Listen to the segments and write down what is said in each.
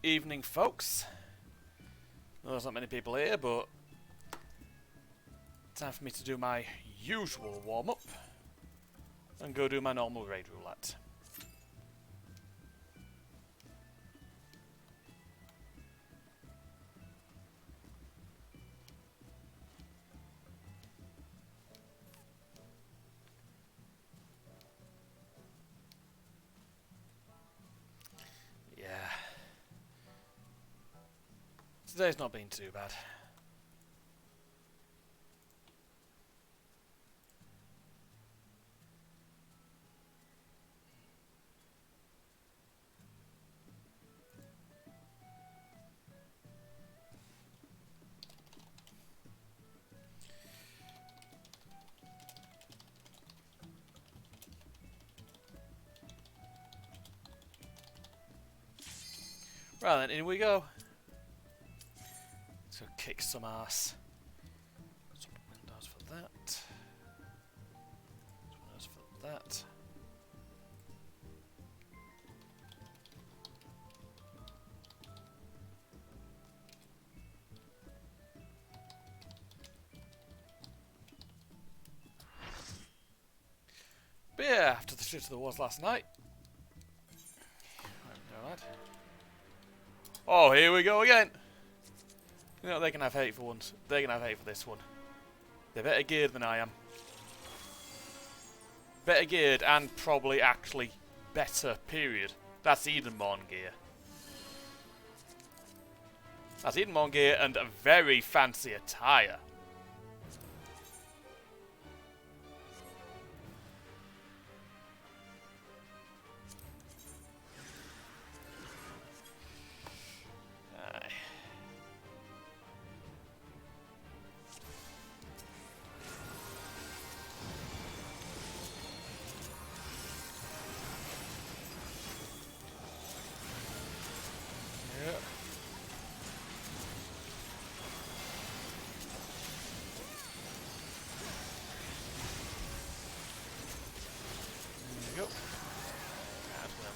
Evening, folks. There's not many people here, but time for me to do my usual warm-up and go do my normal raid roulette. Yeah. Today's not been too bad. Right then, in we go. Let's go kick some ass. Some windows for that. Some windows for that. But yeah, after the shit there was last night. Alright. Oh, here we go again. You know, they can have hate for once. They can have hate for this one. They're better geared than I am. Better geared and probably actually better, period. That's Edenmorn gear. That's Edenmorn gear and a very fancy attire.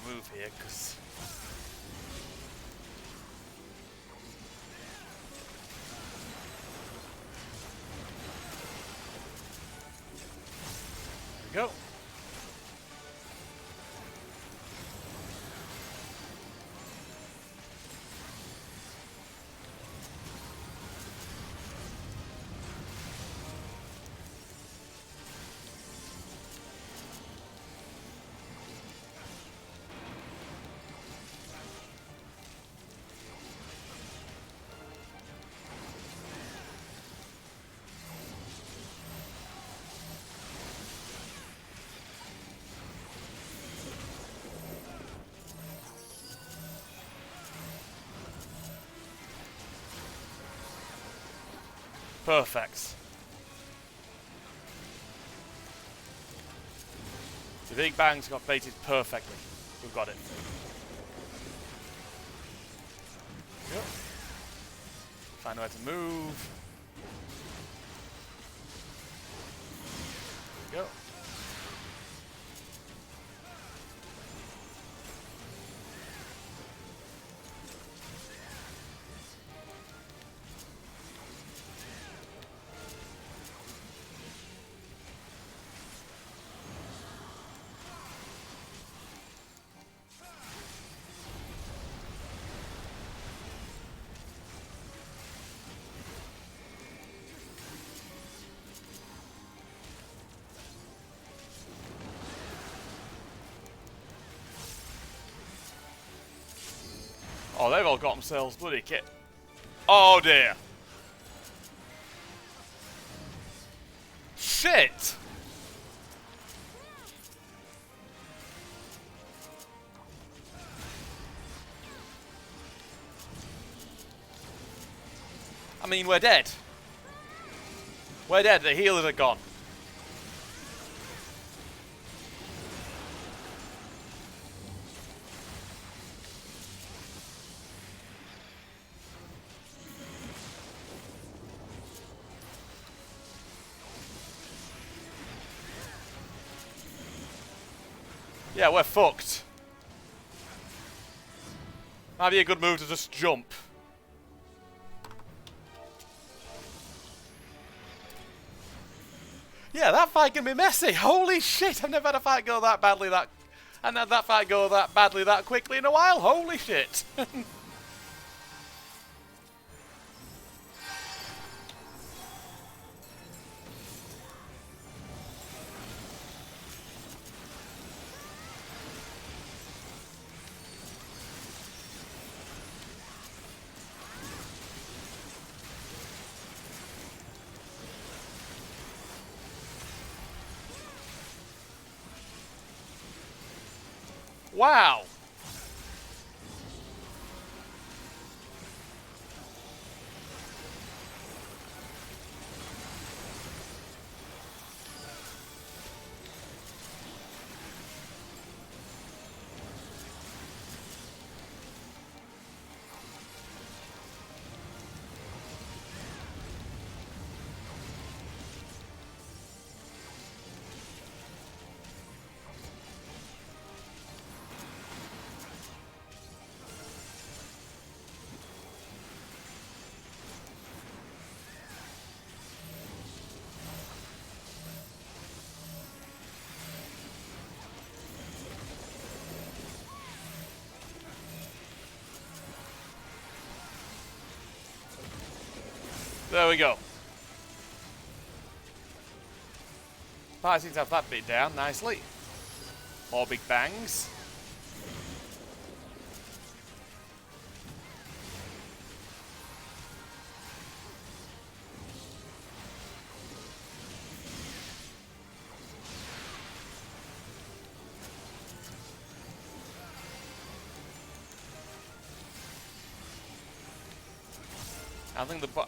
Move here because there we go. Perfect. The big bangs got baited perfectly. We've got it. Yep. Find a way to move. There we go. Oh, they've all got themselves bloody kit. Oh dear. Shit! I mean, we're dead. We're dead. The healers are gone. Yeah, we're fucked. Might be a good move to just jump. Yeah, that fight can be messy. Holy shit, I've never had a fight go that badly and had that fight go that badly that quickly in a while. Holy shit. Wow. There we go. I seem to have that bit down nicely. More big bangs.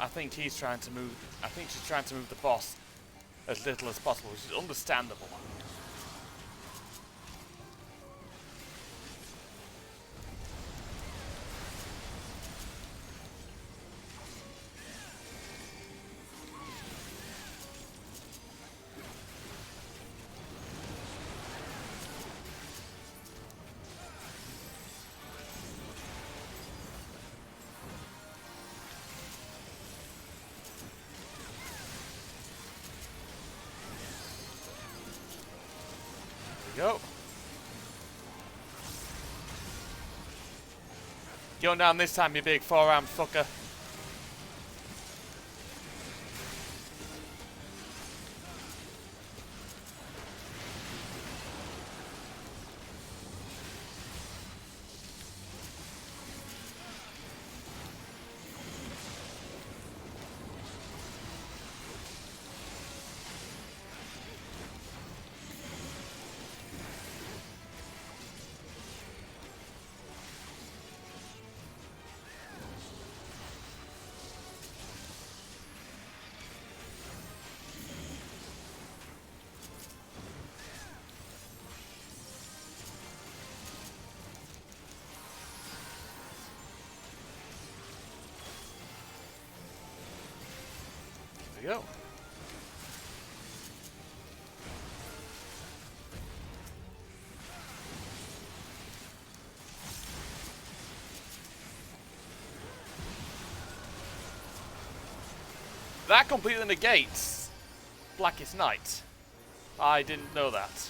I think he's trying to move. I think she's trying to move the boss as little as possible, which is understandable. Go. Going down this time, you big four-armed fucker. There we go. That completely negates Blackest Night. I didn't know that.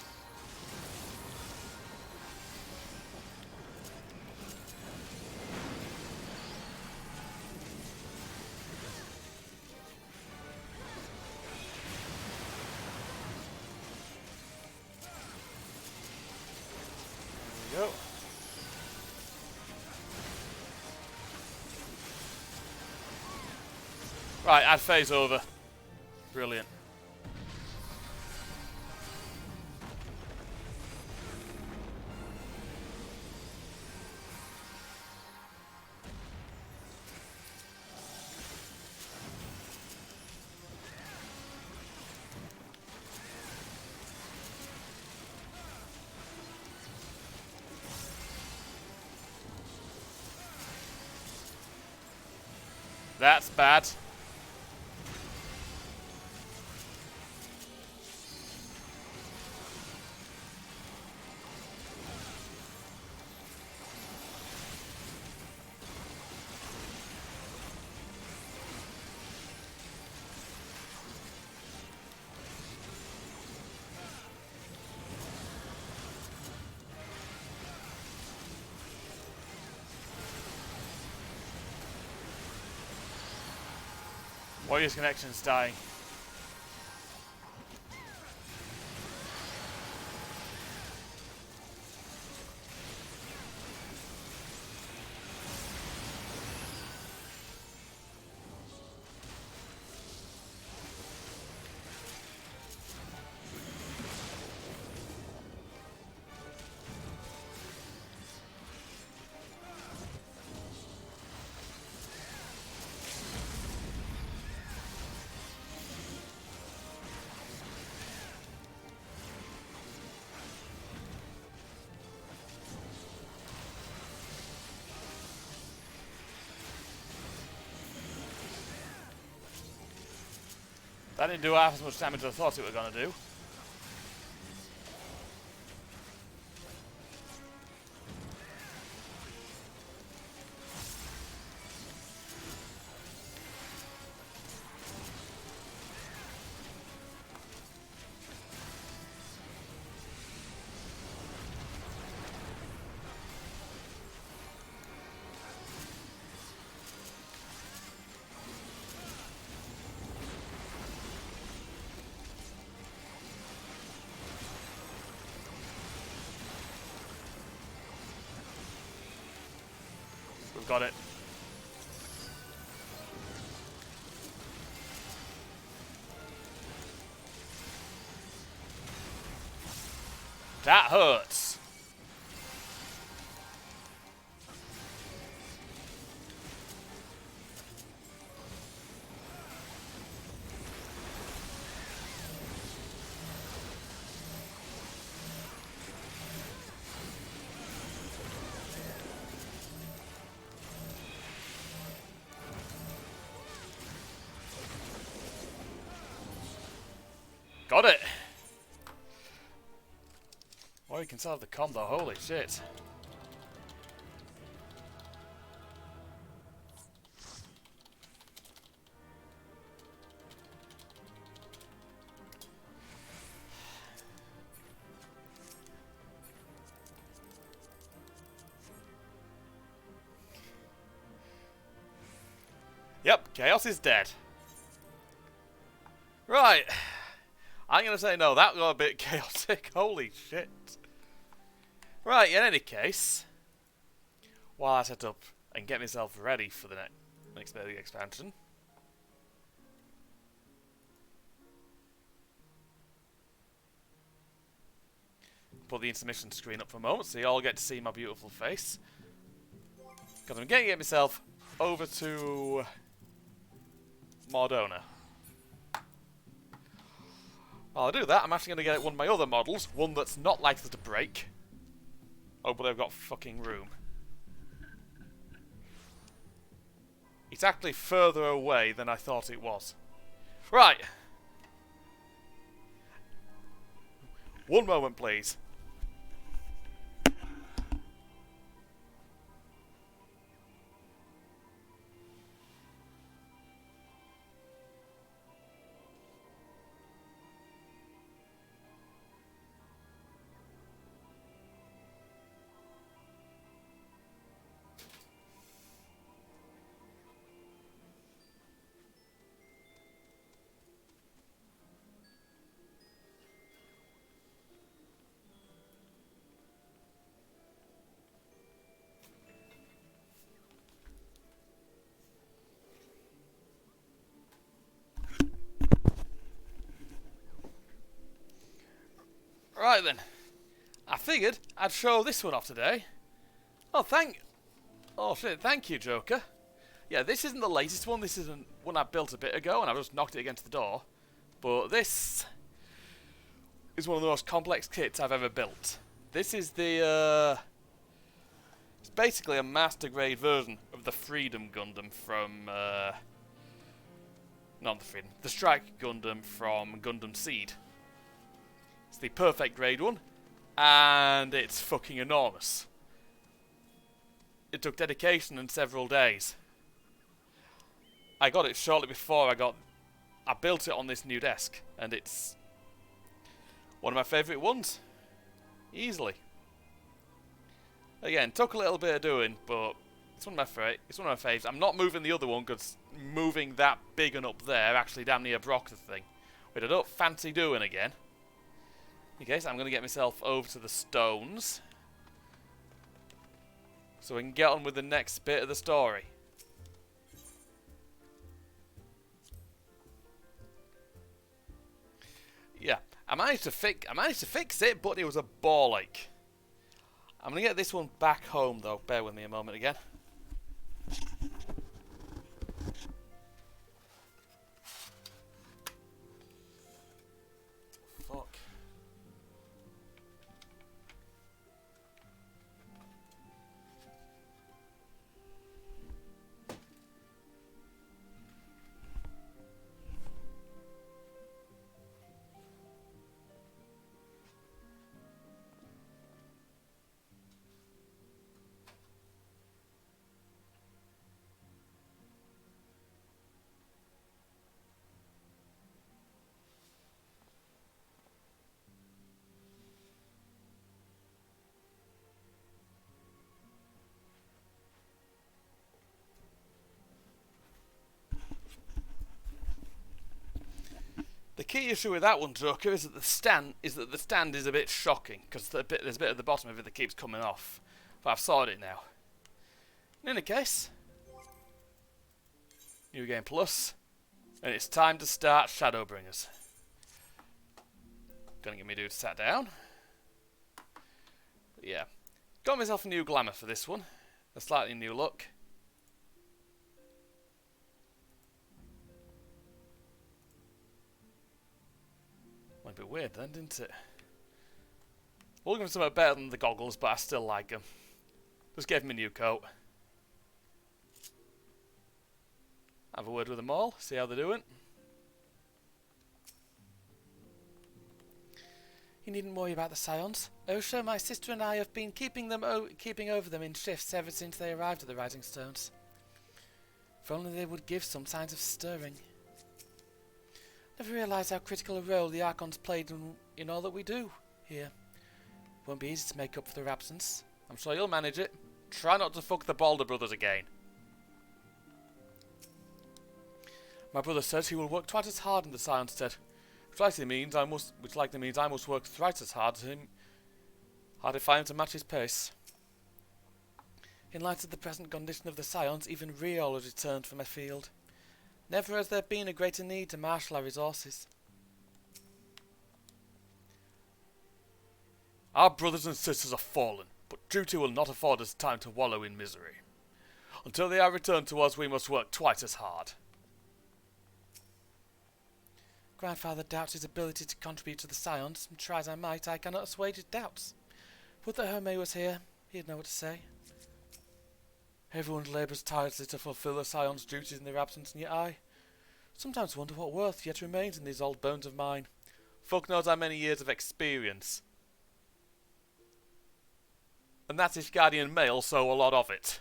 There we go. Right, add phase over. Brilliant. That's bad. Warrior's connection's dying. That didn't do half as much damage as I thought it was going to do. We've got it. That hurts. Got it! Oh, you can still have the combo, holy shit. Yep, Chaos is dead. Right. I'm going to say no, that got a bit chaotic. Holy shit. Right, in any case, while I set up and get myself ready for the next big expansion, put the intermission screen up for a moment so you all get to see my beautiful face. Because I'm going to get myself over to Mordona. While I do that, I'm actually going to get one of my other models, one that's not likely to break. Oh, but they've got fucking room. It's actually further away than I thought it was. Right. One moment, please. Right then, I figured I'd show this one off today. Oh shit, thank you, Joker. Yeah, this isn't the latest one, this isn't one I built a bit ago and I just knocked it against the door. But this is one of the most complex kits I've ever built. This is the, it's basically a master grade version of the Freedom Gundam from, not the Freedom, the Strike Gundam from Gundam Seed. It's the perfect grade one, and it's fucking enormous. It took dedication and several days. I got it shortly before I built it on this new desk, and it's one of my favourite ones. Easily. Again, took a little bit of doing, but It's one of my faves. I'm not moving the other one because moving that big and up there actually damn near broke the thing. Which I don't fancy doing again. Okay, so I'm going to get myself over to the stones. So we can get on with the next bit of the story. Yeah, I managed to fix it, but it was a ball ache. I'm going to get this one back home though. Bear with me a moment again. Fuck. The key issue with that one, Joker, is that the stand is a bit shocking because there's a bit at the bottom of it that keeps coming off. But I've sorted it now. In any case, New Game Plus, and it's time to start Shadowbringers. Gonna get me dude sat down. But yeah, got myself a new glamour for this one, a slightly new look. Might be weird then, didn't it? We'll give him something better than the goggles, but I still like them. Just gave him a new coat. Have a word with them all, see how they're doing. You needn't worry about the Scions. Osha, my sister and I have been keeping over them in shifts ever since they arrived at the Rising Stones. If only they would give some signs of stirring. Never realised how critical a role the Archons played in all that we do here. Won't be easy to make up for their absence. I'm sure you'll manage it. Try not to fuck the Balder brothers again. My brother says he will work twice as hard in the Scion stead, which likely means I must work thrice as hard if I am to match his pace. In light of the present condition of the Scions, even Riol has returned from afield. Never has there been a greater need to marshal our resources. Our brothers and sisters are fallen, but duty will not afford us time to wallow in misery. Until they are returned to us, we must work twice as hard. Grandfather doubts his ability to contribute to the Scions, and try as I might, I cannot assuage his doubts. Would that Hermé was here, he'd know what to say. Everyone labours tirelessly to fulfil the Scions' duties in their absence, and yet I sometimes wonder what worth yet remains in these old bones of mine. Fuck knows how many years of experience. And that's if Guardian male, so a lot of it.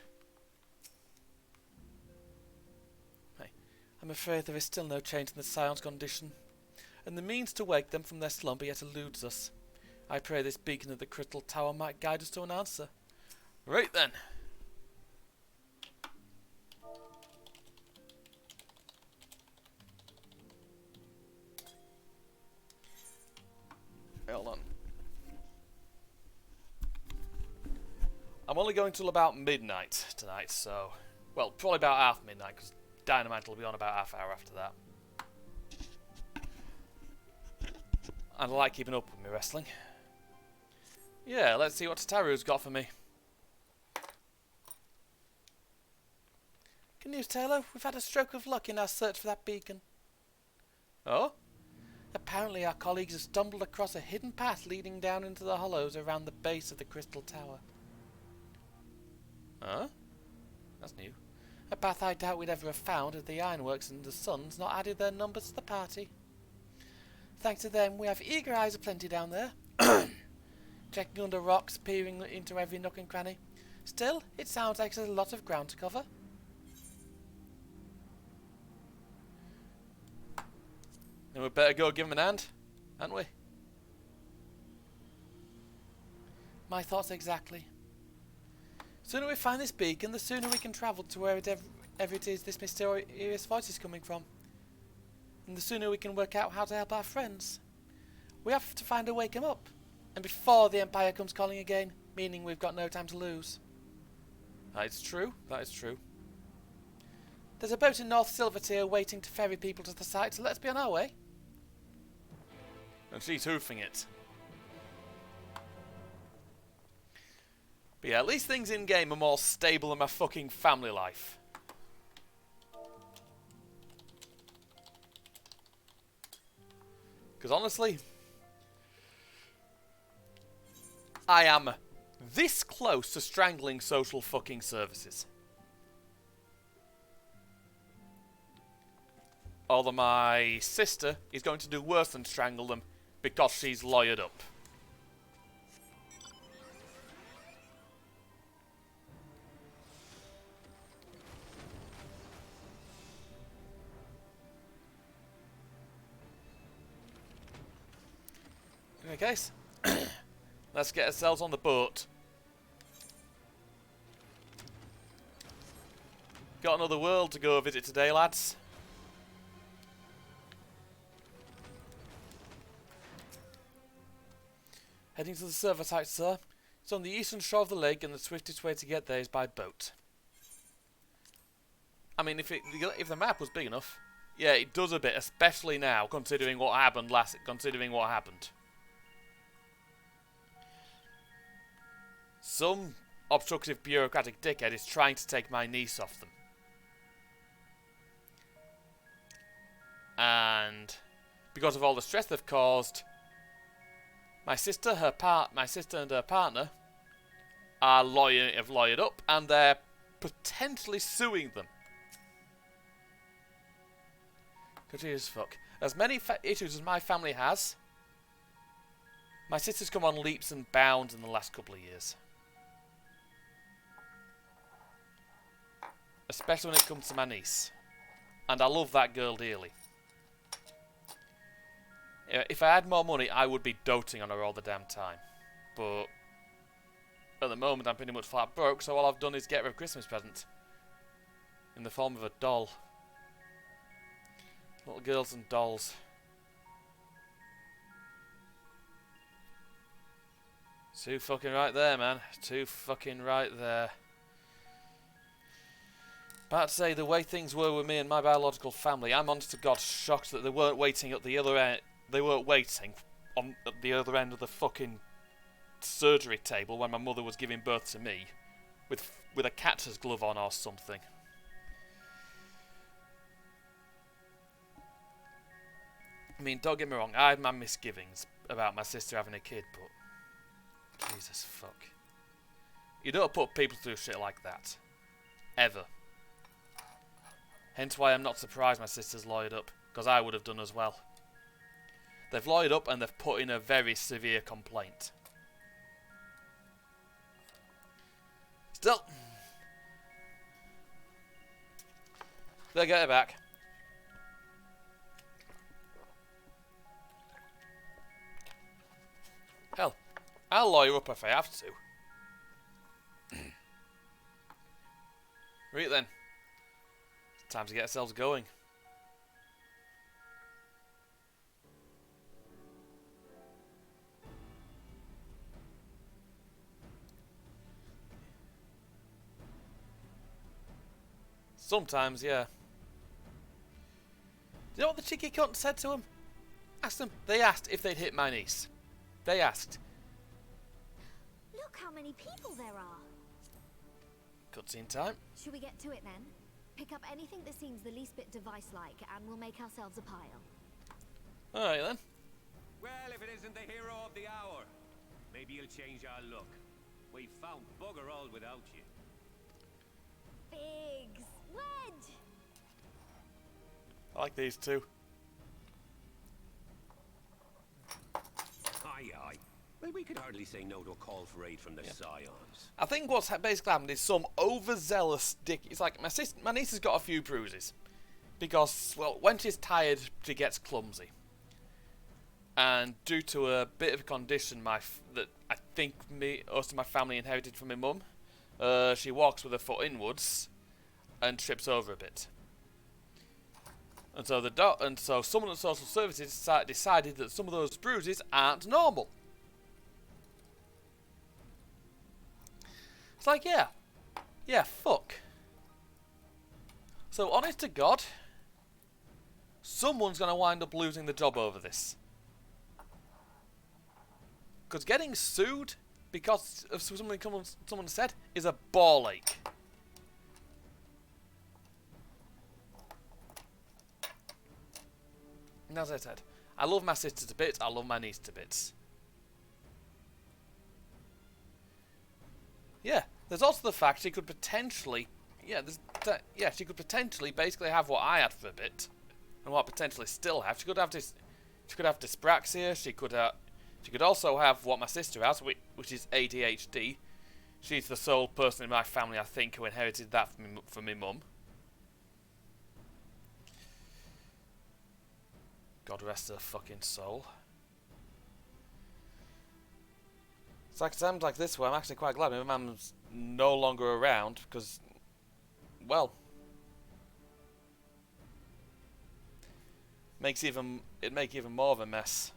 Hey, I'm afraid there is still no change in the Scions' condition, and the means to wake them from their slumber yet eludes us. I pray this beacon of the Crystal Tower might guide us to an answer. Right then. Hold on. I'm only going till about midnight tonight, so... Well, probably about half midnight, because Dynamite will be on about half hour after that. And I like keeping up with my wrestling. Yeah, let's see what Tataru's got for me. Good news, Taylor. We've had a stroke of luck in our search for that beacon. Oh? Apparently our colleagues have stumbled across a hidden path leading down into the hollows around the base of the Crystal Tower. Huh? That's new. A path I doubt we'd ever have found if the Ironworks and the Suns not added their numbers to the party. Thanks to them, we have eager eyes aplenty down there. Checking under rocks, peering into every nook and cranny. Still, it sounds like there's a lot of ground to cover. Then we'd better go give him an hand, hadn't we? My thoughts exactly. sooner we find this beacon, the sooner we can travel to wherever it is this mysterious voice is coming from. And the sooner we can work out how to help our friends. We have to find a way to wake them up. And before the Empire comes calling again, meaning we've got no time to lose. That is true. That is true. There's a boat in North Silvertier waiting to ferry people to the site, so let's be on our way. And she's hoofing it. But yeah, at least things in-game are more stable than my fucking family life. Because honestly, I am this close to strangling social fucking services. Although my sister is going to do worse than strangle them because she's lawyered up. Okay, guys. Let's get ourselves on the boat. Got another world to go visit today, lads. Heading to the server site, sir. It's on the eastern shore of the lake, and the swiftest way to get there is by boat. I mean, if the map was big enough, yeah, it does a bit, especially now, considering what happened Some obstructive bureaucratic dickhead is trying to take my niece off them. And because of all the stress they've caused, my sister and her partner have lawyered up, and they're potentially suing them. Confused as fuck. As many issues as my family has, my sister's come on leaps and bounds in the last couple of years. Especially when it comes to my niece. And I love that girl dearly. If I had more money, I would be doting on her all the damn time. But at the moment, I'm pretty much flat broke, so all I've done is get her a Christmas present. In the form of a doll. Little girls and dolls. Too fucking right there, man. Too fucking right there. But to say, the way things were with me and my biological family, I'm honest to God shocked that they weren't waiting at the other end. They weren't waiting at the other end of the fucking surgery table when my mother was giving birth to me, with a catcher's glove on or something. I mean, don't get me wrong, I had my misgivings about my sister having a kid, but Jesus fuck. You don't put people through shit like that. Ever. Hence why I'm not surprised my sister's lawyered up, because I would have done as well. They've lawyered up and they've put in a very severe complaint. Still, they'll get it back. Hell, I'll lawyer up if I have to. Right then. Time to get ourselves going. Sometimes, yeah. Do you know what the cheeky cunt said to him? They asked if they'd hit my niece. They asked. Look how many people there are. Cutscene time. Should we get to it then? Pick up anything that seems the least bit device-like, and we'll make ourselves a pile. Alright then. Well, if it isn't the hero of the hour, maybe you'll change our look. We've found bugger all without you. Biggs! Wedge! I like these two. Aye, aye. Well, we could hardly say no to a call for aid from the Scions. I think what's basically happened is some overzealous dick. It's like my niece has got a few bruises because, well, when she's tired, she gets clumsy, and due to a bit of a condition that I think most of my family inherited from my mum, she walks with her foot inwards and trips over a bit. And so someone at social services decided that some of those bruises aren't normal. It's like, yeah, fuck. So honest to God, someone's gonna wind up losing the job over this. Because getting sued because of something someone said is a ball ache. And as I said, I love my sister to bits, I love my niece to bits. Yeah, there's also the fact she could potentially, she could potentially basically have what I had for a bit, and what I potentially still have. She could have dyspraxia. She could also have what my sister has, which is ADHD. She's the sole person in my family, I think, who inherited that from my mum. God rest her fucking soul. It's like times like this where I'm actually quite glad my mum's no longer around, because, well, it'd make even more of a mess.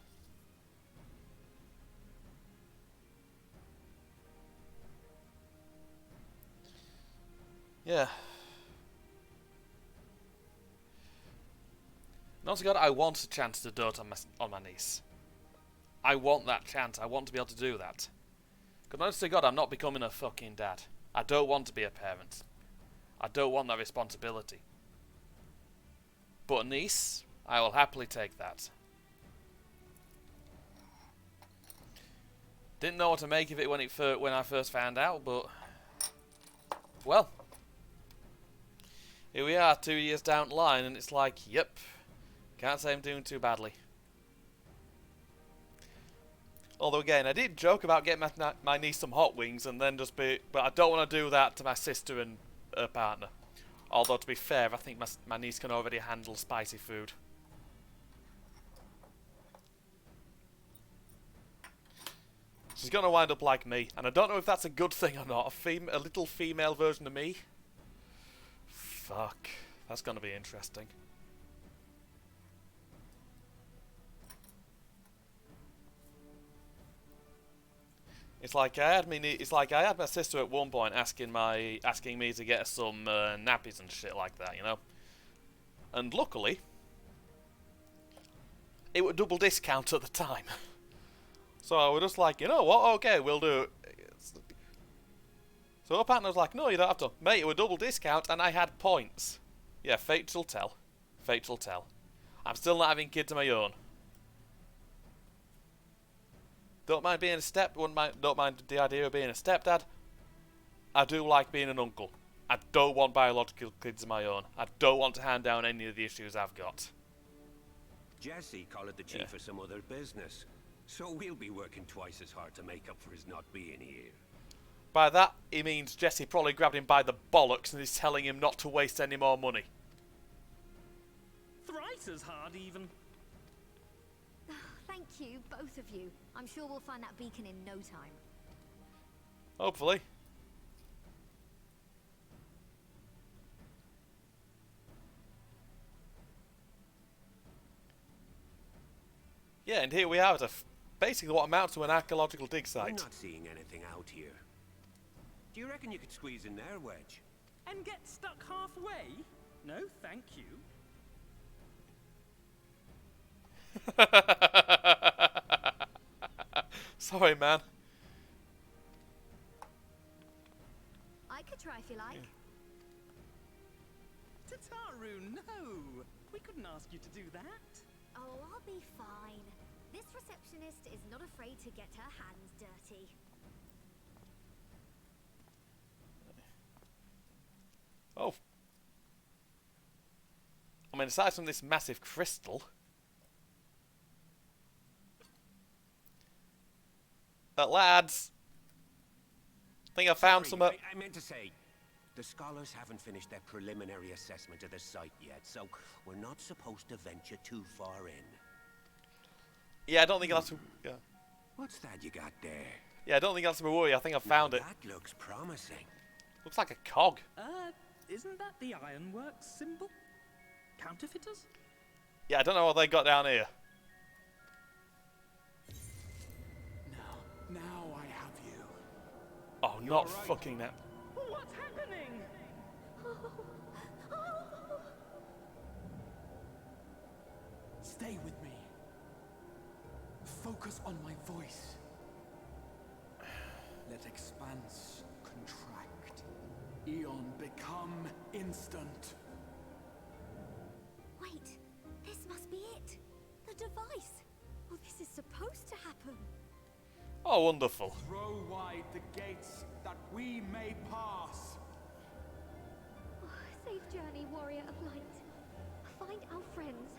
Yeah. And honestly, God, I want a chance to dote on my niece. I want that chance. I want to be able to do that. Because honestly, God, I'm not becoming a fucking dad. I don't want to be a parent. I don't want that responsibility. But a niece, I will happily take that. Didn't know what to make of it when I first found out, but well, here we are 2 years down the line, and it's like, yep, can't say I'm doing too badly. Although again, I did joke about getting my niece some hot wings and then but I don't want to do that to my sister and her partner. Although to be fair, I think my niece can already handle spicy food. She's gonna wind up like me, and I don't know if that's a good thing or not. A little female version of me. Fuck, that's gonna be interesting. It's like I had my sister at one point asking me to get her some nappies and shit like that, you know. And luckily, it was double discount at the time. So I was just like, you know what? Okay, we'll do it. So her partner was like, no, you don't have to. Mate, it was double discount, and I had points. Yeah, fate shall tell. Fate shall tell. I'm still not having kids of my own. Don't mind being don't mind the idea of being a stepdad. I do like being an uncle. I don't want biological kids of my own. I don't want to hand down any of the issues I've got. Jesse collared the chief for some other business, so we'll be working twice as hard to make up for his not being here. By that, he means Jesse probably grabbed him by the bollocks and is telling him not to waste any more money. Thrice as hard, even. Thank you, both of you. I'm sure we'll find that beacon in no time. Hopefully. Yeah, and here we are at basically what amounts to an archaeological dig site. I'm not seeing anything out here. Do you reckon you could squeeze in there, Wedge? And get stuck halfway? No, thank you. Sorry, man. I could try if you like. Tataru, no! We couldn't ask you to do that. Oh, I'll be fine. This receptionist is not afraid to get her hands dirty. Oh. I mean, aside from this massive crystal... lads! I think I found some... I meant to say, the scholars haven't finished their preliminary assessment of the site yet, so we're not supposed to venture too far in. Yeah, I don't think I'll have to... Yeah. What's that you got there? Yeah, I don't think I'll have to worry. I think I found it. That looks promising. Looks like a cog. Isn't that the ironworks symbol? Counterfeiters? Yeah, I don't know what they got down here. Now I have you. Oh, not fucking that. What's happening? Stay with me. Focus on my voice. Let expanse contract. Eon become instant. Wait, this must be it. The device. Well, this is supposed to happen. Oh, wonderful. Throw wide the gates that we may pass. Oh, safe journey, warrior of light. Find our friends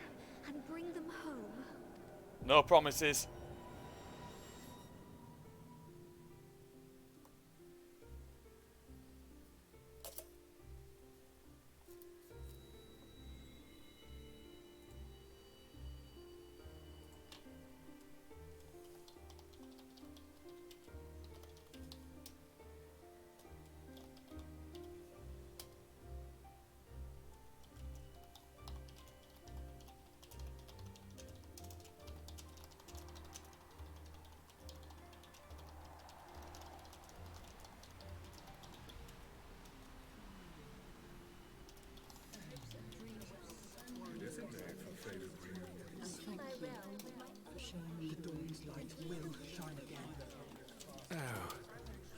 and bring them home. No promises. The dawn's light will shine again. Oh,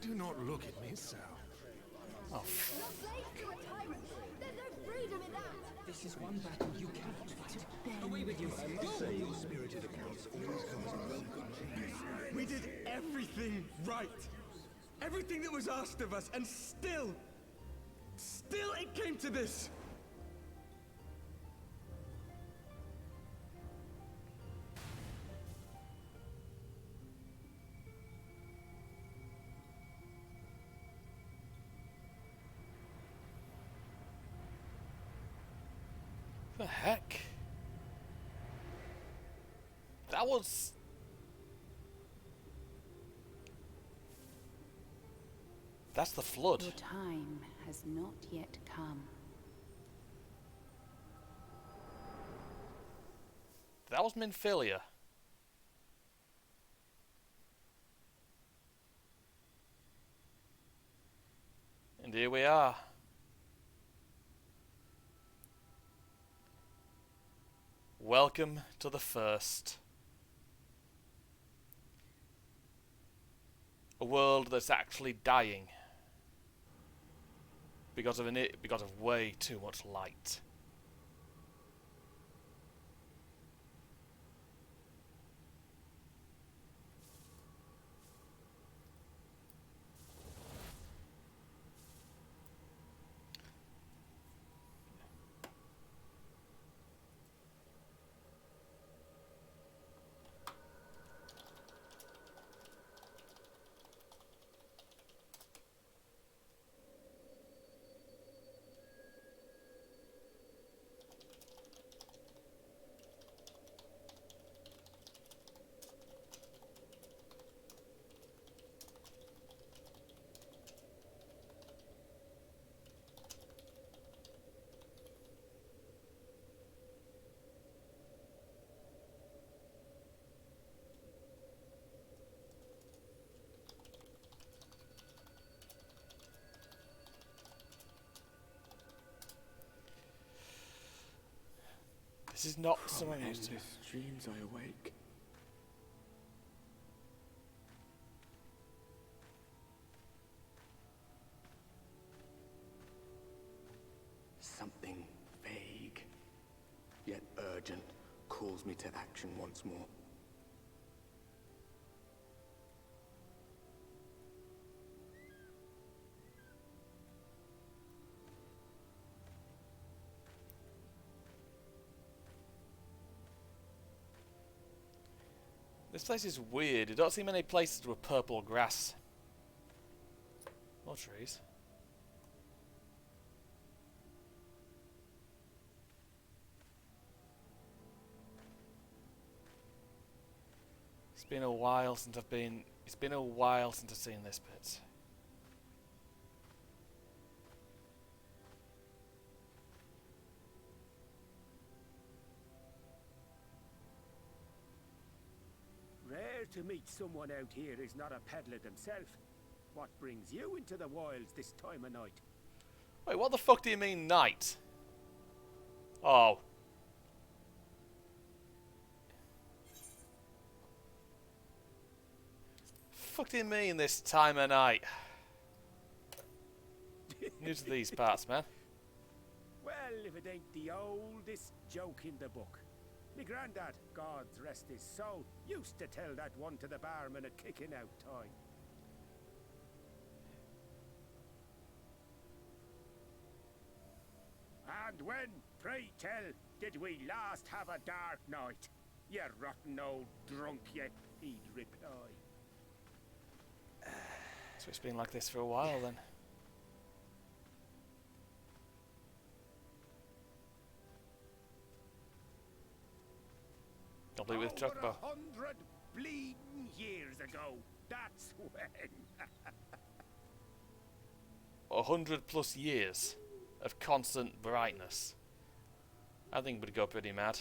do not look at me so. Oh, This is one battle you cannot fight. Away with you. Spirited accounts always comes up. We did everything right. Everything that was asked of us, and still it came to this. the heck? That was... That's the flood. Your time has not yet come. That was Minfilia. And here we are. Welcome to the first. A world that's actually dying. Because of way too much light. This is not something I'm used to. Endless dreams I awake. Something vague, yet urgent, calls me to action once more. This place is weird. You don't see many places with purple grass. Or trees. It's been a while since I've seen this bit. to meet someone out here who's not a peddler themselves. What brings you into the wilds this time of night? Wait, what the fuck do you mean night? Oh. Fuck do you mean this time of night? New to these parts, man. Well, if it ain't the oldest joke in the book. Me granddad, God rest his soul, used to tell that one to the barman at kicking out time. And when, pray tell, did we last have a dark night? You rotten old drunk, you, he'd reply. So it's been like this for a while then. I'll do it with Over Chocobo. 100 bleeding years ago, that's when. 100 plus years of constant brightness. I think we'd go pretty mad.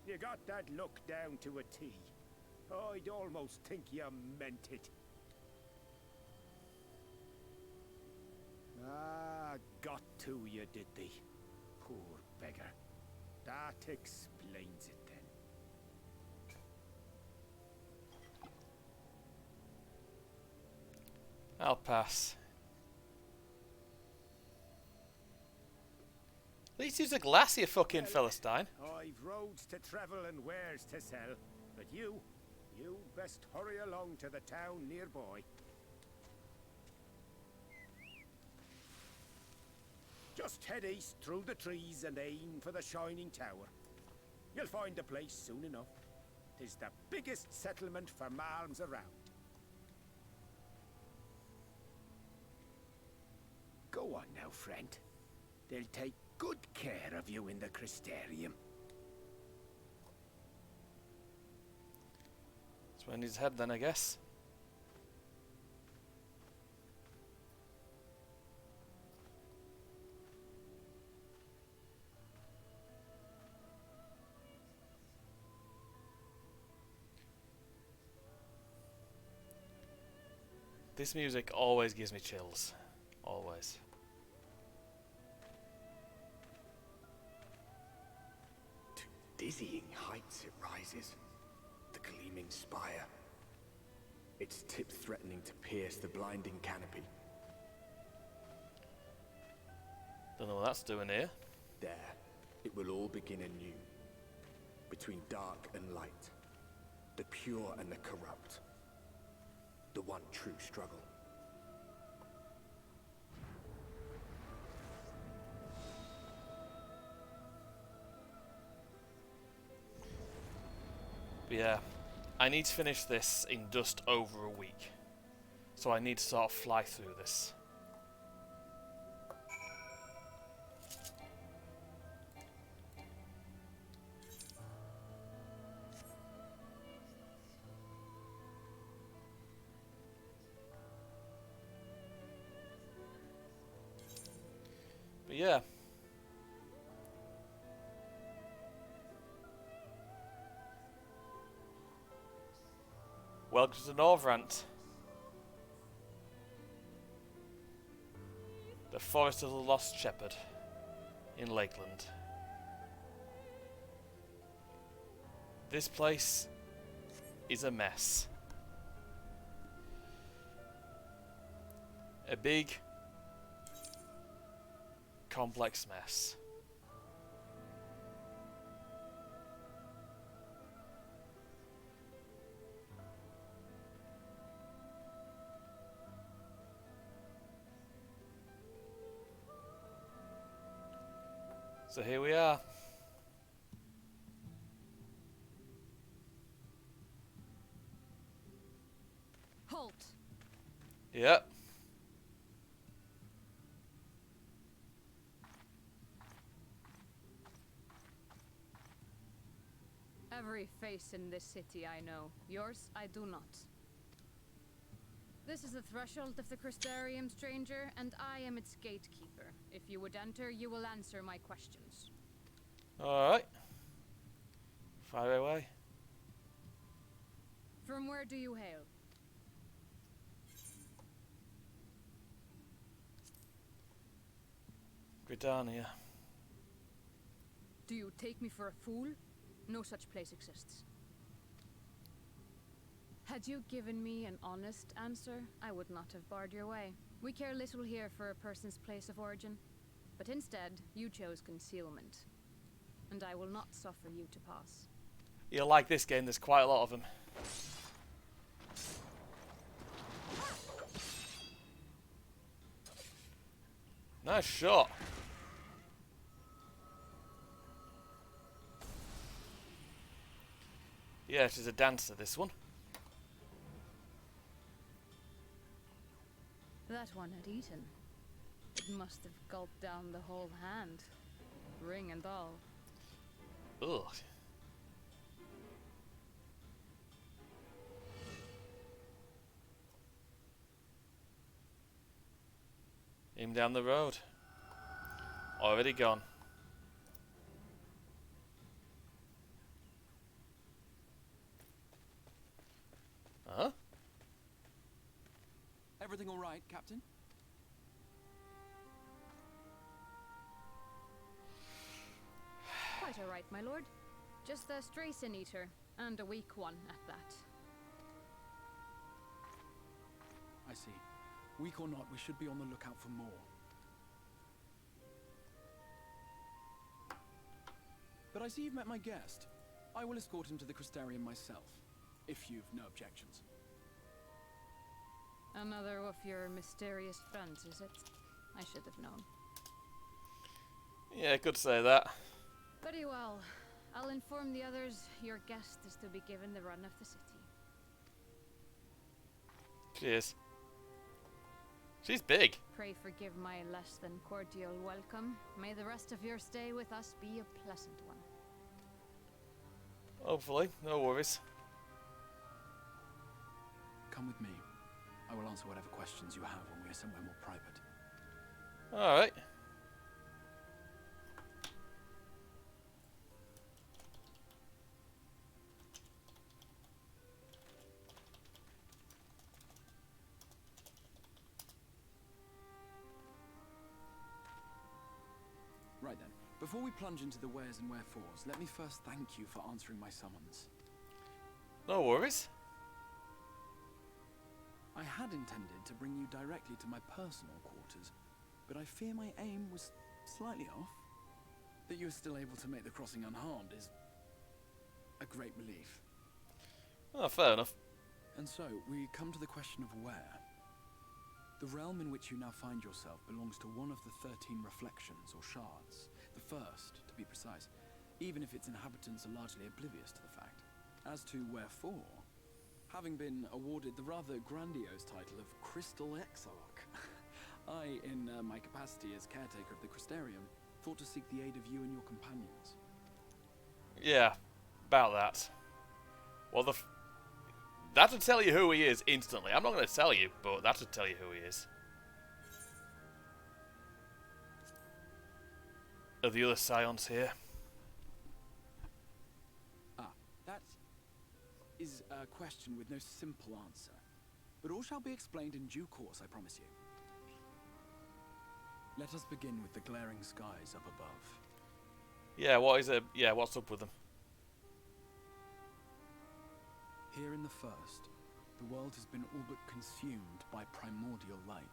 You got that look down to a T. I'd almost think you meant it. Ah, got to you, did they? Poor beggar. That explains it then. I'll pass. At least use a glass, you fucking Philistine. I've roads to travel and wares to sell, but you best hurry along to the town nearby. Just head east through the trees and aim for the Shining Tower. You'll find the place soon enough. 'Tis the biggest settlement for malms around. Go on now, friend. They'll take good care of you in the Crystarium. That's where he needs his head then, I guess. This music always gives me chills. Always. To dizzying heights it rises. The gleaming spire. Its tip threatening to pierce the blinding canopy. Don't know what that's doing here. There, it will all begin anew. Between dark and light. The pure and the corrupt. The one true struggle. But yeah, I need to finish this in just over a week. So I need to sort of fly through this. But yeah. Welcome to Northrant. The Forest of the Lost Shepherd in Lakeland. This place is a mess. A big, complex mess. So here we are. Halt. Yep. Every face in this city I know. Yours, I do not. This is the threshold of the Crystarium, stranger, and I am its gatekeeper. If you would enter, you will answer my questions. Alright. Fire away. From where do you hail? Gridania. Do you take me for a fool? No such place exists. Had you given me an honest answer, I would not have barred your way. We care little here for a person's place of origin. But instead, you chose concealment. And I will not suffer you to pass. You'll like this game, there's quite a lot of them. Nice shot. Yeah, she's a dancer, this one. That one had eaten. It must have gulped down the whole hand. Ring and all. Ugh. Him down the road. Already gone. Huh? Everything all right, Captain? Quite all right, my lord. Just a stray sin eater, and a weak one at that. I see. Weak or not, we should be on the lookout for more. But I see you've met my guest. I will escort him to the Crystarium myself, if you've no objections. Another of your mysterious friends, is it? I should have known. Yeah, could say that. Very well. I'll inform the others your guest is to be given the run of the city. Cheers. She's big. Pray forgive my less than cordial welcome. May the rest of your stay with us be a pleasant one. Hopefully, no worries. Come with me. I will answer whatever questions you have when we are somewhere more private. Alright. Right then. Before we plunge into the wheres and wherefores, let me first thank you for answering my summons. No worries. I had intended to bring you directly to my personal quarters, but I fear my aim was slightly off. That you are still able to make the crossing unharmed is a great relief. Oh, fair enough. And so, we come to the question of where. The realm in which you now find yourself belongs to one of the 13 reflections, or shards. The first, to be precise, even if its inhabitants are largely oblivious to the fact. As to wherefore, having been awarded the rather grandiose title of Crystal Exarch, I, in my capacity as caretaker of the Crystarium, thought to seek the aid of you and your companions. Yeah, about that. Well, that would tell you who he is instantly. I'm not going to tell you, but that would tell you who he is. Are the other scions here? That is a question with no simple answer. But all shall be explained in due course, I promise you. Let us begin with the glaring skies up above. Yeah, what is it? Yeah, what's up with them? Here in the first, the world has been all but consumed by primordial light.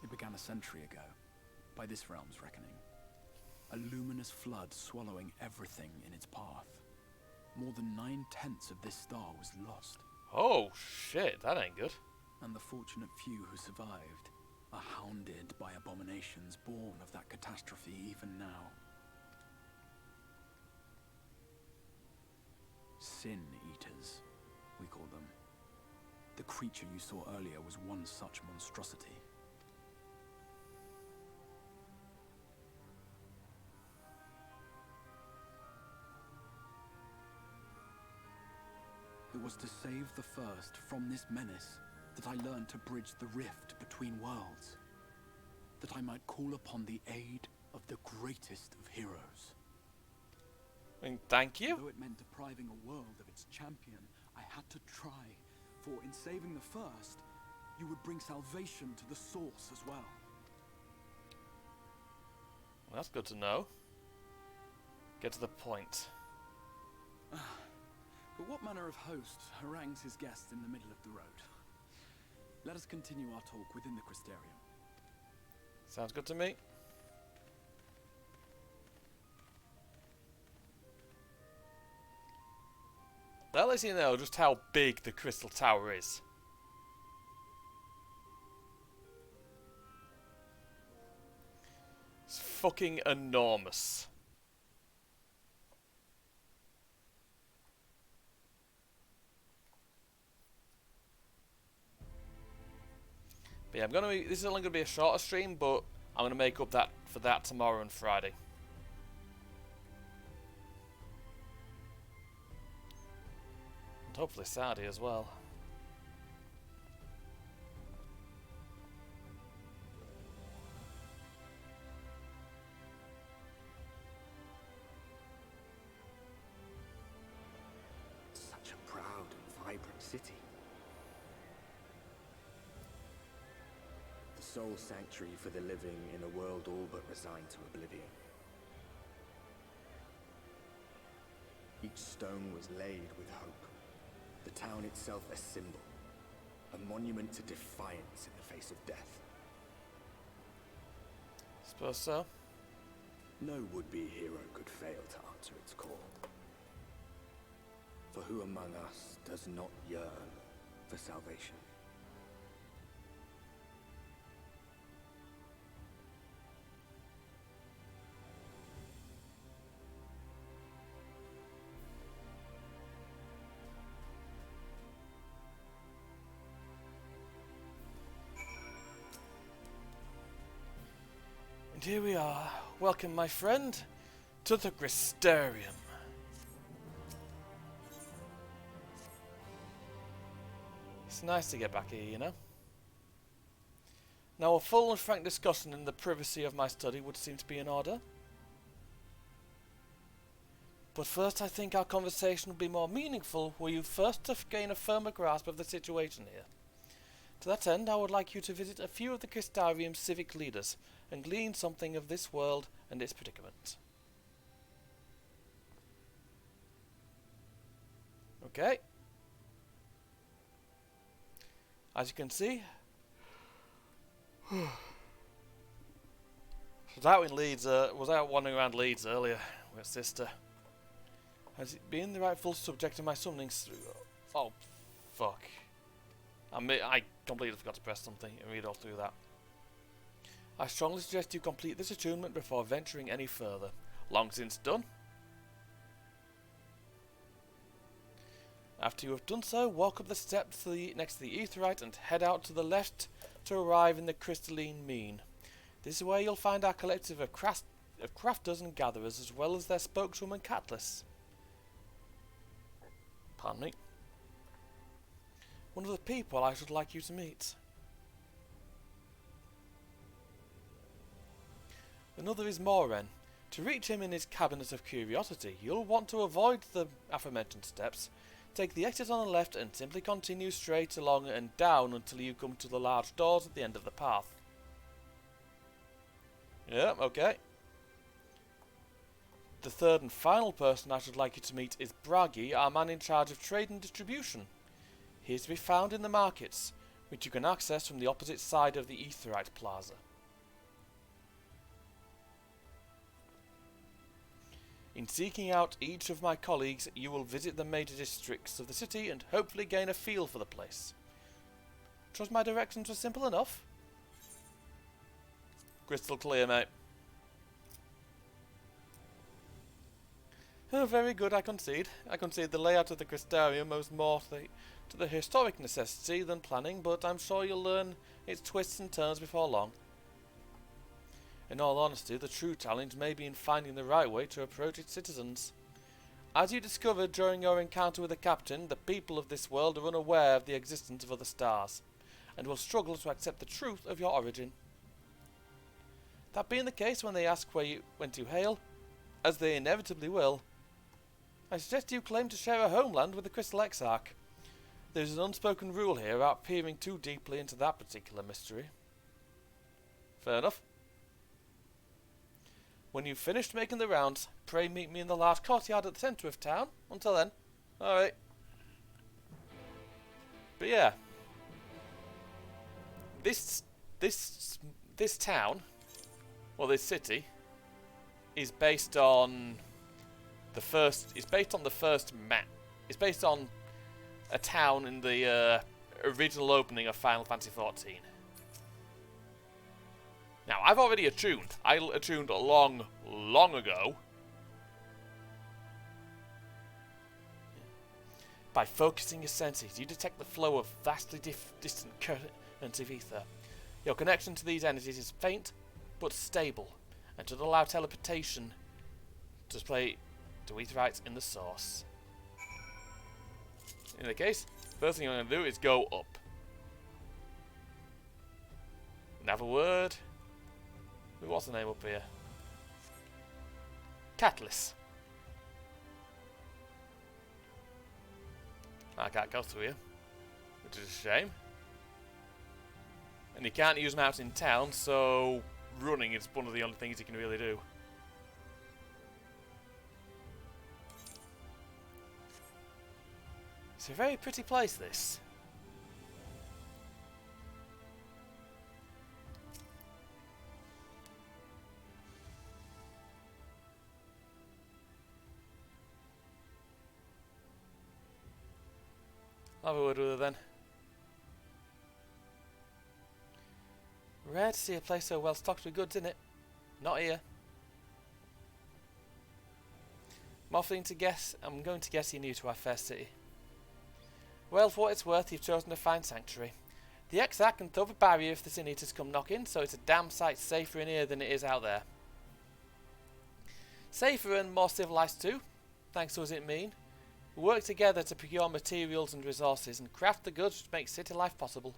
It began a century ago, by this realm's reckoning. A luminous flood swallowing everything in its path. More than 9/10 of this star was lost. Oh, shit, that ain't good. And the fortunate few who survived are hounded by abominations born of that catastrophe even now. Sin Eaters, we call them. The creature you saw earlier was one such monstrosity. It was to save the first from this menace that I learned to bridge the rift between worlds. That I might call upon the aid of the greatest of heroes. And thank you. Though it meant depriving a world of its champion, I had to try. For in saving the first, you would bring salvation to the source as well. Well, that's good to know. Get to the point. But what manner of host harangues his guests in the middle of the road? Let us continue our talk within the Crystarium. Sounds good to me. That lets you know just how big the Crystal Tower is. It's fucking enormous. But yeah, this is only gonna be a shorter stream, but I'm gonna make up for that tomorrow and Friday. And hopefully Saturday as well. Such a proud and vibrant city. The sole sanctuary for the living in a world all but resigned to oblivion. Each stone was laid with hope. The town itself a symbol, a monument to defiance in the face of death. Suppose so. No would-be hero could fail to answer its call. For who among us does not yearn for salvation? And here we are. Welcome, my friend, to the Crystarium. It's nice to get back here, you know. Now, a full and frank discussion in the privacy of my study would seem to be in order. But first, I think our conversation would be more meaningful were you first to gain a firmer grasp of the situation here. To that end, I would like you to visit a few of the Crystarium's civic leaders and glean something of this world and its predicament. Okay. As you can see, was out wandering around Leeds earlier with sister. Has it been the rightful subject of my summoning? Oh, fuck. I completely forgot to press something and read all through that. I strongly suggest you complete this attunement before venturing any further. Long since done. After you have done so, walk up the steps next to the Aetheryte and head out to the left to arrive in the Crystalline Mean. This is where you'll find our collective of crafters and gatherers, as well as their spokeswoman Catlas. Pardon me. One of the people I should like you to meet. Another is Moren. To reach him in his cabinet of curiosity, you'll want to avoid the aforementioned steps. Take the exit on the left and simply continue straight along and down until you come to the large doors at the end of the path. Yeah, okay. The third and final person I should like you to meet is Bragi, our man in charge of trade and distribution. He is to be found in the markets, which you can access from the opposite side of the Aetheryte Plaza. In seeking out each of my colleagues, you will visit the major districts of the city and hopefully gain a feel for the place. Trust my directions were simple enough? Crystal clear, mate. Oh, very good, I concede. I concede the layout of the Crystarium owes more to the historic necessity than planning, but I'm sure you'll learn its twists and turns before long. In all honesty, the true challenge may be in finding the right way to approach its citizens. As you discovered during your encounter with the captain, the people of this world are unaware of the existence of other stars, and will struggle to accept the truth of your origin. That being the case, when they ask whence you hail, as they inevitably will, I suggest you claim to share a homeland with the Crystal Exarch. There's an unspoken rule here about peering too deeply into that particular mystery. Fair enough. When you've finished making the rounds, pray meet me in the large courtyard at the centre of town. Until then, alright. But yeah, this town, or this city, is based on the first. It's based on the first map. It's based on a town in the original opening of Final Fantasy XIV. Now, I've already attuned. I attuned long ago. By focusing your senses, you detect the flow of vastly distant currents of ether. Your connection to these energies is faint, but stable, and should allow teleportation to display to Aetherites in the source. In the case, first thing I'm going to do is go up. And have a word. What's the name up here? Catalyst. I can't go through here, which is a shame. And you can't use them out in town, so running is one of the only things you can really do. It's a very pretty place, this. I'll have a word with her then. Rare to see a place so well stocked with goods, isn't it? Not here. I'm going to guess you're new to our fair city. Well, for what it's worth, you've chosen a fine sanctuary. The Exarch can throw up a barrier if the Sin Eaters come knocking, so it's a damn sight safer in here than it is out there. Safer and more civilized too, thanks to us it mean. We work together to procure materials and resources and craft the goods which make city life possible.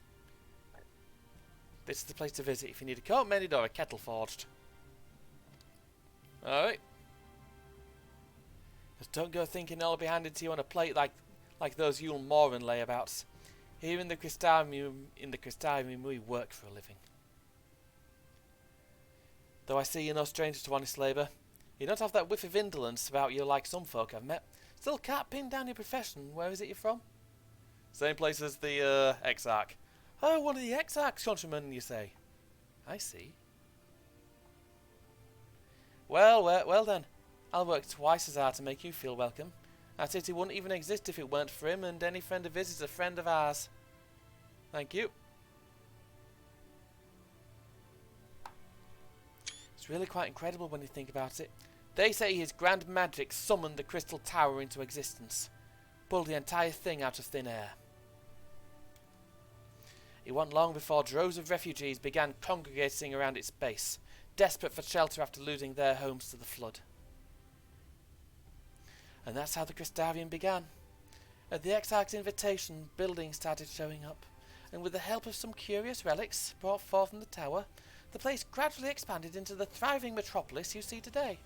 This is the place to visit if you need a coat mended or a kettle forged. Alright. Just don't go thinking it'll be handed to you on a plate like those Yule Moran layabouts. Here in the Crystarium we work for a living. Though I see you're no stranger to honest labour, you don't have that whiff of indolence about you like some folk I've met. Still can't pin down your profession. Where is it you're from? Same place as the Exarch. Oh, one of the Exarch's countrymen, you say? I see. Well then. I'll work twice as hard to make you feel welcome. Our city wouldn't even exist if it weren't for him, and any friend of his is a friend of ours. Thank you. It's really quite incredible when you think about it. They say his grand magic summoned the Crystal Tower into existence. Pulled the entire thing out of thin air. It wasn't long before droves of refugees began congregating around its base, desperate for shelter after losing their homes to the flood. And that's how the Crystarium began. At the Exarch's invitation, buildings started showing up, and with the help of some curious relics brought forth from the tower, the place gradually expanded into the thriving metropolis you see today.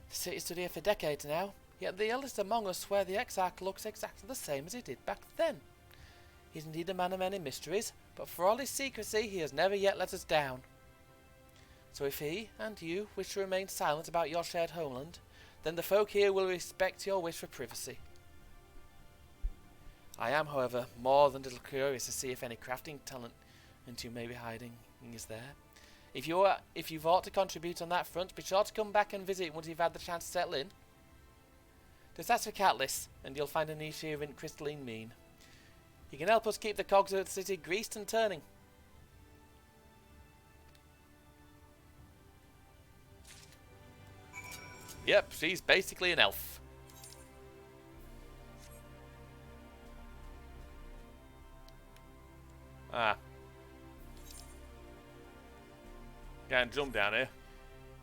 The city stood here for decades now, yet the eldest among us swear the Exarch looks exactly the same as he did back then. He's indeed a man of many mysteries, but for all his secrecy, he has never yet let us down. So if he, and you, wish to remain silent about your shared homeland, then the folk here will respect your wish for privacy. I am, however, more than a little curious to see if any crafting talent you may be hiding is there. If you've ought to contribute on that front, be sure to come back and visit once you've had the chance to settle in. Just ask for Catalyst, and you'll find a niche here in crystalline mean. He can help us keep the cogs of the city greased and turning. Yep, she's basically an elf. Ah. Can't jump down here.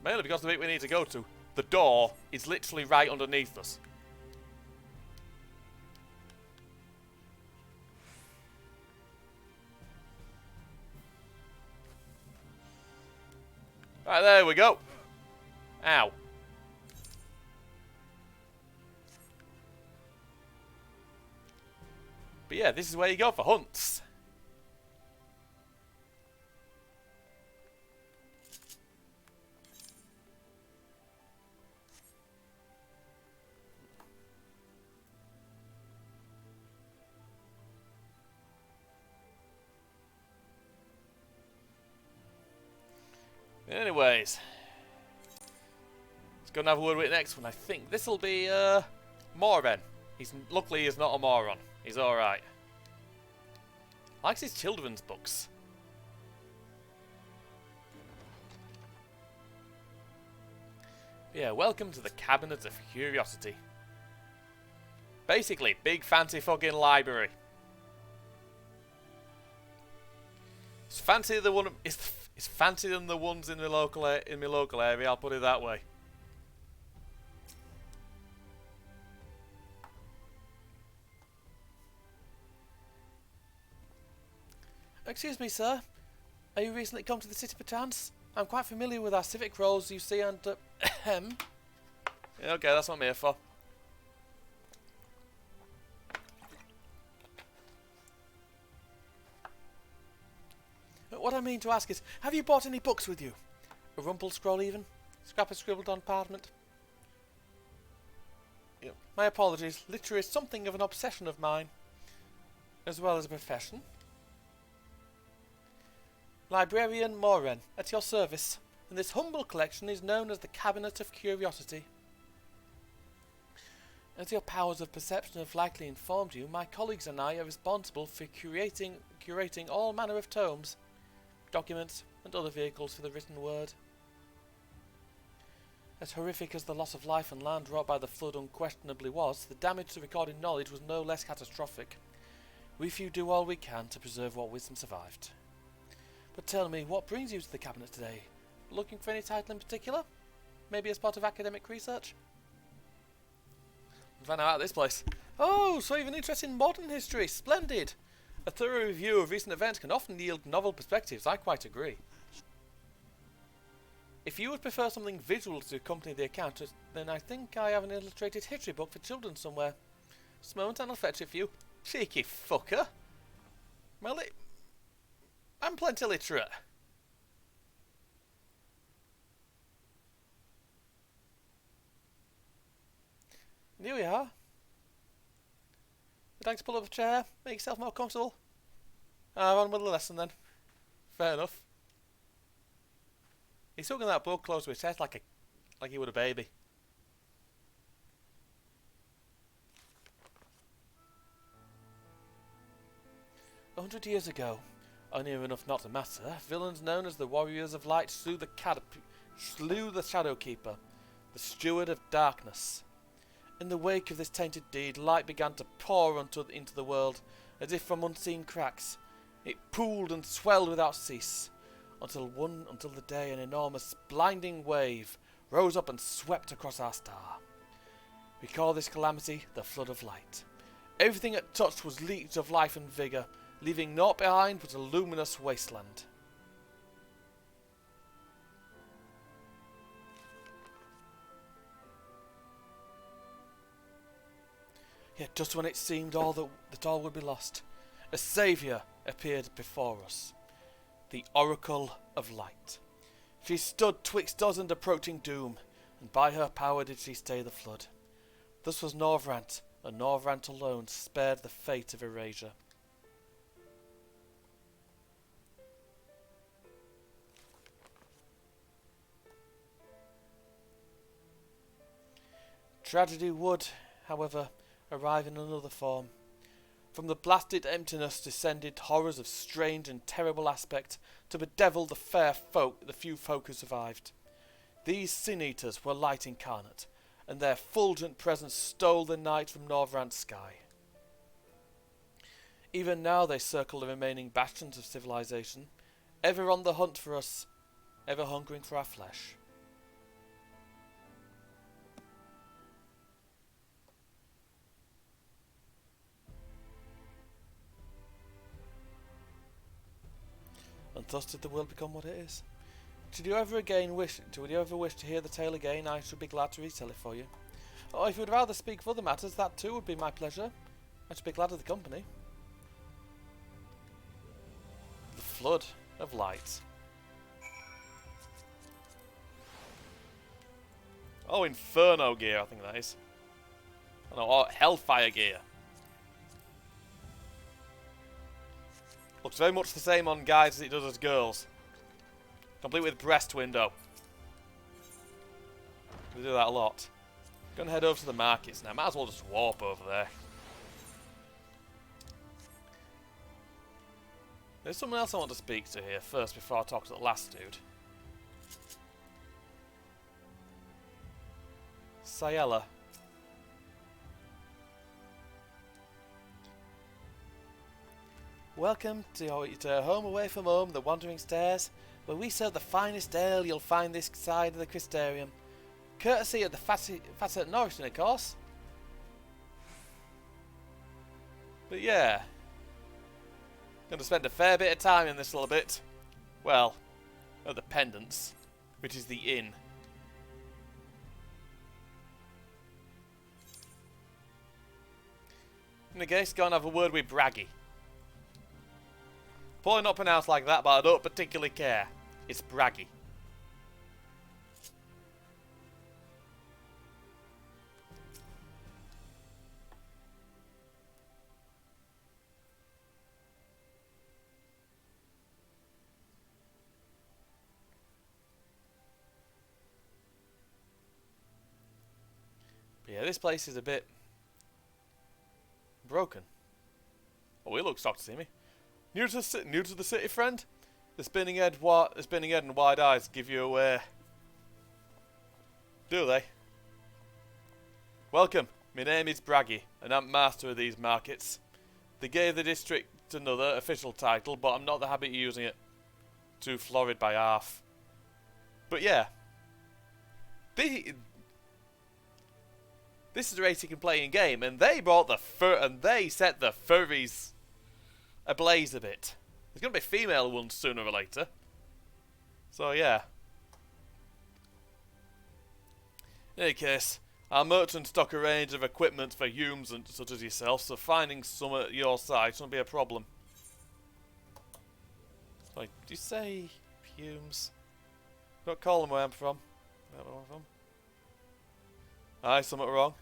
Mainly because the bit we need to go to, the door, is literally right underneath us. Right, there we go. Ow. But yeah, this is where you go for hunts. Anyways, let's go and have a word with the next one. I think this will be Moran. Luckily he's not a moron. He's all right. Likes his children's books. Yeah, welcome to the Cabinet of Curiosity. Basically, big fancy fucking library. It's fancy the one. It's fancier than the ones in my local area. I'll put it that way. Excuse me, sir. Are you recently come to the city perchance? I'm quite familiar with our civic roles, you see, and yeah, okay, that's what I'm here for. What I mean to ask is, have you bought any books with you? A rumpled scroll even? Scrap of scribbled on parchment? Yeah, my apologies, literature is something of an obsession of mine, as well as a profession. Librarian Moran, at your service, and this humble collection is known as the Cabinet of Curiosity. As your powers of perception have likely informed you, my colleagues and I are responsible for curating all manner of tomes, documents, and other vehicles for the written word. As horrific as the loss of life and land wrought by the flood unquestionably was, the damage to recorded knowledge was no less catastrophic. We few do all we can to preserve what wisdom survived. But tell me, what brings you to the cabinet today? Looking for any title in particular? Maybe as part of academic research? Find out this place. Oh, so you have an interest in modern history. Splendid! A thorough review of recent events can often yield novel perspectives. I quite agree. If you would prefer something visual to accompany the account, then I think I have an illustrated history book for children somewhere. Just a moment and I'll fetch it for you. Cheeky fucker. I'm plenty literate. Here we are. Would you like to pull up a chair? Make yourself more comfortable? On with the lesson then. Fair enough. He's hugging that book close to his chest like he would a baby. A 100 years ago, near enough not to matter, villains known as the Warriors of Light slew the Shadowkeeper, the Steward of Darkness. In the wake of this tainted deed, light began to pour into the world, as if from unseen cracks. It pooled and swelled without cease, until the day an enormous, blinding wave rose up and swept across our star. We call this calamity the Flood of Light. Everything it touched was leaked of life and vigour, leaving naught behind but a luminous wasteland. Yet just when it seemed that all would be lost, a saviour appeared before us, the Oracle of Light. She stood twixt us and approaching doom, and by her power did she stay the flood. Thus was Norvrant, and Norvrant alone spared the fate of erasure. Tragedy would, however, arrive in another form. From the blasted emptiness descended horrors of strange and terrible aspect to bedevil the few folk who survived. These sin-eaters were light incarnate, and their fulgent presence stole the night from Norvrant's sky. Even now they circle the remaining bastions of civilization, ever on the hunt for us, ever hungering for our flesh. And thus did the world become what it is. Should you ever wish to hear the tale again, I should be glad to retell it for you. Or if you would rather speak of other matters, that too would be my pleasure. I should be glad of the company. flood of light. Oh, Inferno gear, I think that is. Oh, no, Hellfire gear. Looks very much the same on guys as it does as girls. Complete with breast window. We do that a lot. Gonna head over to the markets now. Might as well just warp over there. There's someone else I want to speak to here first before I talk to the last dude. Sayella. Welcome to Home Away from Home, the Wandering Stairs, where we serve the finest ale you'll find this side of the Crystarium. Courtesy of the Fat at Norriton, of course. But yeah. Going to spend a fair bit of time in this little bit. Well, at the Pendants, which is the inn. In the case, go and have a word with Braggy. Probably not pronounced like that, but I don't particularly care. It's Braggy. But yeah, this place is a bit broken. Oh, he looks shocked to see me. New to the city, friend? The spinning head and wide eyes give you away. Do they? Welcome. My name is Braggy, and I'm master of these markets. They gave the district another official title, but I'm not in the habit of using it. Too florid by half. But yeah. This is a race you can play in game, and they brought the they set the furries ablaze a bit. There's gonna be female ones sooner or later. So yeah. In any case, our merchants stock a range of equipment for humans and such as yourself, so finding some at your side shouldn't be a problem. Sorry, did you say fumes? Don't call them where I'm from. I don't know where I'm from. Aye, something wrong.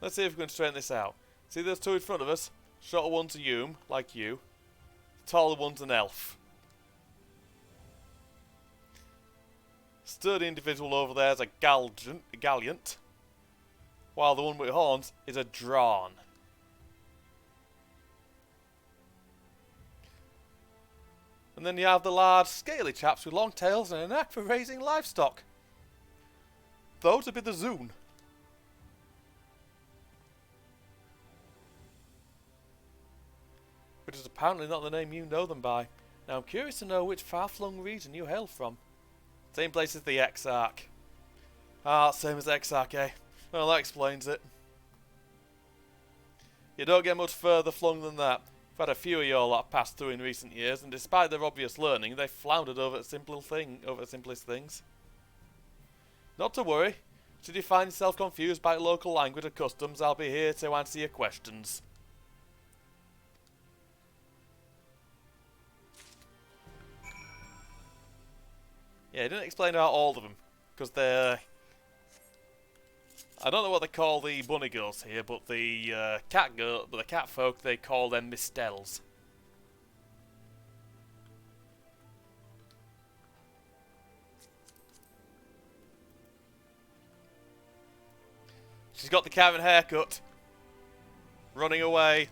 Let's see if we can straighten this out. See those two in front of us? Shorter one's a hume, like you. The taller one's an elf. Sturdy individual over there is a gallant. While the one with horns is a drawn. And then you have the large, scaly chaps with long tails and a knack for raising livestock. Those would be the Zoon. Which is apparently not the name you know them by. Now I'm curious to know which far-flung region you hail from. Same place as the Exarch. Ah, same as Exarch, eh? Well, that explains it. You don't get much further flung than that. I've had a few of your lot pass through in recent years, and despite their obvious learning, they've floundered over the simplest things. Not to worry. Should you find yourself confused by local language or customs, I'll be here to answer your questions. Yeah, he didn't explain about all of them, because they're... I don't know what they call the bunny girls here, but the cat folk, they call them mistels. She's got the Karen haircut. Running away.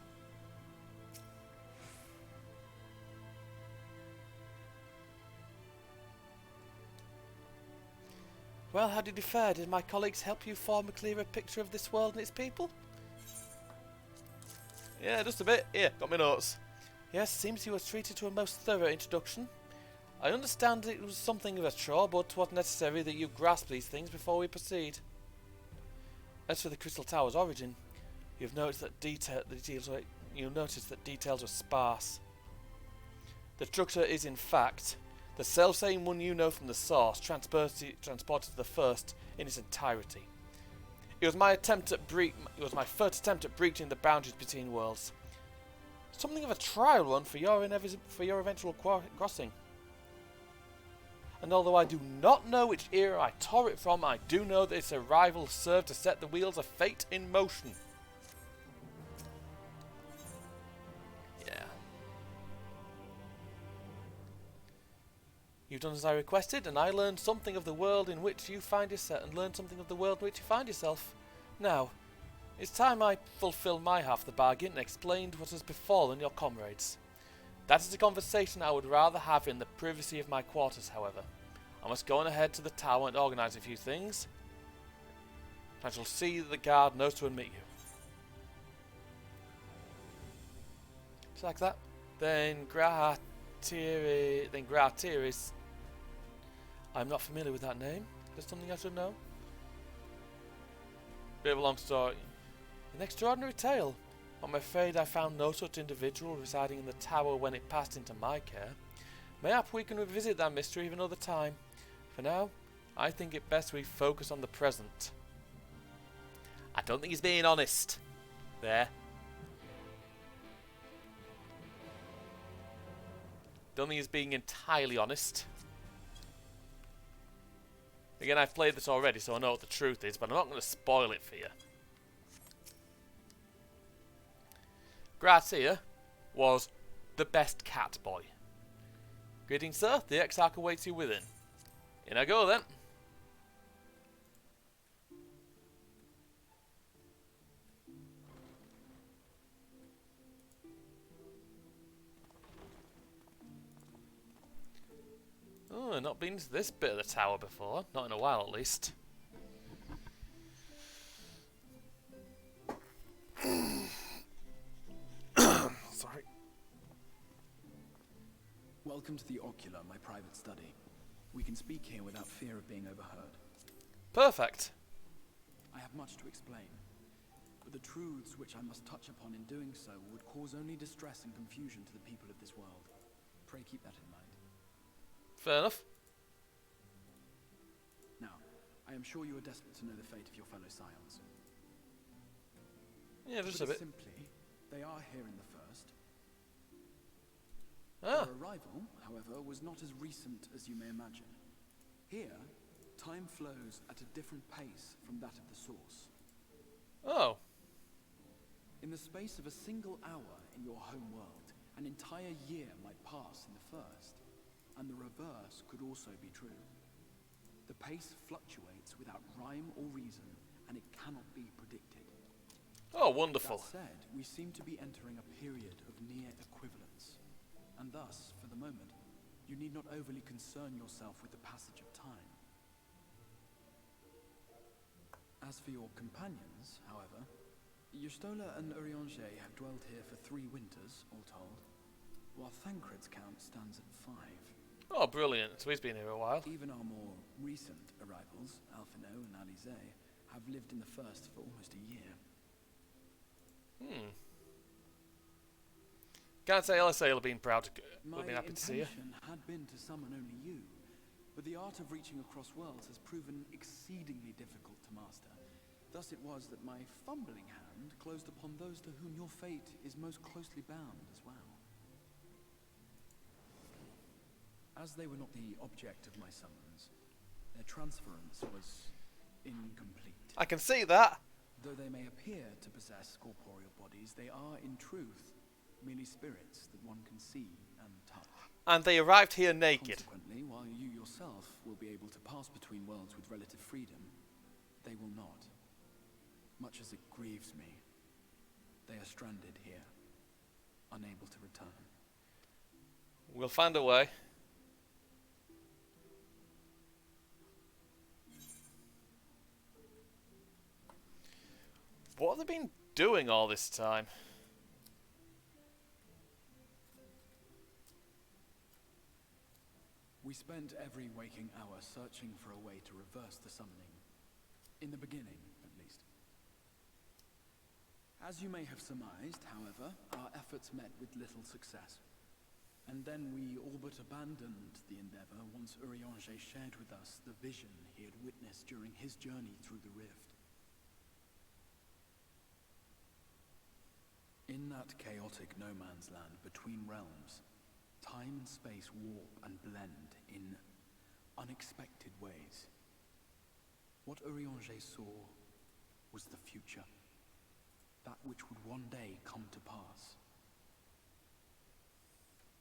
Well, how did you fare? Did my colleagues help you form a clearer picture of this world and its people? Yeah, just a bit. Here, got my notes. Yes, seems you were treated to a most thorough introduction. I understand it was something of a chore, but 'twas necessary that you grasp these things before we proceed. As for the Crystal Tower's origin, you've noticed that details were sparse. The structure is, in fact, the self-same one you know from the source, transported to the first in its entirety. It was my first attempt at breaching the boundaries between worlds. Something of a trial run for your eventual crossing. And although I do not know which era I tore it from, I do know that its arrival served to set the wheels of fate in motion. Yeah. You've done as I requested, and I learned something of the world in which you find yourself, Now, it's time I fulfill my half of the bargain and explained what has befallen your comrades. That is a conversation I would rather have in the privacy of my quarters, however. I must go on ahead to the tower and organise a few things. I shall see that the guard knows to admit you. Just like that. Then Gratiris. I'm not familiar with that name. Is there something I should know? Bit of a long story. An extraordinary tale. I'm afraid I found no such individual residing in the tower when it passed into my care. Mayhap we can revisit that mystery another time. For now, I think it best we focus on the present. I don't think he's being honest. There. Don't think he's being entirely honest. Again, I've played this already, so I know what the truth is, but I'm not going to spoil it for you. Gratia was the best cat boy. Greetings, sir. The Exarch awaits you within. In I go, then. Oh, I've not been to this bit of the tower before. Not in a while, at least. Sorry. Welcome to the Ocular, my private study. We can speak here without fear of being overheard. Perfect. I have much to explain, but the truths which I must touch upon in doing so would cause only distress and confusion to the people of this world. Pray keep that in mind. Fair enough. Now, I am sure you are desperate to know the fate of your fellow scions. Yeah, just a bit. Simply, they are here in the first. Ah. Their arrival, however, was not as recent as you may imagine. Here, time flows at a different pace from that of the source. Oh. In the space of a single hour in your home world, an entire year might pass in the first, and the reverse could also be true. The pace fluctuates without rhyme or reason, and it cannot be predicted. Oh, wonderful. That said, we seem to be entering a period of near equivalence, and thus, for the moment, you need not overly concern yourself with the passage of time. As for your companions, however, Yustola and Urianger have dwelled here for 3 winters, all told, while Thancred's count stands at 5. Oh, brilliant. So he's been here a while. Even our more recent arrivals, Alphino and Alize, have lived in the first for almost a year. Can't say LSA will have been proud to will have been happy to see you. My intention had been to summon only you, but the art of reaching across worlds has proven exceedingly difficult to master. Thus it was that my fumbling hand closed upon those to whom your fate is most closely bound as well. As they were not the object of my summons, their transference was incomplete. I can see that. Though they may appear to possess corporeal bodies, they are in truth merely spirits that one can see and touch. And they arrived here naked. Consequently, while you yourself will be able to pass between worlds with relative freedom, they will not. Much as it grieves me, they are stranded here, unable to return. We'll find a way. What have they been doing all this time? We spent every waking hour searching for a way to reverse the summoning. In the beginning, at least. As you may have surmised, however, our efforts met with little success. And then we all but abandoned the endeavor once Urianger shared with us the vision he had witnessed during his journey through the rift. In that chaotic no man's land between realms, time and space warp and blend in unexpected ways. What Urianger saw was the future, that which would one day come to pass.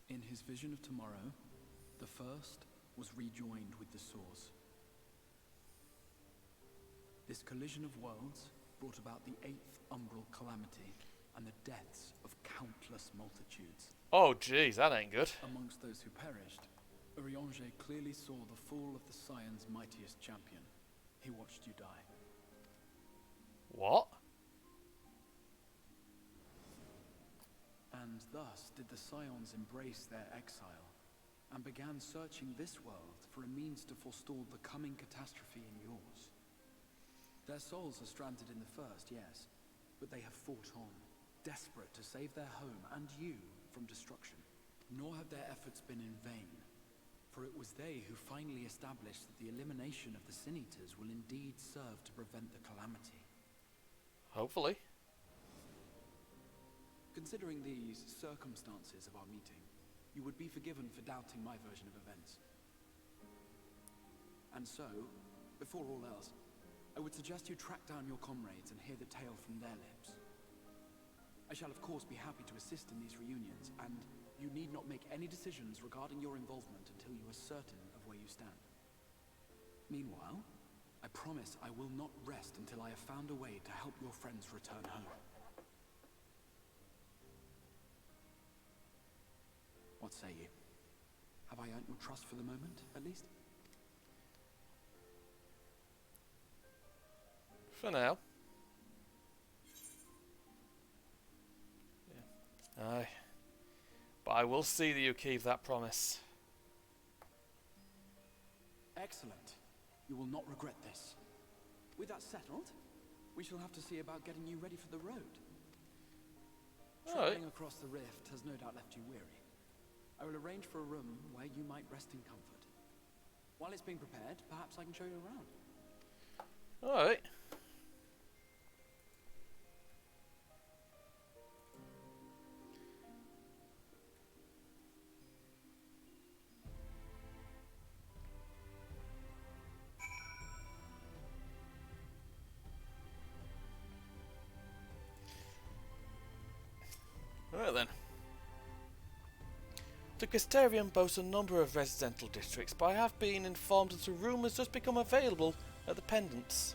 In his vision of tomorrow, the first was rejoined with the source. This collision of worlds brought about the 8th umbral calamity and the deaths of countless multitudes. Oh jeez, that ain't good. Amongst those who perished, Urianger clearly saw the fall of the Scion's mightiest champion. He watched you die. What? And thus did the Scions embrace their exile, and began searching this world for a means to forestall the coming catastrophe in yours. Their souls are stranded in the first, yes, but they have fought on, desperate to save their home and you from destruction. Nor have their efforts been in vain, for it was they who finally established that the elimination of the Sin Eaters will indeed serve to prevent the calamity. Hopefully. Considering these circumstances of our meeting, you would be forgiven for doubting my version of events. And so, before all else, I would suggest you track down your comrades and hear the tale from their lips. I shall of course be happy to assist in these reunions, and you need not make any decisions regarding your involvement until you are certain of where you stand. Meanwhile, I promise I will not rest until I have found a way to help your friends return home. What say you? Have I earned your trust for the moment, at least? For now. Yeah. Aye. But I will see that you keep that promise. Excellent. You will not regret this. With that settled, we shall have to see about getting you ready for the road. Traveling across the rift has no doubt left you weary. I will arrange for a room where you might rest in comfort. While it's being prepared, perhaps I can show you around. Alright. Alright then. The Crystarium boasts a number of residential districts, but I have been informed that a room has just become available at the Pendants,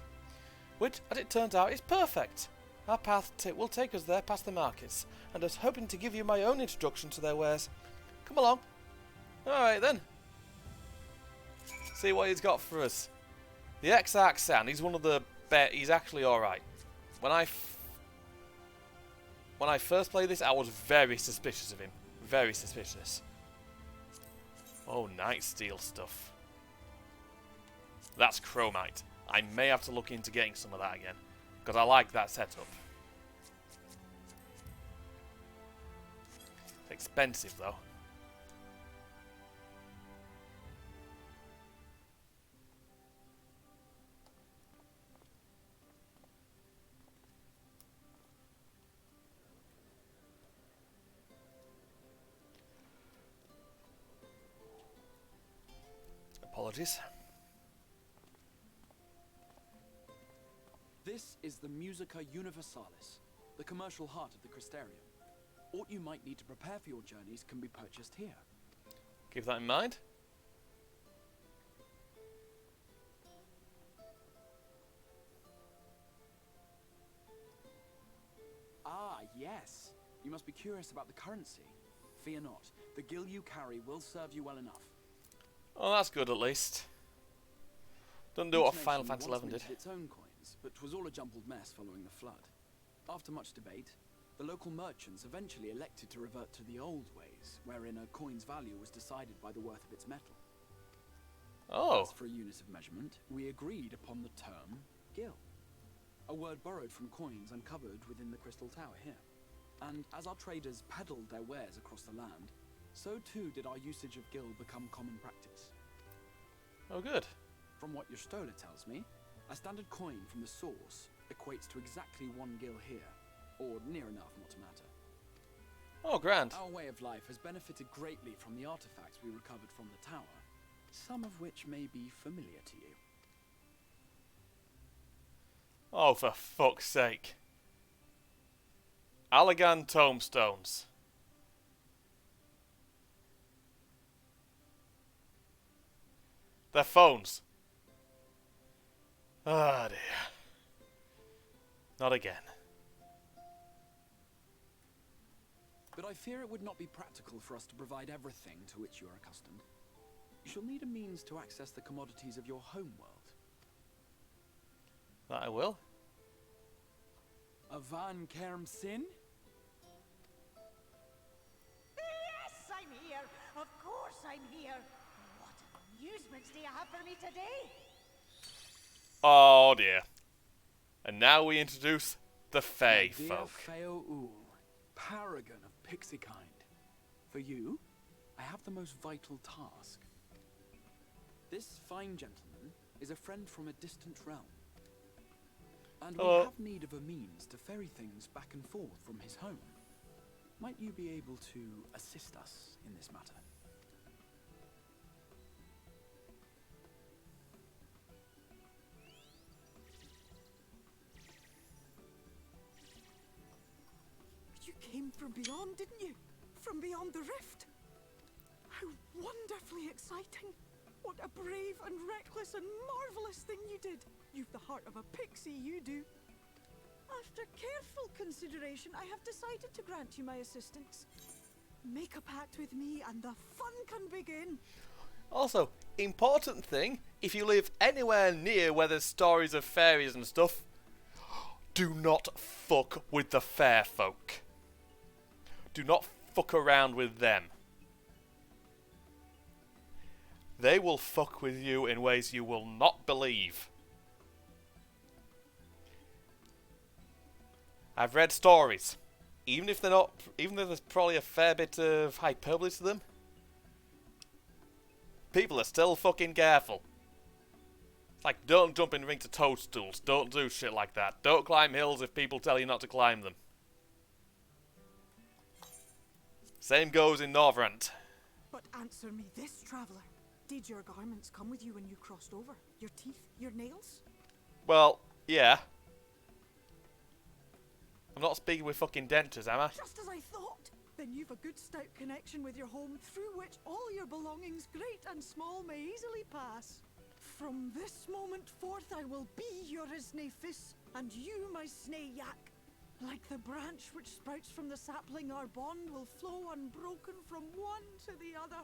which, as it turns out, is perfect. Our path will take us there past the markets, and I was hoping to give you my own introduction to their wares. Come along. Alright then. See what he's got for us. The Ex-Arxan, he's one of the he's actually alright. When I first played this, I was very suspicious of him. Very suspicious. Oh, night steel stuff. That's chromite. I may have to look into getting some of that again, because I like that setup. It's expensive though. Apologies. This is the Musica Universalis, the commercial heart of the Crystarium. What you might need to prepare for your journeys can be purchased here. Keep that in mind. Ah, yes. You must be curious about the currency. Fear not. The gil you carry will serve you well enough. Oh, that's good at least. Doesn't do what Final Fantasy XI did. Its own coins, but was all a jumbled mess following the flood. After much debate, the local merchants eventually elected to revert to the old ways, wherein a coin's value was decided by the worth of its metal. Oh. As for a unit of measurement, we agreed upon the term gil, a word borrowed from coins uncovered within the Crystal Tower here. And as our traders peddled their wares across the land, so too did our usage of gil become common practice. Oh, good. From what your stola tells me, a standard coin from the source equates to exactly 1 gil here, or near enough not to matter. Oh, grand. Our way of life has benefited greatly from the artifacts we recovered from the tower, some of which may be familiar to you. Oh, for fuck's sake. Allegan tombstones. They're phones. Ah, dear. Not again. But I fear it would not be practical for us to provide everything to which you are accustomed. You shall need a means to access the commodities of your home world. That I will. Avan Kerm Sin? Yes, I'm here. Of course I'm here. What amusements do you have for me today? Oh dear. And now we introduce the Fae My dear folk. Feo Ul, paragon of pixie kind. For you, I have the most vital task. This fine gentleman is a friend from a distant realm. And we have need of a means to ferry things back and forth from his home. Might you be able to assist us in this matter? You came from beyond, didn't you? From beyond the rift. How wonderfully exciting. What a brave and reckless and marvelous thing you did. You've the heart of a pixie, you do. After careful consideration, I have decided to grant you my assistance. Make a pact with me and the fun can begin. Also, important thing, if you live anywhere near where there's stories of fairies and stuff, do not fuck with the fair folk. Do not fuck around with them. They will fuck with you in ways you will not believe. I've read stories. Even if there's probably a fair bit of hyperbole to them, people are still fucking careful. It's like, don't jump in ring to toadstools. Don't do shit like that. Don't climb hills if people tell you not to climb them. Same goes in Northrant. But answer me this, traveller. Did your garments come with you when you crossed over? Your teeth? Your nails? Well, yeah. I'm not speaking with fucking dentures, am I? Just as I thought. Then you've a good stout connection with your home through which all your belongings, great and small, may easily pass. From this moment forth I will be your Isne Fis, and you my Snay Yak. Like the branch which sprouts from the sapling, our bond will flow unbroken from one to the other.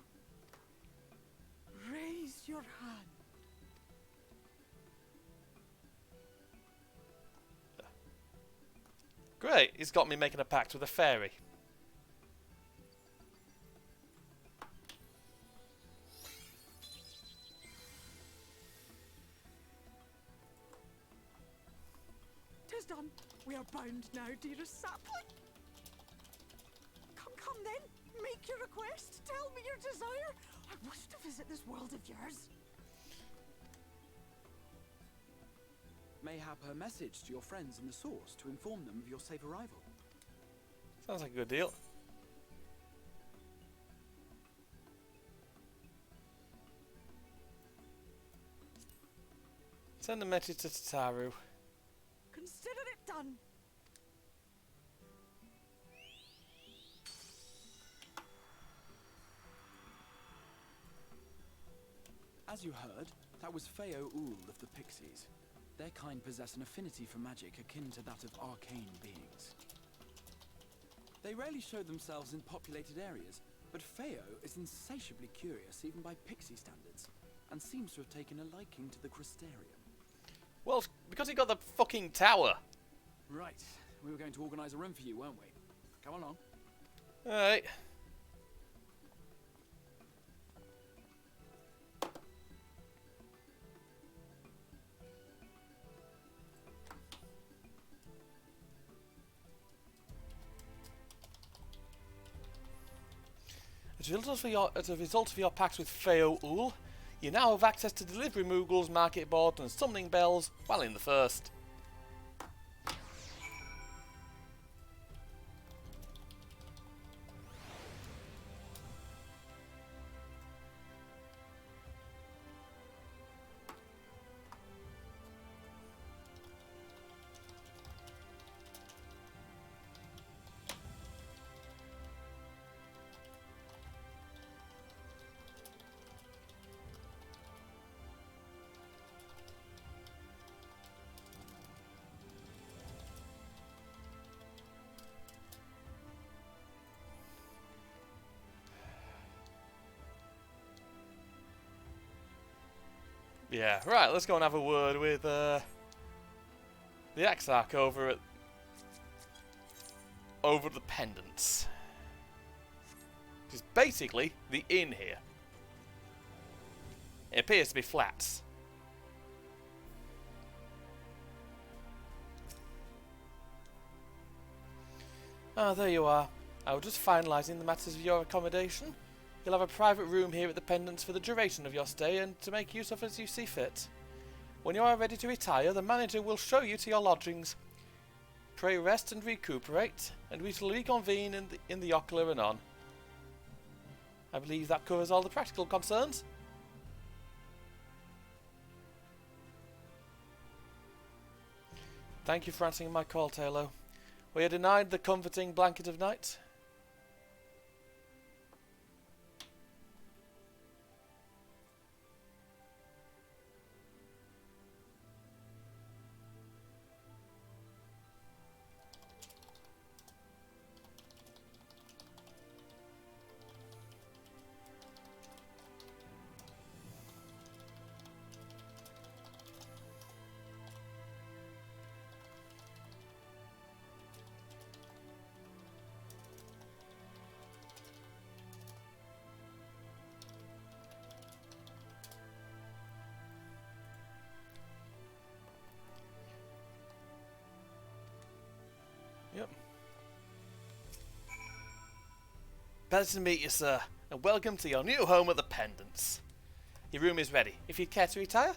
Raise your hand. Great, he's got me making a pact with a fairy. Tis done. We are bound now, dearest sapling. Come then. Make your request. Tell me your desire. I wish to visit this world of yours. Mayhap her message to your friends in the source to inform them of your safe arrival. Sounds like a good deal. Send a message to Tataru. Consider it done. As you heard, that was Feo Ul of the Pixies. Their kind possess an affinity for magic akin to that of arcane beings. They rarely show themselves in populated areas, but Feo is insatiably curious even by pixie standards, and seems to have taken a liking to the Crystarium. Well, because he got the fucking tower. Right, we were going to organise a room for you, weren't we? Come along. Alright. As a result of your pact with Feo Ul, you now have access to delivery moogles, market board, and summoning bells while in the first. Yeah, right, let's go and have a word with the Exarch over at the Pendants. Which is basically the inn here. It appears to be flats. Ah, there you are. I was just finalising the matters of your accommodation. You'll have a private room here at the Pendants for the duration of your stay and to make use of as you see fit. When you are ready to retire, the manager will show you to your lodgings. Pray rest and recuperate, and we shall reconvene in the Ocular anon. I believe that covers all the practical concerns. Thank you for answering my call, Taylor. Were you denied the comforting blanket of night? Yep. Pleasure to meet you, sir, and welcome to your new home at the Pendants. Your room is ready, if you'd care to retire.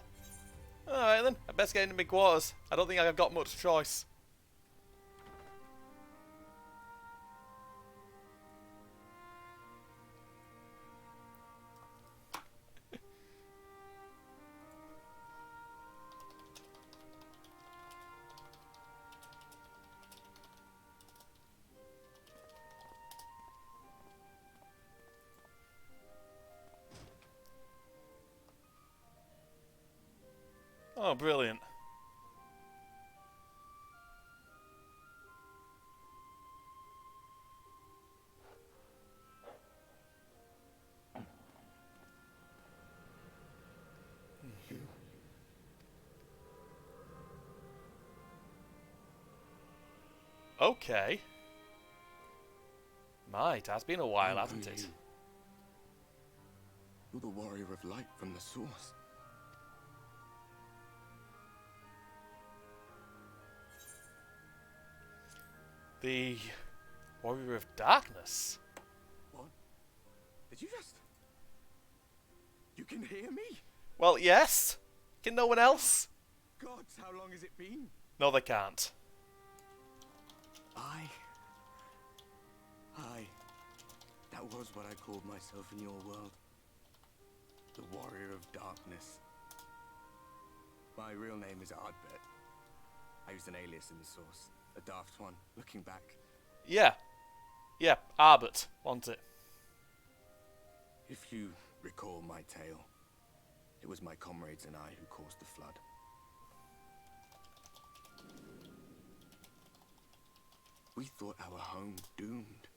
Alright then, I best get into my quarters. I don't think I've got much choice. Oh, brilliant. Okay. It has been a while, hasn't it? You're the warrior of light from the source. The warrior of darkness? What? Did you just... You can hear me? Well, yes. Can no one else? Gods, how long has it been? No, they can't. That was what I called myself in your world. The warrior of darkness. My real name is Ardbert. I used an alias in the source. A daft one, looking back. Yeah. Yeah, Arbert, wasn't it? If you recall my tale, it was my comrades and I who caused the flood. We thought our home doomed.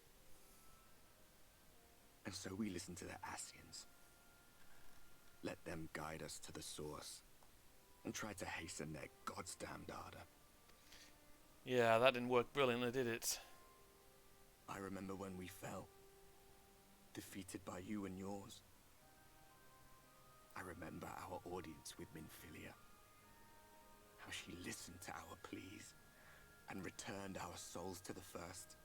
And so we listened to the Ascians. Let them guide us to the source. And tried to hasten their goddamned ardor. Yeah, that didn't work brilliantly, did it? I remember when we fell. Defeated by you and yours. I remember our audience with Minfilia. How she listened to our pleas. And returned our souls to the first.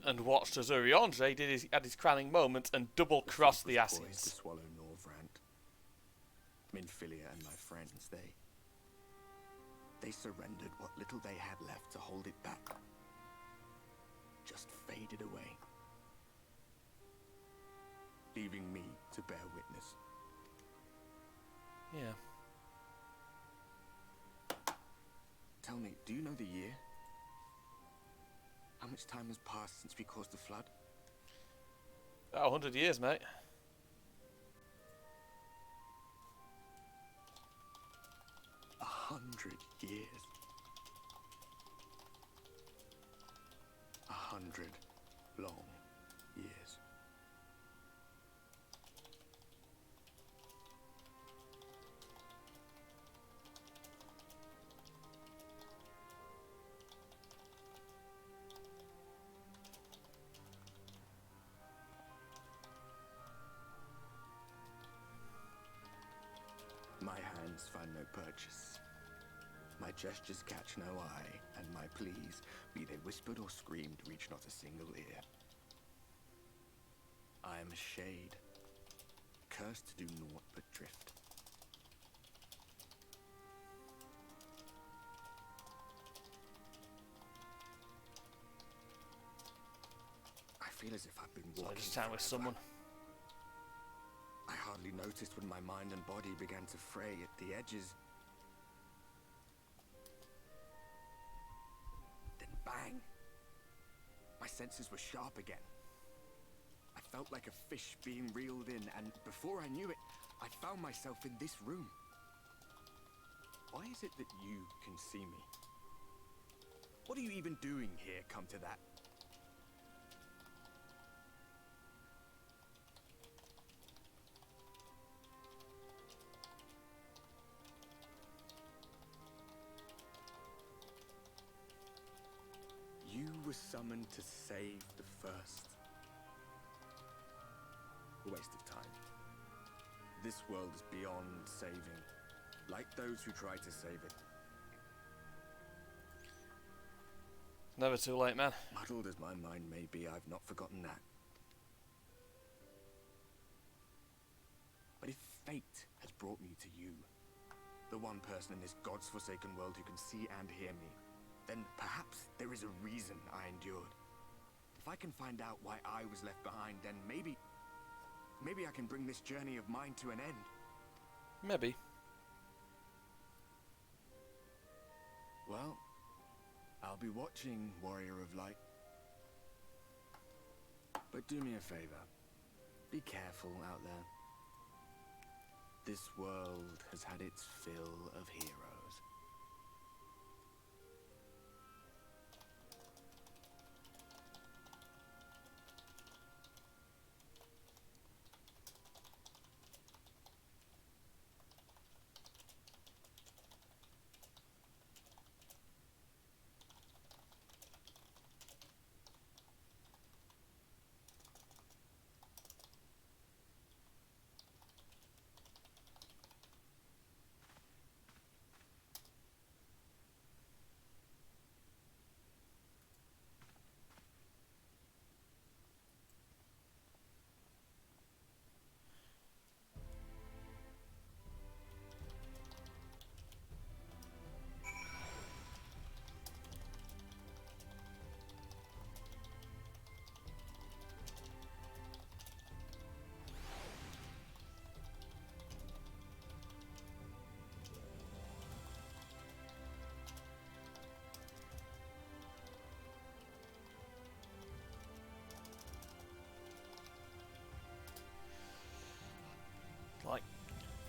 And watched as Uriandre had his crowning moment and double-crossed the Ascians. To swallow Norvrant. Minfilia and my friends, they surrendered what little they had left to hold it back. Just faded away. Leaving me to bear witness. Yeah. Tell me, do you know the year? How much time has passed since we caused the flood? Oh, 100 years, mate. A 100 years. 100 long years. find no purchase. My gestures catch no eye, and my pleas, be they whispered or screamed, reach not a single ear. I am a shade, cursed to do naught but drift. I feel as if I've been So I walking just chatting with someone. I hardly noticed when my mind and body began to fray at the edges. Then bang! My senses were sharp again. I felt like a fish being reeled in, and before I knew it, I found myself in this room. Why is it that you can see me? What are you even doing here, come to that? You were summoned to save the first. A waste of time. This world is beyond saving, like those who try to save it. Never too late, man. Muddled as my mind may be, I've not forgotten that. But if fate has brought me to you, the one person in this God's forsaken world who can see and hear me, then perhaps there is a reason I endured. If I can find out why I was left behind, then maybe I can bring this journey of mine to an end. Maybe. Well, I'll be watching, Warrior of Light. But do me a favor. Be careful out there. This world has had its fill of heroes.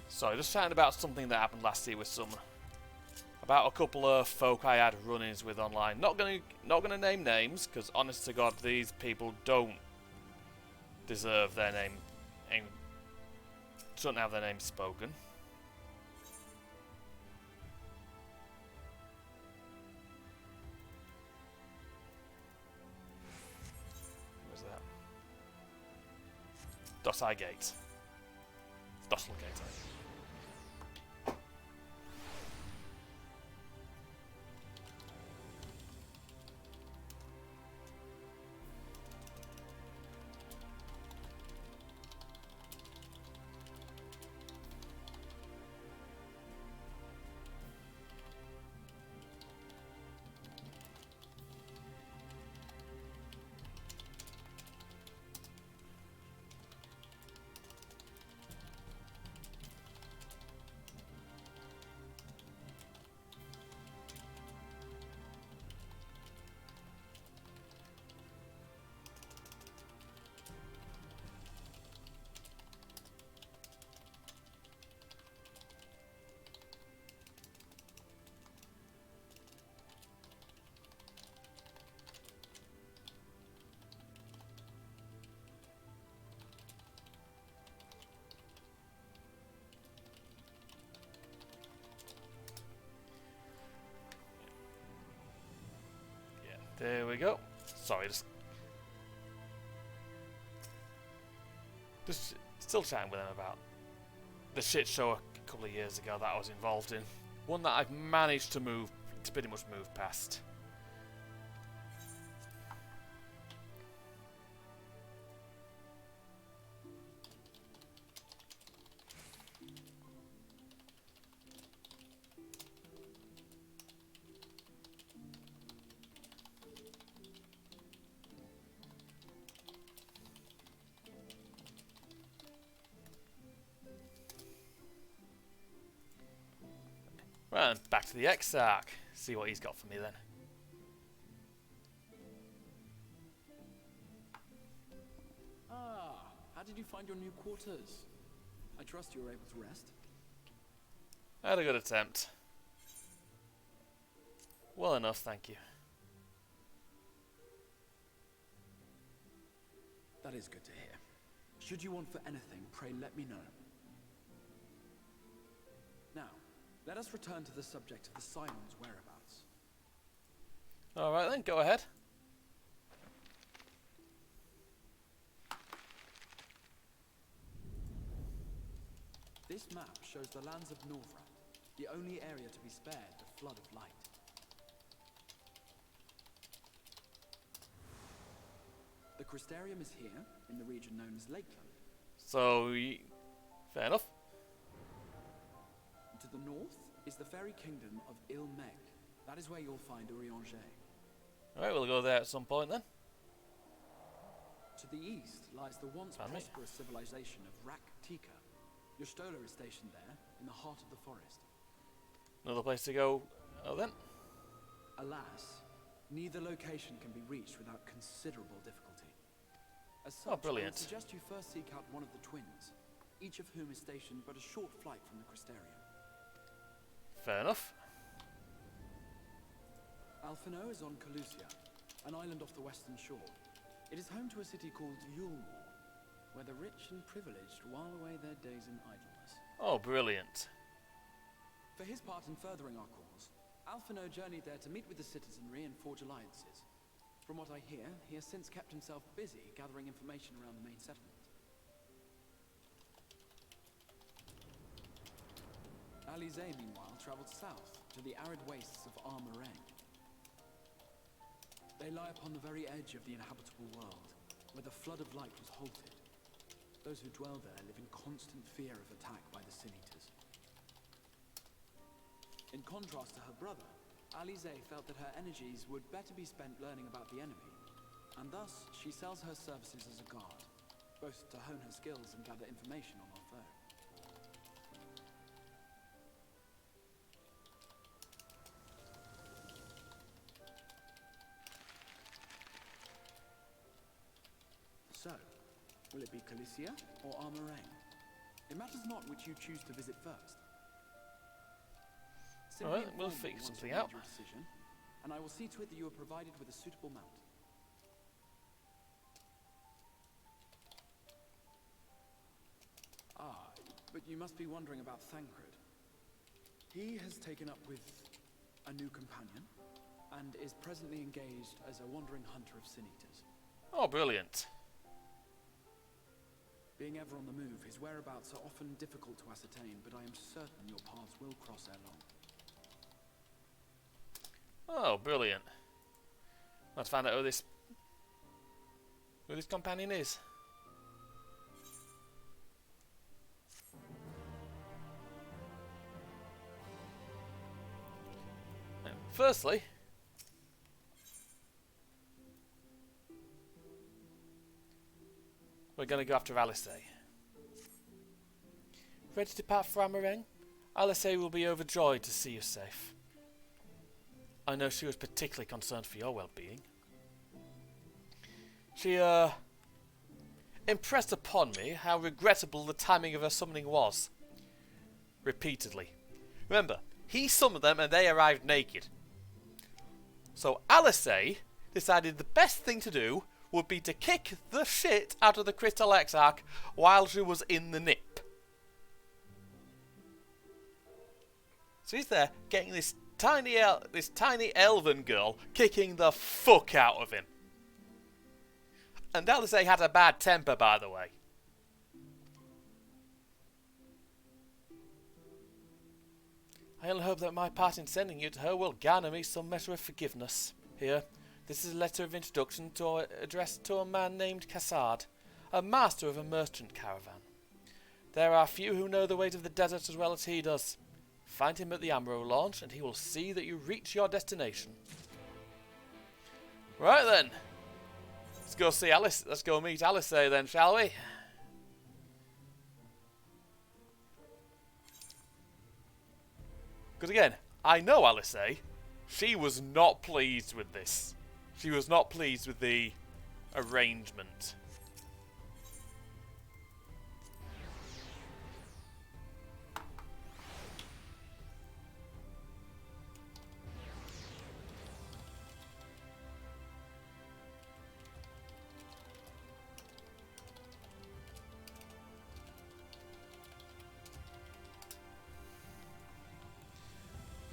Sorry, just chatting about something that happened last year with Summer. About a couple of folk I had run-ins with online. Not gonna name names, because honest to God, these people don't deserve their name, and shouldn't have their name spoken. Where's that? Dossai Gate. Dossal Gate, I think. There we go. Sorry, just still chatting with them about the shit show couple of years ago that I was involved in. One that I've managed to pretty much move past. Well, back to the Exarch. See what he's got for me then. Ah, how did you find your new quarters? I trust you were able to rest. I had a good attempt. Well enough, thank you. That is good to hear. Should you want for anything, pray let me know. Now, let us return to the subject of the Scion's whereabouts. Alright then, go ahead. This map shows the lands of Northrend, the only area to be spared the flood of light. The Crystarium is here, in the region known as Lakeland. So, fair enough. To the north is the fairy kingdom of Il-Meg. That is where you'll find Urianger. Alright, we'll go there at some point then. To the east lies the once prosperous civilization of Rak-Tika. Your Stola is stationed there, in the heart of the forest. Another place to go, oh then. Alas, neither location can be reached without considerable difficulty. As such, brilliant. I would suggest you first seek out one of the twins, each of whom is stationed but a short flight from the Crystarium. Fair enough. Alphino is on Calusia, an island off the western shore. It is home to a city called Yulmore, where the rich and privileged while away their days in idleness. Oh, brilliant. For his part in furthering our cause, Alphino journeyed there to meet with the citizenry and forge alliances. From what I hear, he has since kept himself busy gathering information around the main settlement. Alize, meanwhile, travelled south to the arid wastes of Armorang. They lie upon the very edge of the inhabitable world, where the flood of light was halted. Those who dwell there live in constant fear of attack by the Sin-Eaters. In contrast to her brother, Alize felt that her energies would better be spent learning about the enemy, and thus she sells her services as a guard, both to hone her skills and gather information on our foe. So, will it be Calicia or Armorang? It matters not which you choose to visit first. Alright, we'll figure something out. Your decision, and I will see to it that you are provided with a suitable mount. Ah, but you must be wondering about Thancred. He has taken up with a new companion, and is presently engaged as a wandering hunter of Sin-Eaters. Oh, brilliant. Being ever on the move, his whereabouts are often difficult to ascertain, but I am certain your paths will cross ere long. Oh, brilliant. Let's find out who this companion is. Now, firstly, we're going to go after Alice. Ready to depart for Armorang? Alice will be overjoyed to see you safe. I know she was particularly concerned for your well-being. She, impressed upon me how regrettable the timing of her summoning was. Repeatedly. Remember, he summoned them and they arrived naked. So Alice decided the best thing to do would be to kick the shit out of the Crystal Exarch while she was in the nip. So he's there getting this tiny elven girl kicking the fuck out of him. And Alice had a bad temper, by the way. I only hope that my part in sending you to her will garner me some measure of forgiveness. Here, this is a letter of introduction addressed to a man named Cassard, a master of a merchant caravan. There are few who know the ways of the desert as well as he does. Find him at the Amro launch, and he will see that you reach your destination. Right then. Let's go see Alice. Let's go meet Alice then, shall we? Because again, I know Alice. She was not pleased with this. She was not pleased with the arrangement.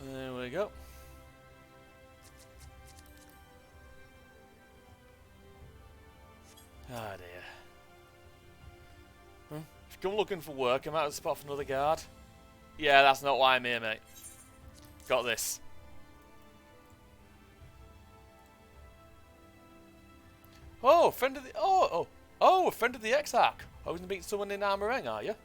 There we go. Ah dear. If you come looking for work, I'm out of the spot for another guard. Yeah, that's not why I'm here, mate. Got this. Oh, friend of the a friend of the Exarch. Hoping to meet someone in Armoreng, are you?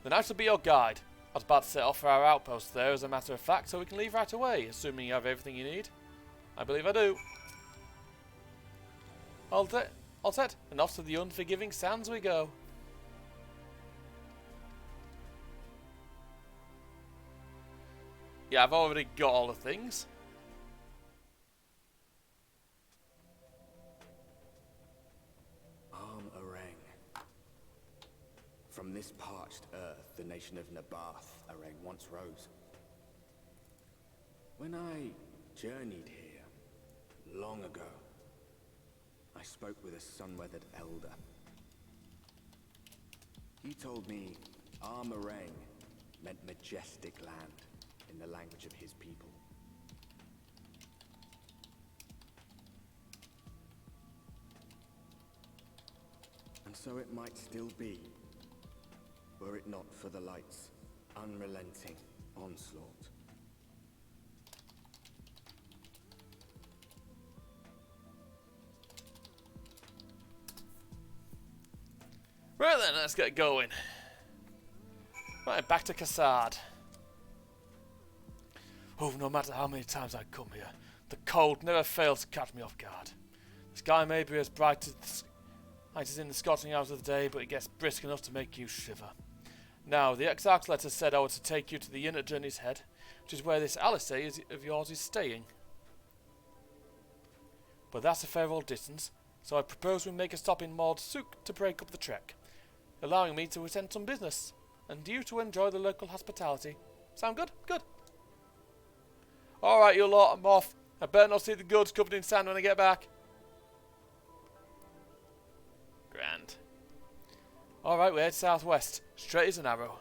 Then I shall be your guide. I was about to set off for our outpost there, as a matter of fact, so we can leave right away, assuming you have everything you need. I believe I do. All set, and off to the unforgiving sands we go. Yeah, I've already got all the things. From this parched earth, the nation of Nabath, Arang, once rose. When I journeyed here, long ago, I spoke with a sun-weathered elder. He told me Armoreng meant majestic land in the language of his people. And so it might still be, were it not for the light's unrelenting onslaught. Right then, let's get going. Right, back to Cassard. Oh, no matter how many times I come here, the cold never fails to catch me off guard. The sky may be as bright as in the scorching hours of the day, but it gets brisk enough to make you shiver. Now, the Exarch's letter said I was to take you to the inn at Journey's Head, which is where this Alice of yours is staying. But that's a fair old distance, so I propose we make a stop in Maud Sook to break up the trek, allowing me to attend some business, and you to enjoy the local hospitality. Sound good? Good. Alright, you lot, I'm off. I better not see the goods covered in sand when I get back. Grand. Alright, we head southwest, straight as an arrow.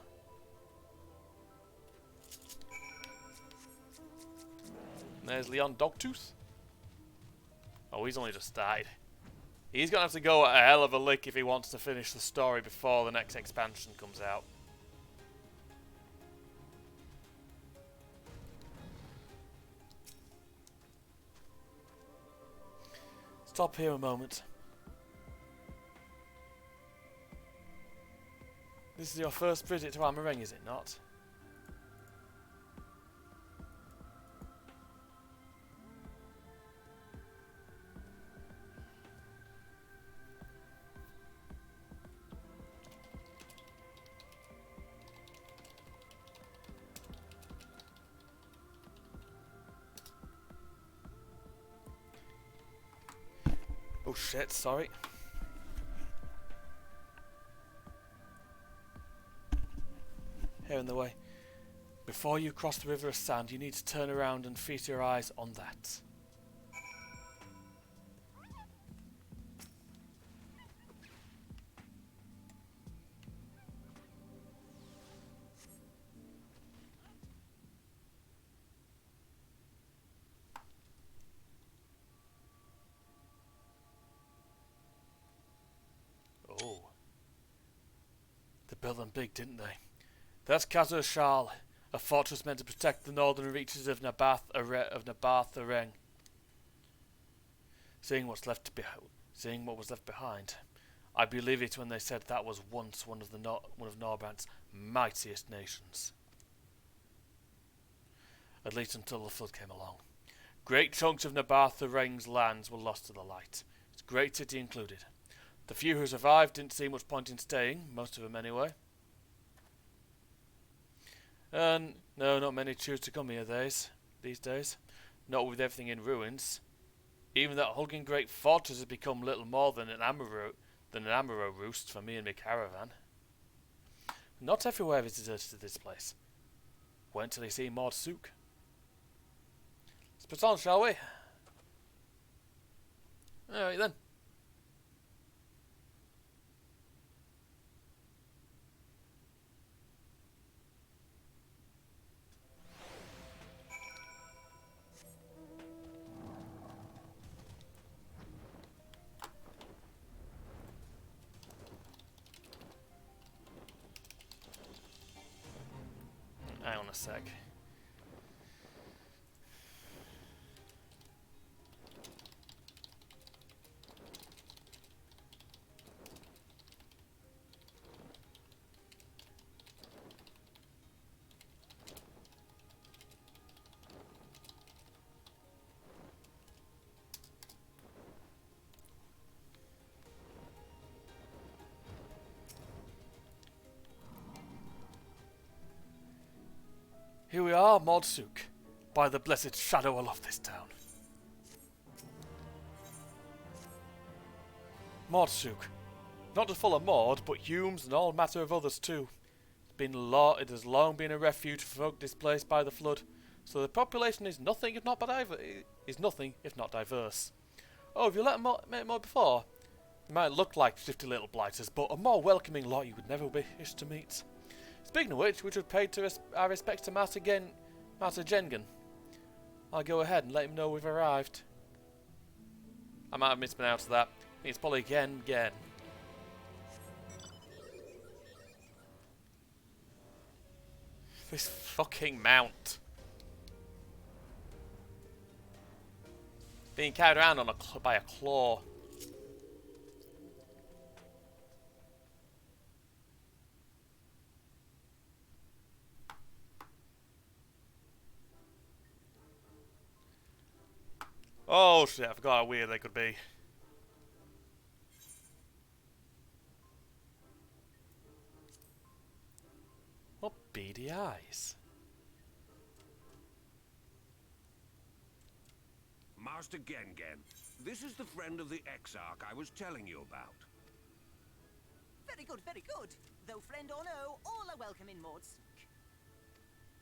And there's Leon Dogtooth. Oh, he's only just died. He's going to have to go a hell of a lick if he wants to finish the story before the next expansion comes out. Stop here a moment. This is your first visit to Armoreng, is it not? Oh shit, sorry. Here in the way. Before you cross the river of sand, you need to turn around and feast your eyes on that. Oh. They built them big, didn't they? That's Kazur Shal, A fortress meant to protect the northern reaches of Nabarth-Areng. Seeing what was left behind, I believe it when they said that was once one of Norbrand's mightiest nations. At least until the flood came along. Great chunks of Nabarth-Areng's lands were lost to the light, its great city included. The few who survived didn't see much point in staying, most of them anyway. And no, not many choose to come here these days. Not with everything in ruins. Even that hulking great fortress has become little more than an Amaro roost for me and my caravan. Not everywhere visitors to this place. Wait until you see Mord Sook. Let's put on, shall we? Alright then. Hang on a sec. Here we are, Mord Sook. By the blessed shadow, I love this town. Mord Sook. Not just full of Mord, but Humes and all matter of others too. It has long been a refuge for folk displaced by the flood, so the population is nothing if not diverse. Oh, have you met more before? They might look like shifty little blighters, but a more welcoming lot you would never wish to meet. Speaking of which, we should pay our respects to Master Jengen. I'll go ahead and let him know we've arrived. I might have mispronounced that. I think it's probably Gen. This fucking mount. Being carried around on by a claw. Oh shit, I forgot how weird they could be. What beady eyes. Master Gengen, this is the friend of the Exarch I was telling you about. Very good, very good. Though friend or no, all are welcome in Mord Sook.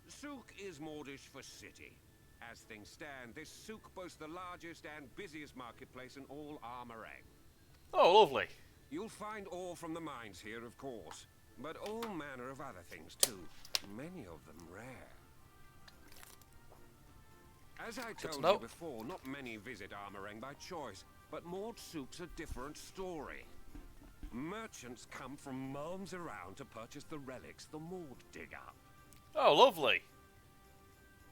Sook is Mordish for city. As things stand, this souk boasts the largest and busiest marketplace in all Armorang. Oh, lovely. You'll find ore from the mines here, of course, but all manner of other things too. Many of them rare. As I told you before, not many visit Armorang by choice, but Mord Sook's a different story. Merchants come from miles around to purchase the relics the Mord dig up. Oh, lovely.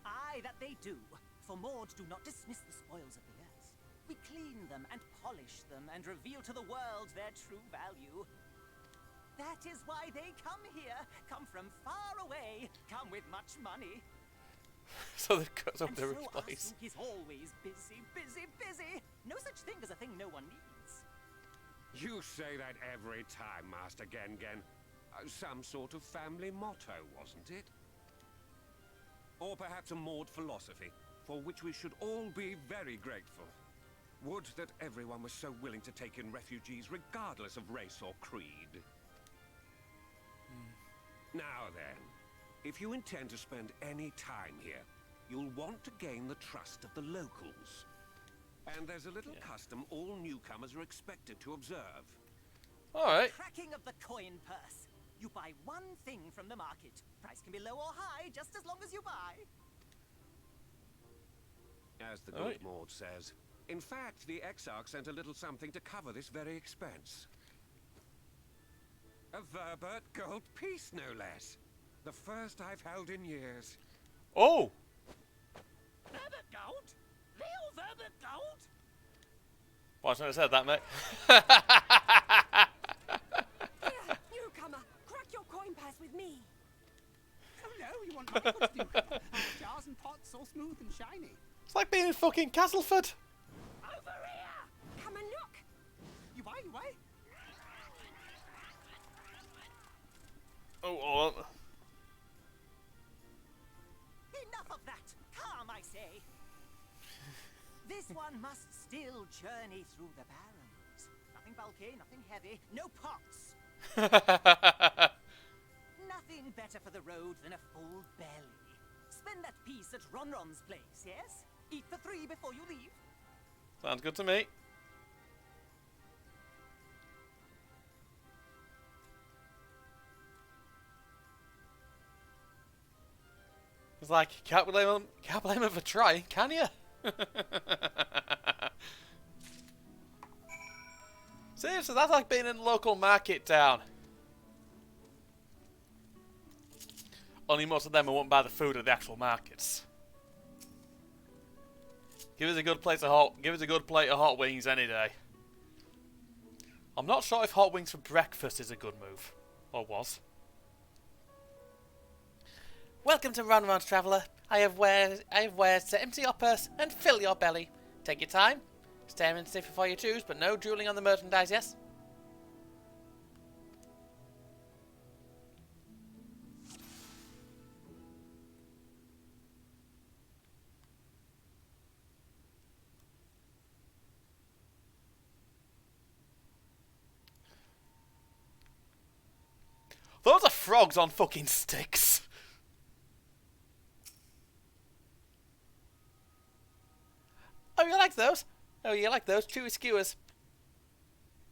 Aye, that they do. For Mord do not dismiss the spoils of the earth. We clean them and polish them and reveal to the world their true value. That is why they come here, come from far away, come with much money. So they've got some and rich so place. Our souk is always busy, busy, busy. No such thing as a thing no one needs. You say that every time, Master Gengen. Some sort of family motto, wasn't it? Or perhaps a Mord philosophy, for which we should all be very grateful. Would that everyone was so willing to take in refugees regardless of race or creed. Now then, if you intend to spend any time here, you'll want to gain the trust of the locals. And there's a little custom all newcomers are expected to observe. Alright. Cracking of the coin purse. You buy one thing from the market. Price can be low or high, just as long as you buy. As the good Mord says. In fact, the Exarch sent a little something to cover this very expense. A Verbert gold piece, no less. The first I've held in years. Oh! Verbert gold? Real Verbert gold? Well, I shouldn't have said that, mate. Here, newcomer, crack your coin purse with me. Oh no, you want my goods, newcomer? Our jars and pots all smooth and shiny. It's like being in fucking Castleford. Over here! Come and look! You buy, you buy? Oh, Enough of that! Calm, I say! This one must still journey through the barrens. Nothing bulky, nothing heavy, no pots. Nothing better for the road than a full belly. Spend that piece at Ronron's place, yes? Eat for 3 before you leave. sounds good to me. It's like, can't blame him for trying, can you? Seriously, that's like being in a local market town. Only most of them won't buy the food at the actual markets. Give us a good plate of hot wings any day. I'm not sure if hot wings for breakfast is a good move, or was. Welcome to Run Run Traveller. I have wares to empty your purse and fill your belly. Take your time, stare and sniff before you choose, but no drooling on the merchandise, yes? Those are frogs on fucking sticks. Oh, you like those? Oh, you like those? Chewy skewers.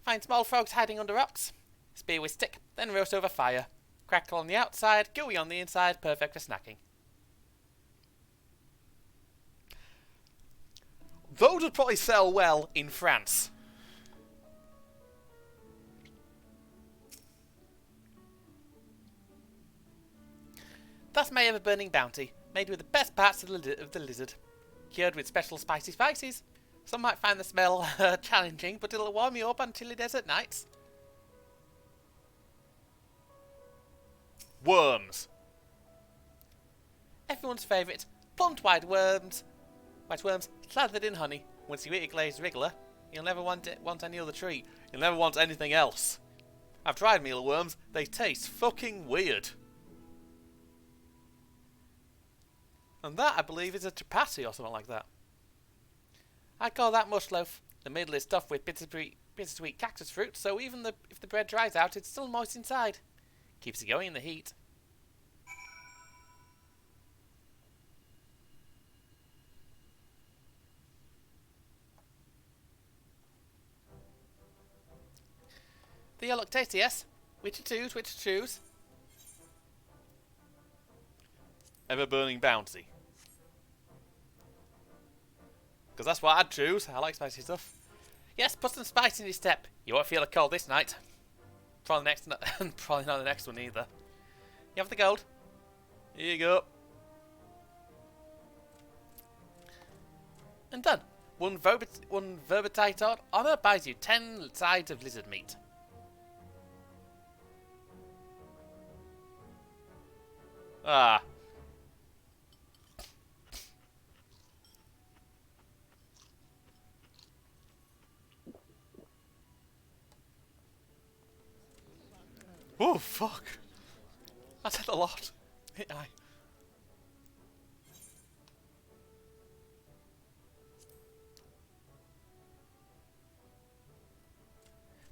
Find small frogs hiding under rocks. Spear with stick, then roast over fire. Crackle on the outside, gooey on the inside, perfect for snacking. Those would probably sell well in France. That's my ever-burning bounty, made with the best parts of the lizard. Cured with special spicy spices. Some might find the smell challenging, but it'll warm you up on chilly desert nights. Worms. Everyone's favourite. Plump white worms. White worms slathered in honey. Once you eat a glazed wriggler, you'll never want any other treat. You'll never want anything else. I've tried mealworms. They taste fucking weird. And that, I believe, is a chapati or something like that. I call that mush loaf. The middle is stuffed with bittersweet cactus fruit, so even if the bread dries out, it's still moist inside. Keeps it going in the heat. They all look tasty, yes? Which to choose, which to choose? Ever-burning bounty. Because that's what I'd choose. I like spicy stuff. Yes, put some spice in your step. You won't feel a cold this night. Probably probably not the next one either. You have the gold. Here you go. And done. One Verbitite honor buys you 10 sides of lizard meat. Ah. Oh, fuck. I said a lot. I.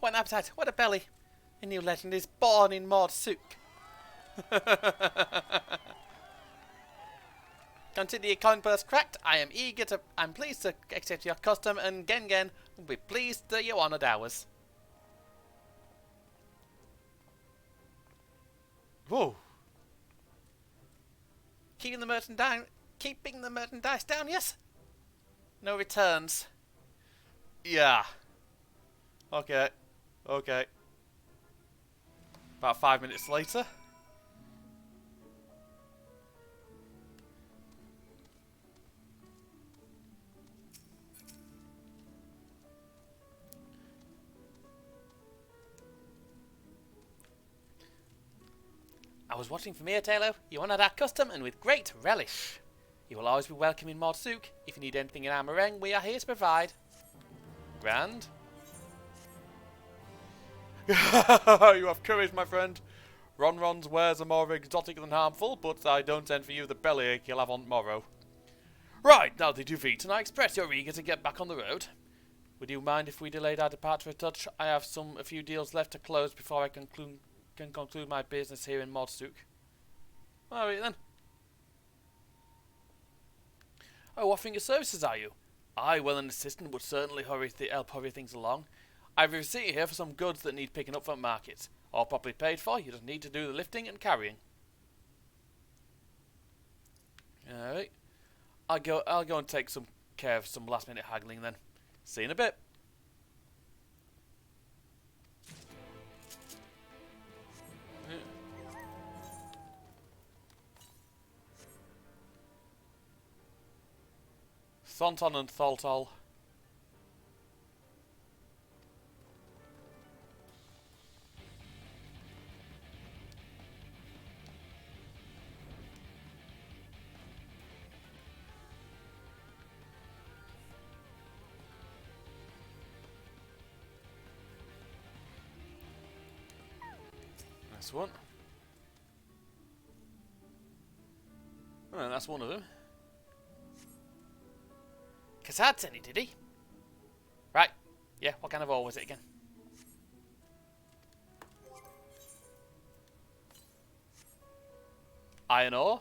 What an appetite, what a belly. A new legend is born in Maud Sook. Consider your coin purse cracked. I'm pleased to accept your custom, and Gengen will be pleased that you honoured ours. Whoa. Keeping the merchandise down, yes? No returns. Yeah. Okay. Okay. About 5 minutes later. was watching from here, Taylor. You honoured our custom and with great relish. You will always be welcome in Mordsook. If you need anything in our meringue, we are here to provide. Grand. You have courage, my friend. Ronron's wares are more exotic than harmful, but I don't envy you the bellyache you'll have on tomorrow. Right, now that you've eaten, I expect you're eager to get back on the road. Would you mind if we delayed our departure a touch? I have a few deals left to close before I can conclude my business here in Mordsook. Alright then. Oh, offering your services, are you? I, well, an assistant would certainly help hurry things along. I have a receipt here for some goods that need picking up from markets. All properly paid for, you just need to do the lifting and carrying. Alright. I'll go and take some care of some last minute haggling then. See you in a bit. Thonton and Tholtol. That's one. Oh, that's one of them. Cassard sent it, did he? Right. Yeah, what kind of ore was it again? Iron ore?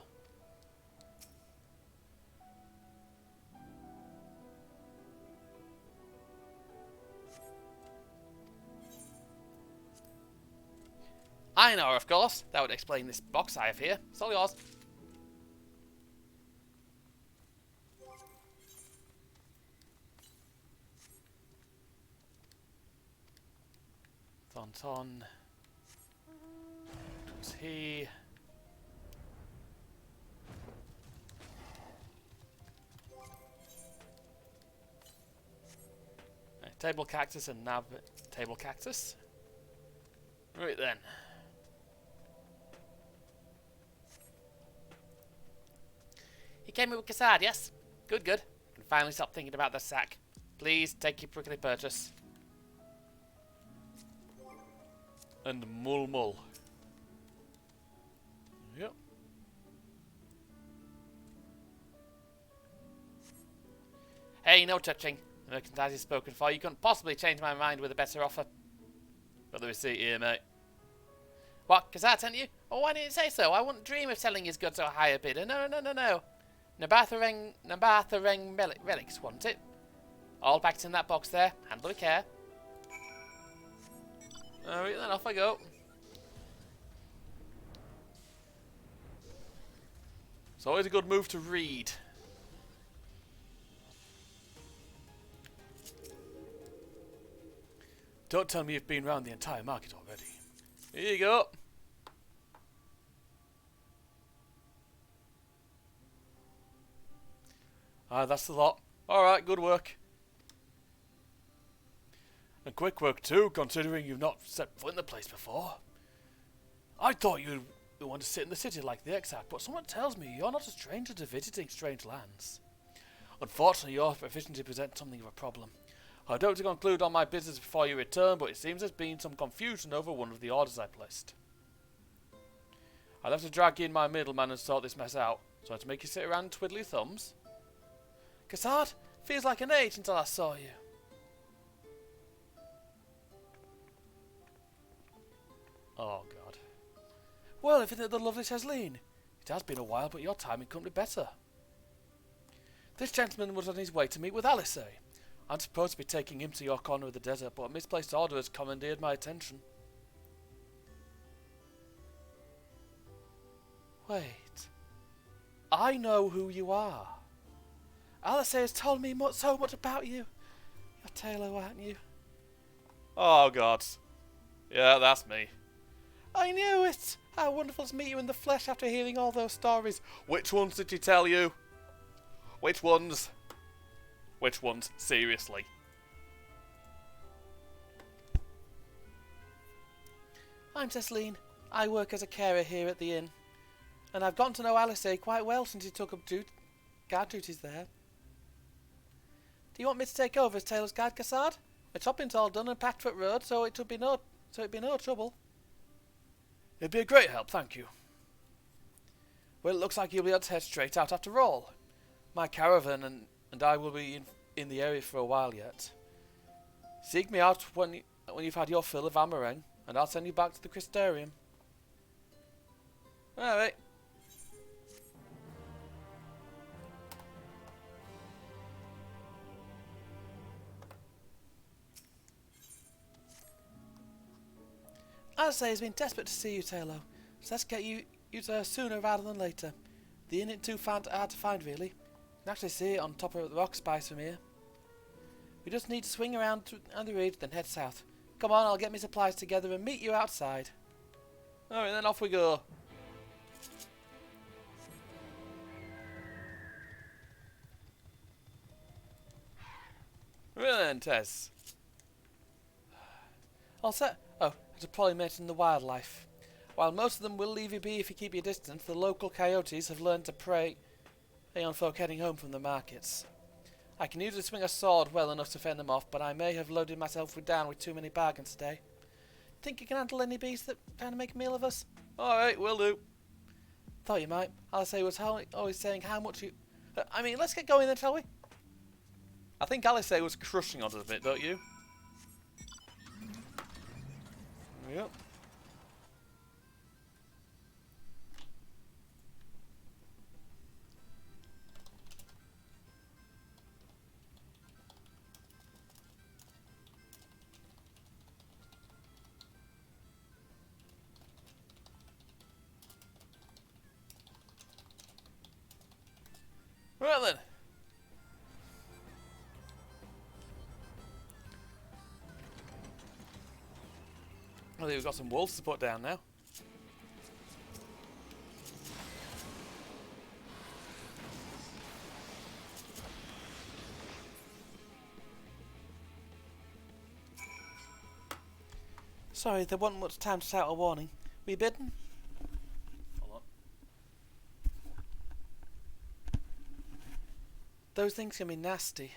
Iron ore, of course. That would explain this box I have here. It's all yours. Thonton. Who's he? Right, table cactus and nav table cactus. Right then. You came in with Cassard, yes? Good, good. Can finally stop thinking about the sack. Please take your prickly purchase. And Mulmul. Yep. Hey, no touching. The merchandise is spoken for. You couldn't possibly change my mind with a better offer. Got the receipt here, mate. What? Cassard sent you? Oh, why didn't you say so? I wouldn't dream of selling his goods to a higher bidder. No, no, no, no. Nabatha relics, wasn't it? All packed in that box there. Handle with care. Alright then, off I go. It's always a good move to read. Don't tell me you've been round the entire market already. Here you go. Ah, that's the lot. Alright, good work. And quick work too, considering you've not set foot in the place before. I thought you'd want to sit in the city like the exarch, but someone tells me you're not a stranger to visiting strange lands. Unfortunately, your proficiency presents something of a problem. I hope to conclude on my business before you return, but it seems there's been some confusion over one of the orders I placed. I'll have to drag in my middleman and sort this mess out, so to make you sit around and twiddle your thumbs. Cassard, feels like an age until I saw you. Oh, God. Well, if it's the lovely Cesline. It has been a while, but your timing couldn't be better. This gentleman was on his way to meet with Alice. I'm supposed to be taking him to your corner of the desert, but a misplaced order has commandeered my attention. Wait. I know who you are. Alice has told me so much about you. You're Taylor, aren't you? Oh, God. Yeah, that's me. I knew it! How wonderful to meet you in the flesh after hearing all those stories. Which ones did she tell you? Which ones? Which ones? Seriously. I'm Cesline. I work as a carer here at the inn, and I've gotten to know Alistair quite well since he took up guard duties there. Do you want me to take over as Taylor's guard, Cassard? My shopping's all done and packed for the road, so it'd be no trouble. It'd be a great help, thank you. Well, it looks like you'll be able to head straight out after all. My caravan and I will be in the area for a while yet. Seek me out when you've had your fill of Amarang, and I'll send you back to the Crystarium. Alright. Alistair has been desperate to see you, Taylor, so let's get you there sooner rather than later. The inn isn't too hard to find, really. You can actually see it on top of the rock spice from here. We just need to swing around the ridge, then head south. Come on, I'll get my supplies together and meet you outside. Alright, then off we go. Right then, Tess. All set? Oh, I should probably mention the wildlife. While most of them will leave you be if you keep your distance, the local coyotes have learned to prey on folk heading home from the markets. I can usually swing a sword well enough to fend them off, but I may have loaded myself down with too many bargains today. Think you can handle any beasts that trying to make a meal of us? Alright, will do. Thought you might. Alistair was always saying how much you... I mean, let's get going then, shall we? I think Alistair was crushing on us a bit, don't you? Yep. Well then. I think we've got some wolves to put down now. Sorry, there wasn't much time to shout a warning. Were you bidden? Hold on. Those things can be nasty.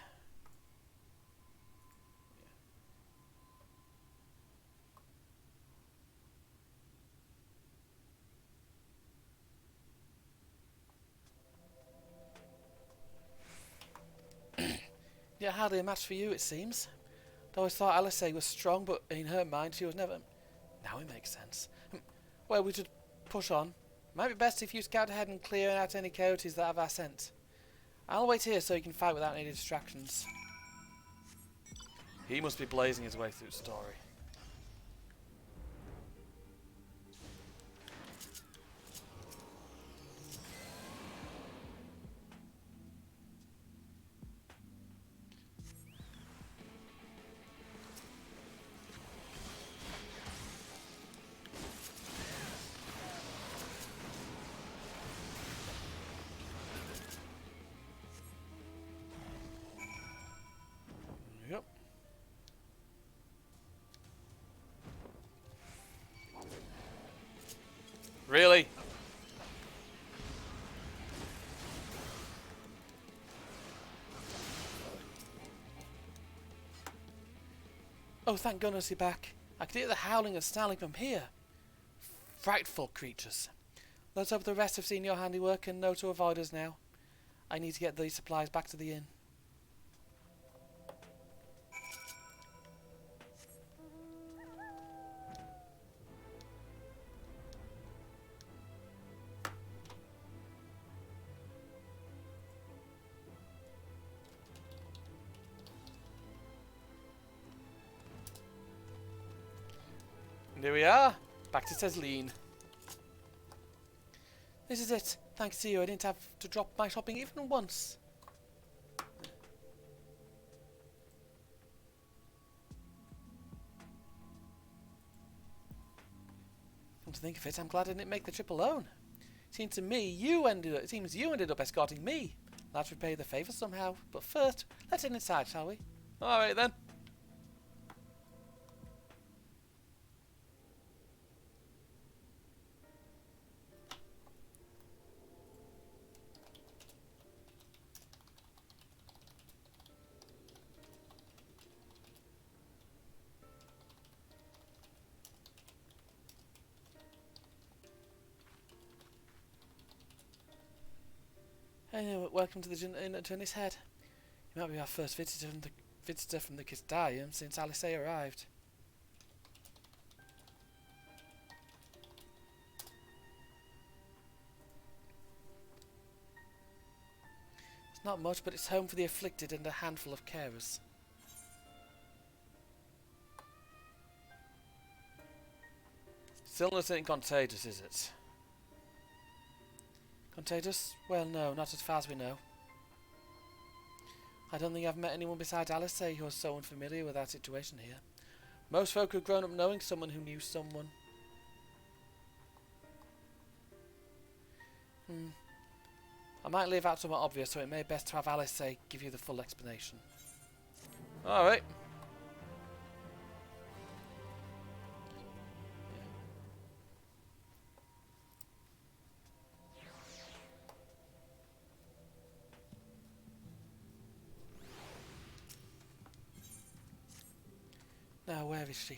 Yeah, hardly a match for you, it seems. I always thought Alisaie was strong, but in her mind she was never... Now it makes sense. Well, we should push on. Might be best if you scout ahead and clear out any coyotes that have our scent. I'll wait here so you can fight without any distractions. He must be blazing his way through the story. Yep. Really? Oh, thank goodness you're back. I could hear the howling and snarling from here. Frightful creatures. Let's hope the rest have seen your handiwork and know to avoid us now. I need to get these supplies back to the inn. And here we are, back to Cesline. This is it. Thanks to you, I didn't have to drop my shopping even once. Come to think of it, I'm glad I didn't make the trip alone. Seems you ended up escorting me. Let's repay the favour somehow. But first, let's head inside, shall we? Alright then. Anyway, welcome to the Inn at Journey's Head. You might be our first visitor from the Kistarium since Alice arrived. It's not much, but it's home for the afflicted and a handful of carers. Still nothing contagious, is it? Contagious? Well, no, not as far as we know. I don't think I've met anyone besides Alice who is so unfamiliar with our situation here. Most folk have grown up knowing someone who knew someone. I might leave out somewhat obvious, so it may be best to have Alice give you the full explanation. Alright. Now, where is she?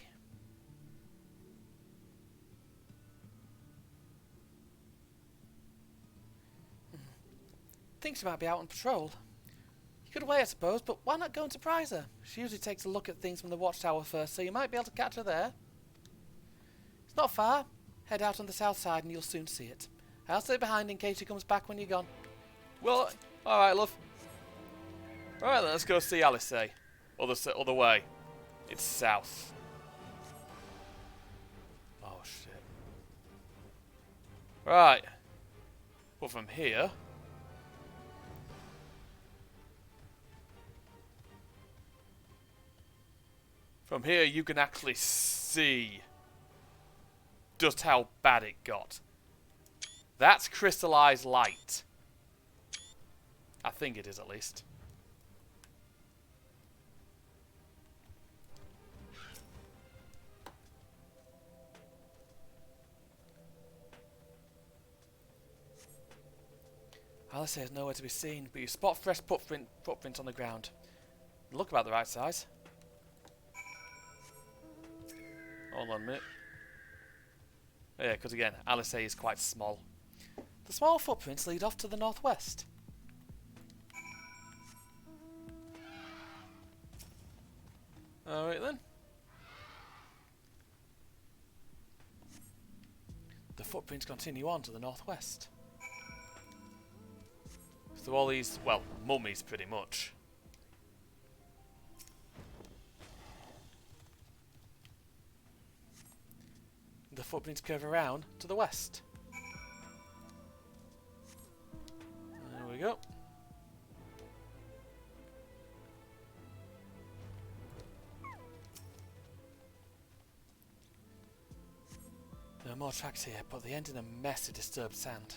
Think she might be out on patrol. You could wait, I suppose, but why not go and surprise her? She usually takes a look at things from the watchtower first, so you might be able to catch her there. It's not far. Head out on the south side and you'll soon see it. I'll stay behind in case she comes back when you're gone. Well, alright, love. Alright, then let's go see Alice. Other way. It's south. Oh, shit. Right. Well, from here... From here, you can actually see just how bad it got. That's crystallized light. I think it is, at least. Alice is nowhere to be seen, but you spot fresh footprints on the ground. They look about the right size. Hold on a minute. Yeah, because again, Alice is quite small. The small footprints lead off to the northwest. Alright then. The footprints continue on to the northwest. So all these, well, mummies pretty much. The footprints curve around to the west. There we go. There are more tracks here, but they end in a mess of disturbed sand.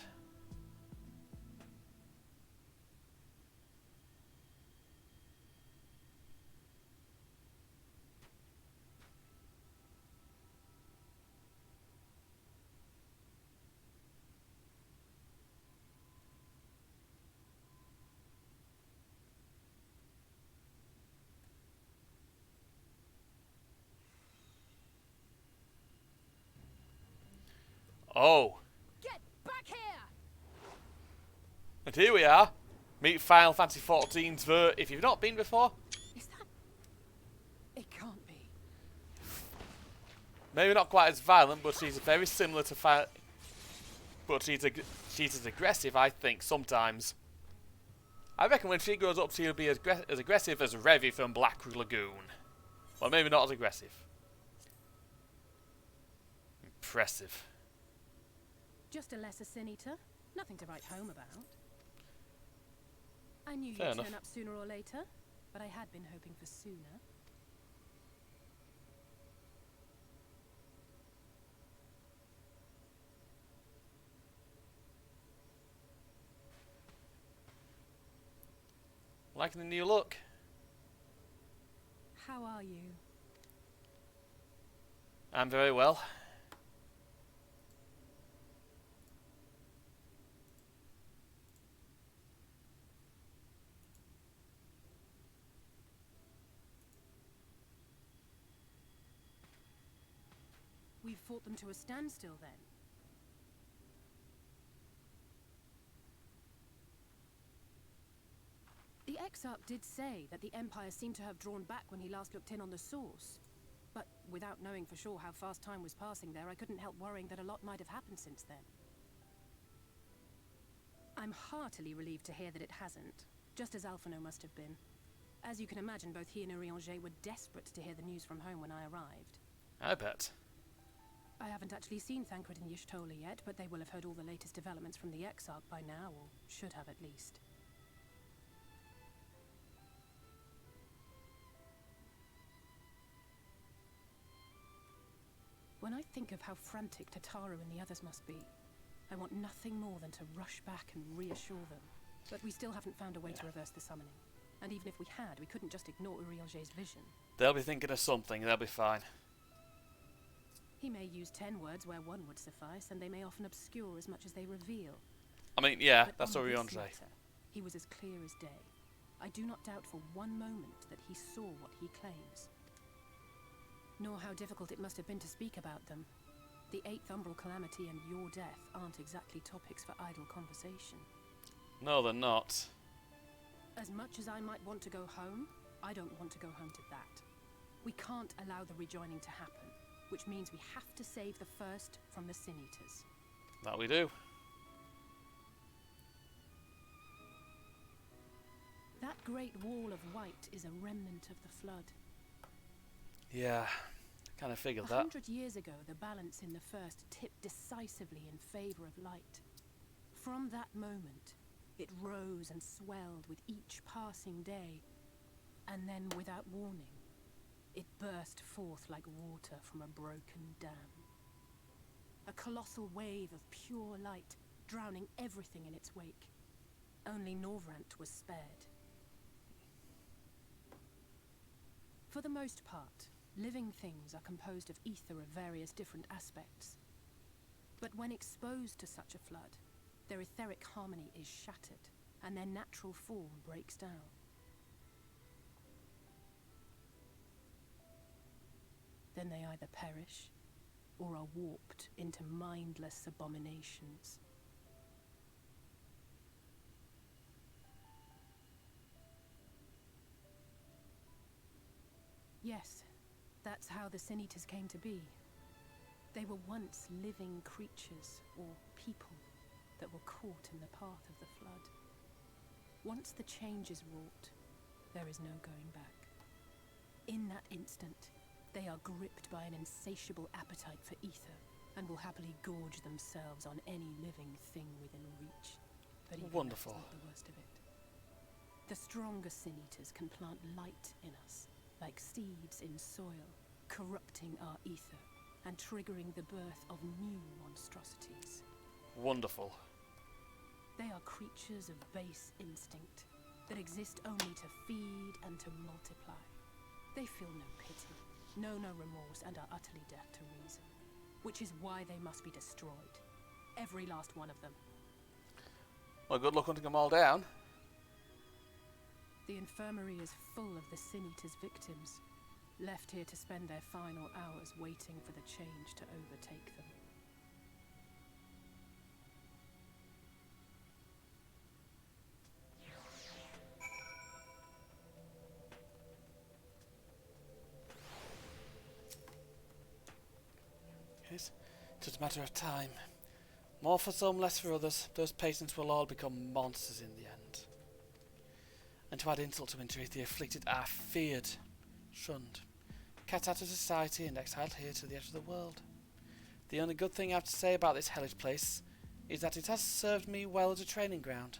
Oh. Get back here! And here we are. Meet Final Fantasy XIV's if you've not been before. Is that... It can't be. Maybe not quite as violent, but she's very similar to but she's as aggressive, I think, sometimes. I reckon when she grows up, she'll be as aggressive as Revy from Black Lagoon. Well, maybe not as aggressive. Impressive. Just a lesser sin eater. Nothing to write home about. I knew Fair you'd enough. turn up sooner or later, but I had been hoping for sooner. Liking the new look. How are you? I'm very well. We've fought them to a standstill then. Exarch did say that the Empire seemed to have drawn back when he last looked in on the source. But without knowing for sure how fast time was passing there, I couldn't help worrying that a lot might have happened since then. I'm heartily relieved to hear that it hasn't, just as Alphino must have been. As you can imagine, both he and Urianger were desperate to hear the news from home when I arrived. I bet. I haven't actually seen Thancred and Y'shtola yet, but they will have heard all the latest developments from the Exarch by now, or should have at least. When I think of how frantic Tataru and the others must be, I want nothing more than to rush back and reassure them. But we still haven't found a way to reverse the summoning. And even if we had, we couldn't just ignore Urianger's vision. They'll be thinking of something, they'll be fine. He may use 10 words where one would suffice, and they may often obscure as much as they reveal. I mean, yeah, But that's on what this Urianger. matter, he was as clear as day. I do not doubt for one moment that he saw what he claims. Nor how difficult it must have been to speak about them. The 8th Umbral Calamity and your death aren't exactly topics for idle conversation. No, they're not. As much as I might want to go home, I don't want to go home to that. We can't allow the rejoining to happen, which means we have to save the first from the Sin Eaters. That we do. That great wall of white is a remnant of the flood. Yeah, kind of figured that. 100 years ago, the balance in the first tipped decisively in favor of light. From that moment, it rose and swelled with each passing day, and then, without warning, it burst forth like water from a broken dam. A colossal wave of pure light, drowning everything in its wake. Only Norvrant was spared. For the most part, living things are composed of ether of various different aspects. But when exposed to such a flood, their etheric harmony is shattered, and their natural form breaks down. Then they either perish, or are warped into mindless abominations. Yes, that's how the Sin Eaters came to be. They were once living creatures, or people, that were caught in the path of the flood. Once the change is wrought, there is no going back. In that instant, they are gripped by an insatiable appetite for ether, and will happily gorge themselves on any living thing within reach. But even Wonderful. that's not the worst of it. The stronger Sin Eaters can plant light in us, like seeds in soil, corrupting our ether, and triggering the birth of new monstrosities. Wonderful. They are creatures of base instinct, that exist only to feed and to multiply. They feel no pity, know no remorse, and are utterly deaf to reason. Which is why they must be destroyed. Every last one of them. Well, good luck hunting them all down. The infirmary is full of the Sin Eaters' victims, left here to spend their final hours waiting for the change to overtake them. It's just a matter of time. More for some, less for others. Those patients will all become monsters in the end. And to add insult to injury, the afflicted are feared, shunned, cast out of society and exiled here to the edge of the world. The only good thing I have to say about this hellish place is that it has served me well as a training ground.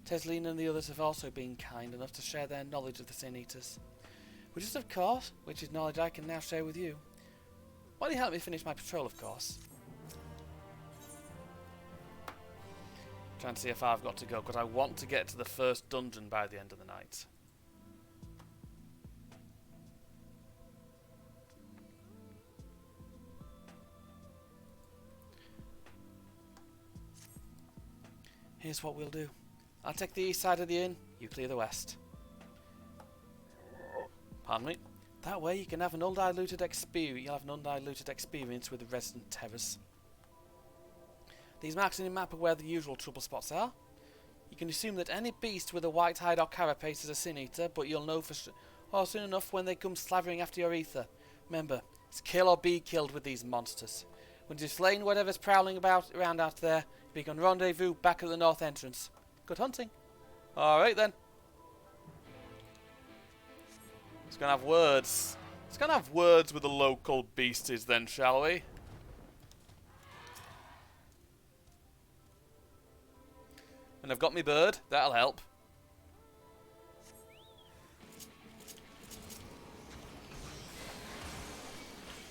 Teslin and the others have also been kind enough to share their knowledge of the Sin Eaters, which is knowledge I can now share with you. While you help me finish my patrol, of course. Trying to see if I've got to go, because I want to get to the first dungeon by the end of the night. Here's what we'll do. I'll take the east side of the inn, you clear the west. Pardon me. That way you can have an undiluted experience. You'll have an undiluted experience with the resident terrors. These marks in the map are where the usual trouble spots are. You can assume that any beast with a white hide or carapace is a sin eater, but you'll know for soon enough when they come slavering after your ether. Remember, it's kill or be killed with these monsters. When you've slain whatever's prowling around out there, we can rendezvous back at the north entrance. Good hunting. Alright then. It's gonna have words. It's gonna have words with the local beasties then, shall we? And I've got me bird, that'll help.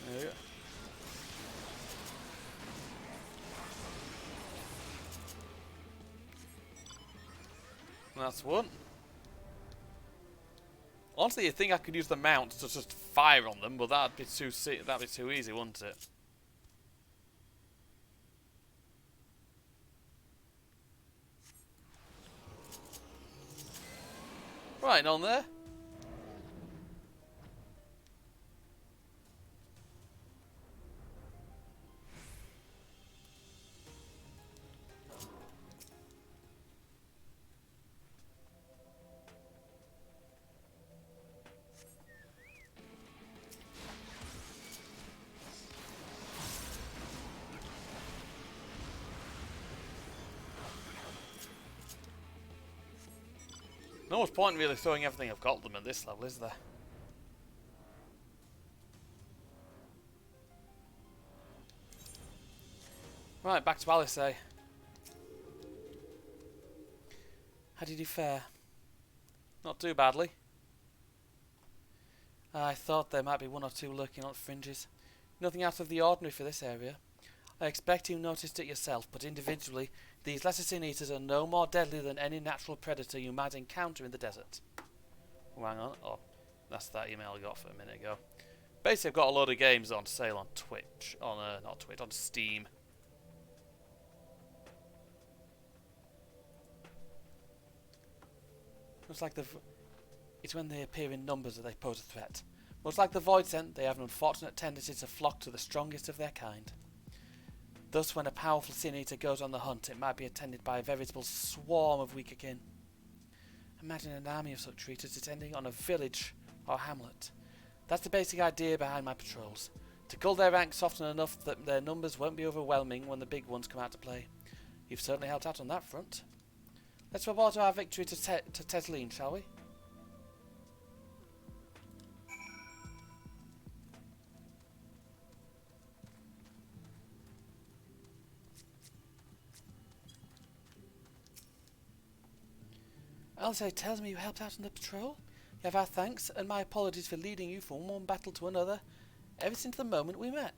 There we go. That's one. Honestly, you think I could use the mount to just fire on them, but that'd be too easy, wouldn't it? Right on there. No much point really throwing everything I've got them at this level, is there? Right, back to Alice. How did you fare? Not too badly. I thought there might be one or two lurking on fringes. Nothing out of the ordinary for this area. I expect you noticed it yourself, but individually, these lesser sin eaters are no more deadly than any natural predator you might encounter in the desert. Oh, hang on. Oh, that's that email I got for a minute ago. Basically, I've got a load of games on sale on Twitch. Not Twitch, on Steam. Looks like it's when they appear in numbers that they pose a threat. Much like the Void Scent, they have an unfortunate tendency to flock to the strongest of their kind. Thus, when a powerful sin eater goes on the hunt, it might be attended by a veritable swarm of weaker kin. Imagine an army of such creatures descending on a village or hamlet. That's the basic idea behind my patrols. To cull their ranks often enough that their numbers won't be overwhelming when the big ones come out to play. You've certainly helped out on that front. Let's report our victory to Tesleen, shall we? Alice tells me you helped out on the patrol. You have our thanks and my apologies for leading you from one battle to another ever since the moment we met.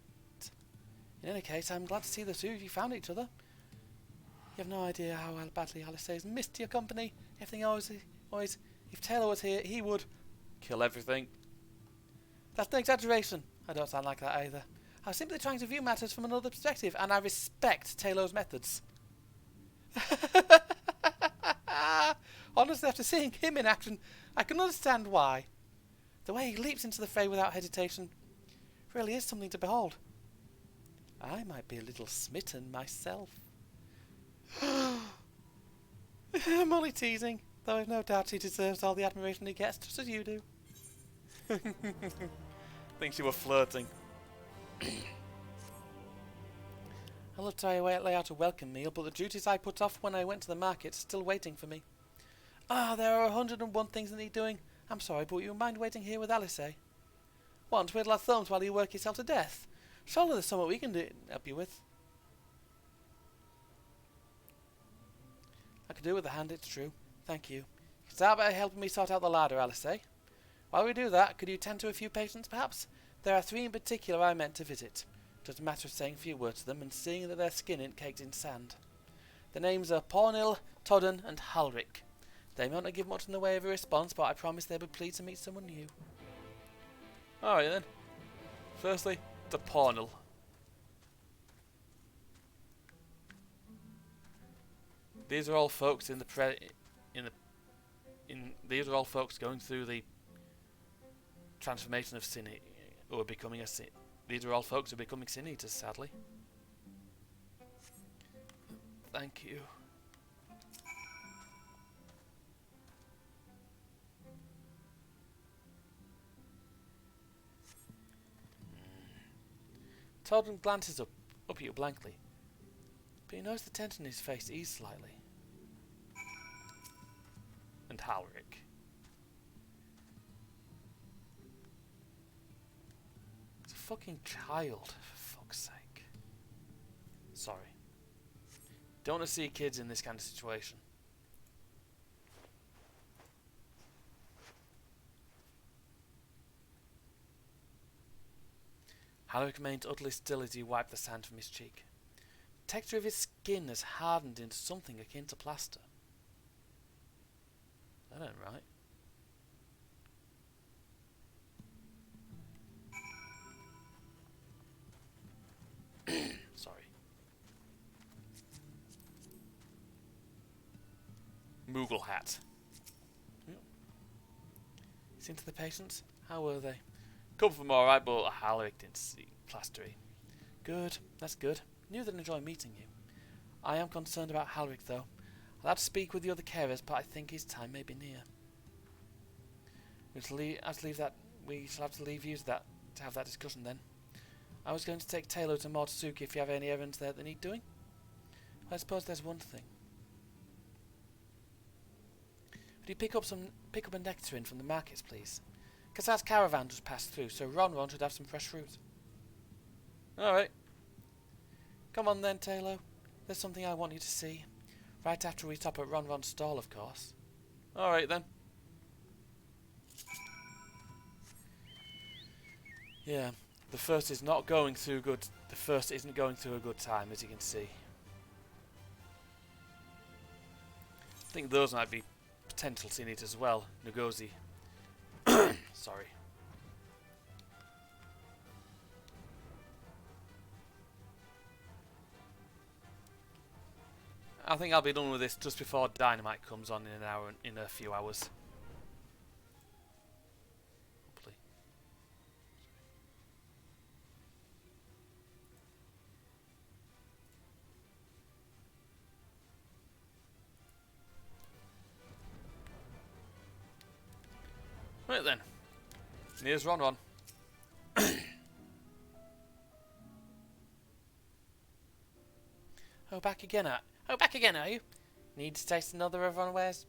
In any case, I'm glad to see the two of you found each other. You have no idea how badly Alice has missed your company. If Taylor was here, he would kill everything. That's no exaggeration. I don't sound like that either. I was simply trying to view matters from another perspective, and I respect Taylor's methods. Honestly, after seeing him in action, I can understand why. The way he leaps into the fray without hesitation really is something to behold. I might be a little smitten myself. I'm only teasing, though I've no doubt he deserves all the admiration he gets, just as you do. Thinks you were flirting. I love to lay out a welcome meal, but the duties I put off when I went to the market are still waiting for me. There are 101 things that need doing. I'm sorry, but you mind waiting here with Alice, eh? Want to twiddle our thumbs while you work yourself to death? Surely there's something we can help you with. I could do with a hand, it's true. Thank you. You can start by helping me sort out the larder, Alice, eh? While we do that, could you tend to a few patients, perhaps? There are 3 in particular I meant to visit. Just a matter of saying a few words to them and seeing that their skin isn't caked in sand. The names are Pornil, Todden, and Halric. They might not give much in the way of a response, but I promise they'll be pleased to meet someone new. Alright then. Firstly, the Pornil. These are all folks these are all folks going through the transformation of sin, or becoming a sin. These are all folks who are becoming sin eaters, sadly. Thank you. Totem glances up at you blankly, but he knows the tension in his face ease slightly. And Halric. It's a fucking child, for fuck's sake. Sorry. Don't want to see kids in this kind of situation. Halric remained utterly still as he wiped the sand from his cheek. The texture of his skin has hardened into something akin to plaster. That ain't right. Sorry. Moogle hat. Yep. Seen to the patients? How were they? Couple of them alright, but Halric didn't see plastery. Good, that's good. Knew they'd enjoy meeting you. I am concerned about Halric though. I'll have to speak with the other carers, but I think his time may be near. We shall have to leave you to have that discussion then. I was going to take Taylor to Mordsuki if you have any errands there that need doing. I suppose there's one thing. Would you pick up a nectarine from the markets, please? Kassar's caravan just passed through, so Ron should have some fresh fruit. Alright. Come on then, Taylor. There's something I want you to see. Right after we stop at Ron's stall, of course. Alright then. Yeah, the first is not going through good. The first isn't going through a good time, as you can see. I think those might be potentials in it as well. Ngozi. Sorry. I think I'll be done with this just before Dynamite comes on in a few hours. Hopefully. Right then. Here's Ron. Back again, are you? Need to taste another of Ron's wares?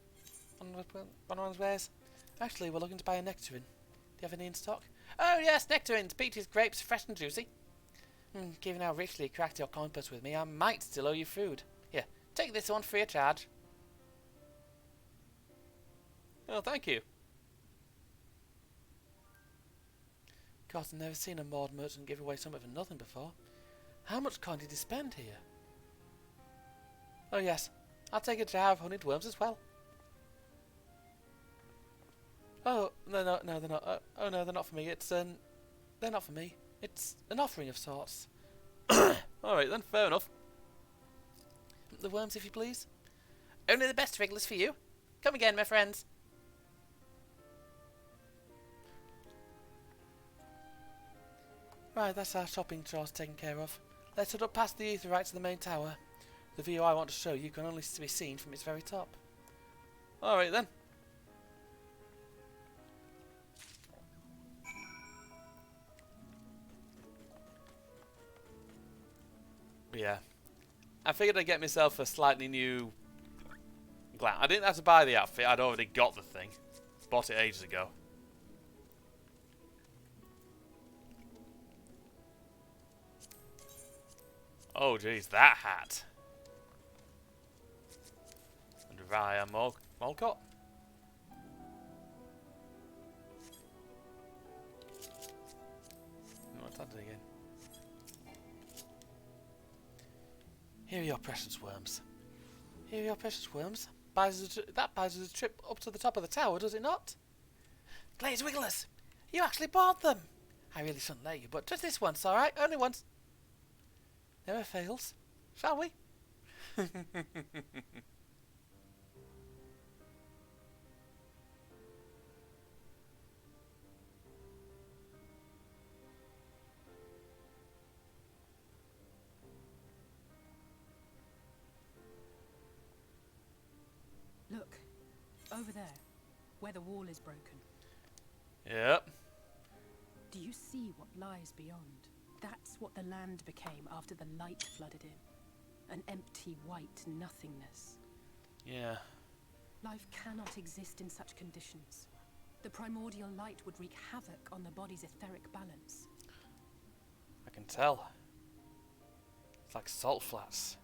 Actually, we're looking to buy a nectarine. Do you have any in stock? Oh yes, nectarines, peaches, grapes, fresh and juicy. Given how richly you cracked your coin purse with me, I might still owe you food. Here, take this one free of charge. Oh, thank you. Of course, I've never seen a Maud merchant give away something for nothing before. How much coin did he spend here? Oh yes, I'll take a jar of honeyed worms as well. Oh, no, they're not. Oh no, they're not for me. They're not for me. It's an offering of sorts. Alright then, fair enough. The worms, if you please. Only the best wrigglers for you. Come again, my friends. Right, that's our shopping chores taken care of. Let's head up past the ether right to the main tower. The view I want to show you can only be seen from its very top. Alright then. Yeah. I figured I'd get myself a slightly new glam. I didn't have to buy the outfit, I'd already got the thing. Bought it ages ago. Oh jeez, that hat. And Raya Molcott. What's that again? Here are your precious worms. Here are your precious worms. That buys us a trip up to the top of the tower, does it not? Glaze Wigglers! You actually bought them! I really shouldn't let you, but just this once, alright? Only once. Never fails. Shall we? Look, over there, where the wall is broken. Yep. Do you see what lies beyond? That's what the land became after the light flooded in. An empty white nothingness. Yeah. Life cannot exist in such conditions. The primordial light would wreak havoc on the body's etheric balance. I can tell. It's like salt flats.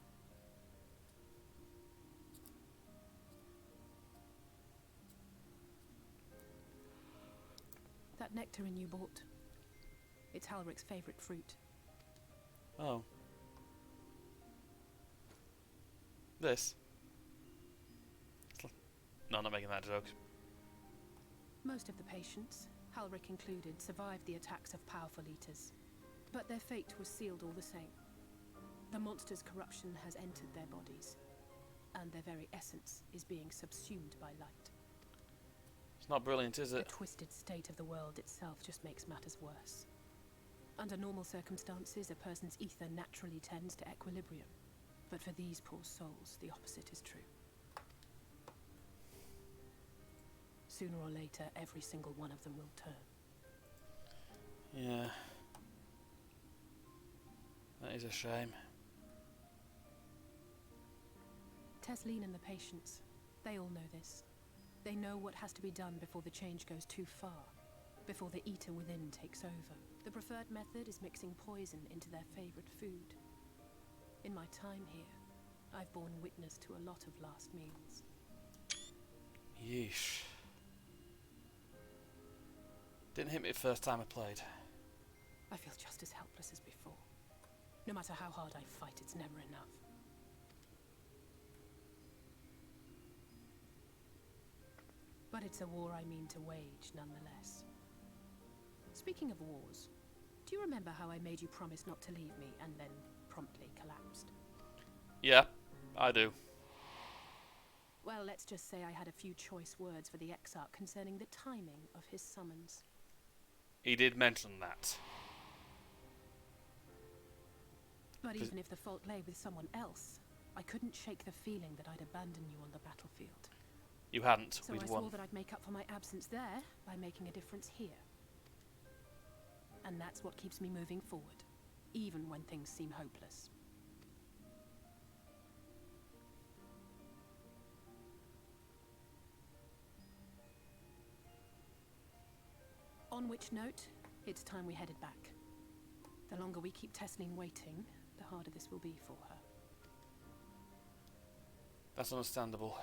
That nectarine you bought. It's Halric's favorite fruit. Oh. This? No, I'm not making that joke. Most of the patients, Halric included, survived the attacks of powerful eaters. But their fate was sealed all the same. The monster's corruption has entered their bodies, and their very essence is being subsumed by light. It's not brilliant, is it? The twisted state of the world itself just makes matters worse. Under normal circumstances, a person's ether naturally tends to equilibrium. But for these poor souls, the opposite is true. Sooner or later, every single one of them will turn. Yeah. That is a shame. Tesleen and the patients, they all know this. They know what has to be done before the change goes too far, before the eater within takes over. The preferred method is mixing poison into their favorite food. In my time here, I've borne witness to a lot of last meals. Yeesh. Didn't hit me the first time I played. I feel just as helpless as before. No matter how hard I fight, it's never enough. But it's a war I mean to wage, nonetheless. Speaking of wars, do you remember how I made you promise not to leave me and then promptly collapsed? Yeah, I do. Well, let's just say I had a few choice words for the Exarch concerning the timing of his summons. He did mention that. But even if the fault lay with someone else, I couldn't shake the feeling that I'd abandon you on the battlefield. You hadn't. So We'd I won. swore that I'd make up for my absence there by making a difference here. And that's what keeps me moving forward, even when things seem hopeless. On which note, it's time we headed back. The longer we keep Tesleen waiting, the harder this will be for her. That's understandable.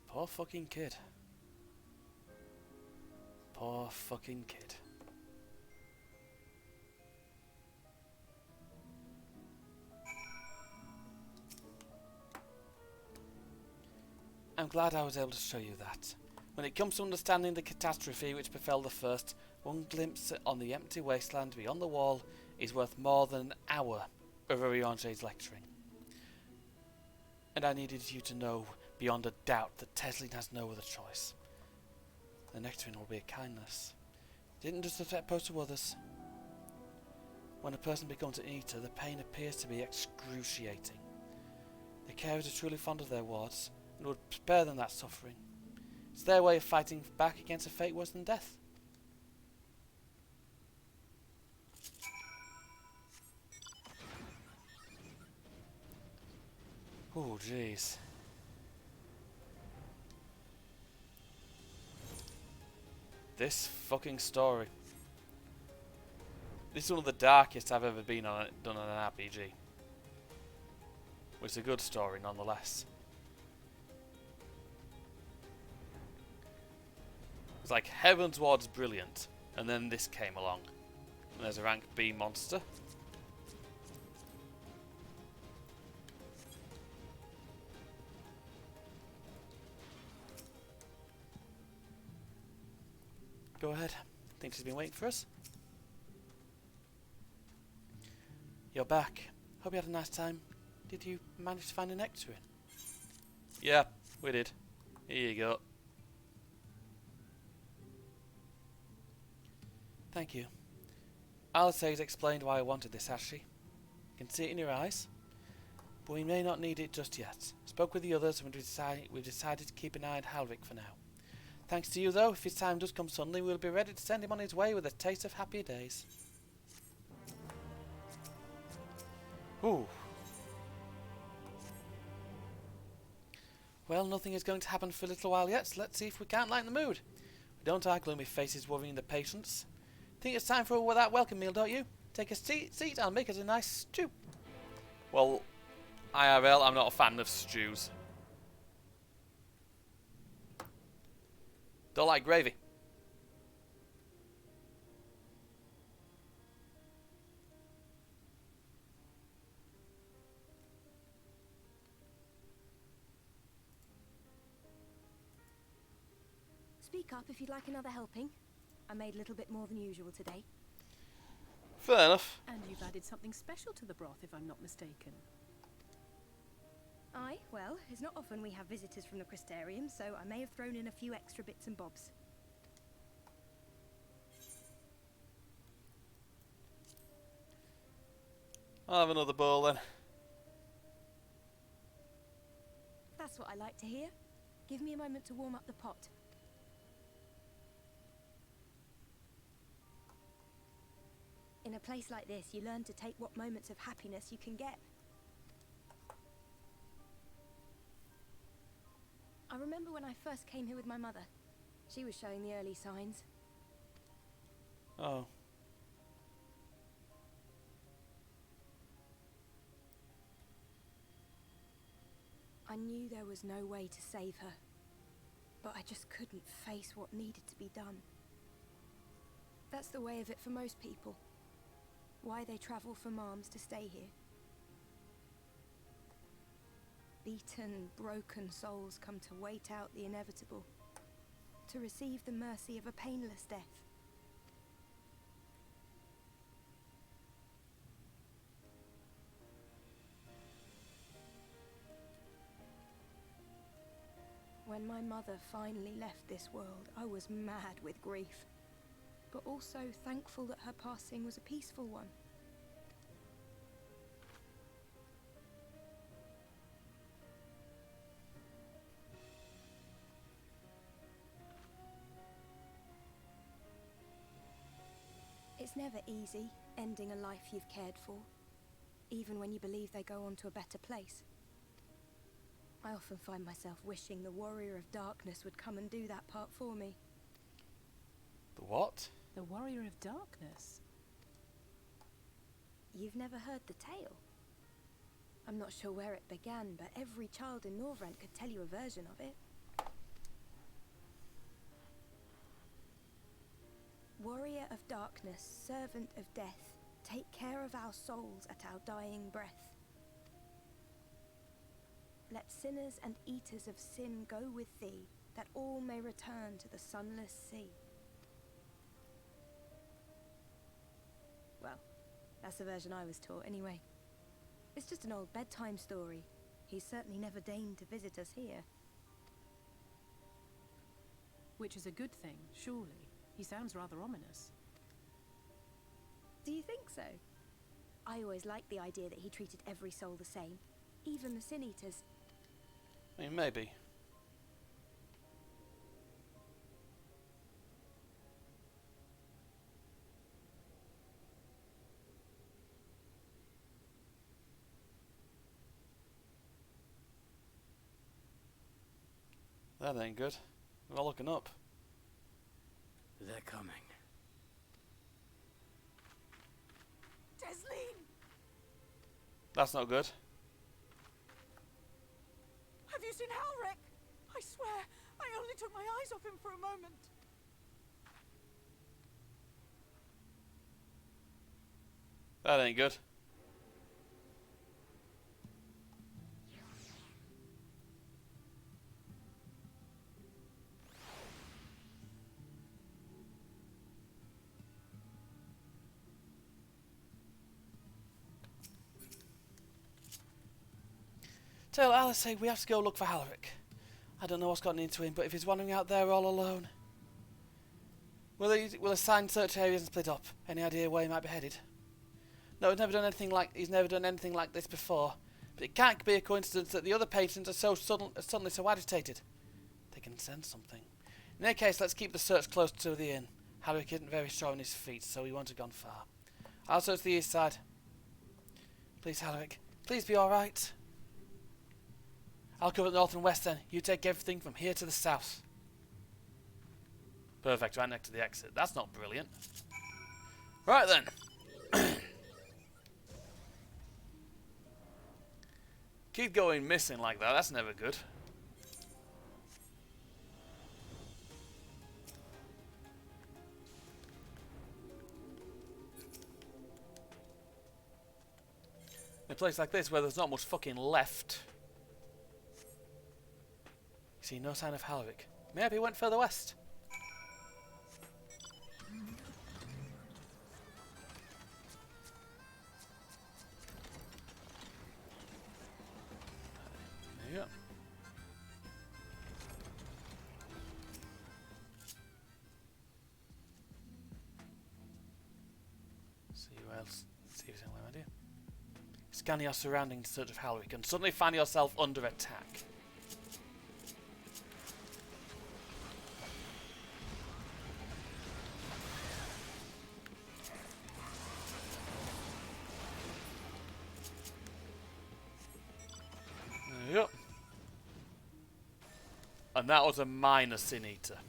Poor fucking kid. Poor fucking kid. I'm glad I was able to show you that. When it comes to understanding the catastrophe which befell the first, one glimpse on the empty wasteland beyond the wall is worth more than an hour of Orionge's lecturing. And I needed you to know beyond a doubt that Tesleen has no other choice. The nectarine will be a kindness. It didn't just affect post to others. When a person becomes an eater, the pain appears to be excruciating. The carers are truly fond of their wards and would spare them that suffering. It's their way of fighting back against a fate worse than death. Oh, jeez. This fucking story. This is one of the darkest I've ever been on done on an RPG. It's a good story nonetheless. It's like Heaven's Ward's brilliant, and then this came along. And there's a rank B monster. Go ahead. Think she's been waiting for us? You're back. Hope you had a nice time. Did you manage to find a nectarine? Yeah, we did. Here you go. Thank you. Alisaie's explained why I wanted this, has she? I can see it in your eyes. But we may not need it just yet. Spoke with the others and we've decided to keep an eye on Halric for now. Thanks to you though, if his time does come suddenly, we'll be ready to send him on his way with a taste of happier days. Ooh. Well, nothing is going to happen for a little while yet, so let's see if we can't lighten the mood. Don't our gloomy faces worrying the patients? Think it's time for that welcome meal, don't you? Take a seat, I'll make us a nice stew. Well, IRL, I'm not a fan of stews. Don't like gravy. Speak up if you'd like another helping. I made a little bit more than usual today. Fair enough. And you've added something special to the broth, if I'm not mistaken. Aye, well, it's not often we have visitors from the Crystarium, so I may have thrown in a few extra bits and bobs. I'll have another bowl then. That's what I like to hear. Give me a moment to warm up the pot. In a place like this, you learn to take what moments of happiness you can get. I remember when I first came here with my mother. She was showing the early signs. Oh. I knew there was no way to save her, but I just couldn't face what needed to be done. That's the way of it for most people. Why they travel from arms to stay here. Beaten, broken souls come to wait out the inevitable, to receive the mercy of a painless death. When my mother finally left this world, I was mad with grief, but also thankful that her passing was a peaceful one. It's never easy, ending a life you've cared for, even when you believe they go on to a better place. I often find myself wishing the Warrior of Darkness would come and do that part for me. The what? The Warrior of Darkness? You've never heard the tale? I'm not sure where it began, but every child in Norvrent could tell you a version of it. Warrior of Darkness, servant of death, take care of our souls at our dying breath. Let sinners and eaters of sin go with thee, that all may return to the sunless sea. Well, that's the version I was taught anyway. It's just an old bedtime story. He's certainly never deigned to visit us here. Which is a good thing, surely. He sounds rather ominous. Do you think so? I always liked the idea that he treated every soul the same, even the Sin Eaters. I mean, maybe. That ain't good. We're all looking up. They're coming. Desleen! That's not good. Have you seen Halric? I swear, I only took my eyes off him for a moment. That ain't good. Tell Alice, say we have to go look for Halric. I don't know what's gotten into him, but if he's wandering out there all alone... We'll assign search areas and split up. Any idea where he might be headed? No, he's never done anything like this before. But it can't be a coincidence that the other patrons are suddenly so agitated. They can sense something. In any case, let's keep the search close to the inn. Halric isn't very strong on his feet, so he won't have gone far. I'll search the east side. Please, Halleck. Please be alright. I'll cover the north and west then. You take everything from here to the south. Perfect, right next to the exit. That's not brilliant. Right then. Keep going missing like that. That's never good. In a place like this where there's not much fucking left. See no sign of Halvik. Maybe he went further west. There you go. See who else. See if there's anyone around here. Scan your surroundings in search of Halvik and suddenly find yourself under attack. Yep. And that was a minor Sin Eater.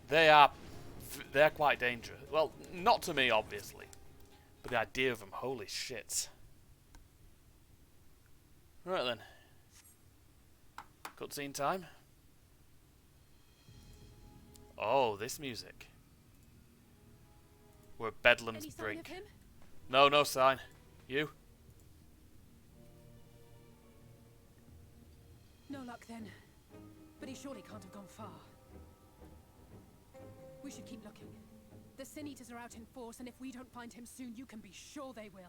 They're quite dangerous. Well, not to me, obviously. But the idea of them, holy shit. Right then. Cutscene time. Oh, this music. We're at Bedlam's Any sign brink. of him? No, no sign. You? No luck then. But he surely can't have gone far. We should keep looking. The Sin Eaters are out in force, and if we don't find him soon, you can be sure they will.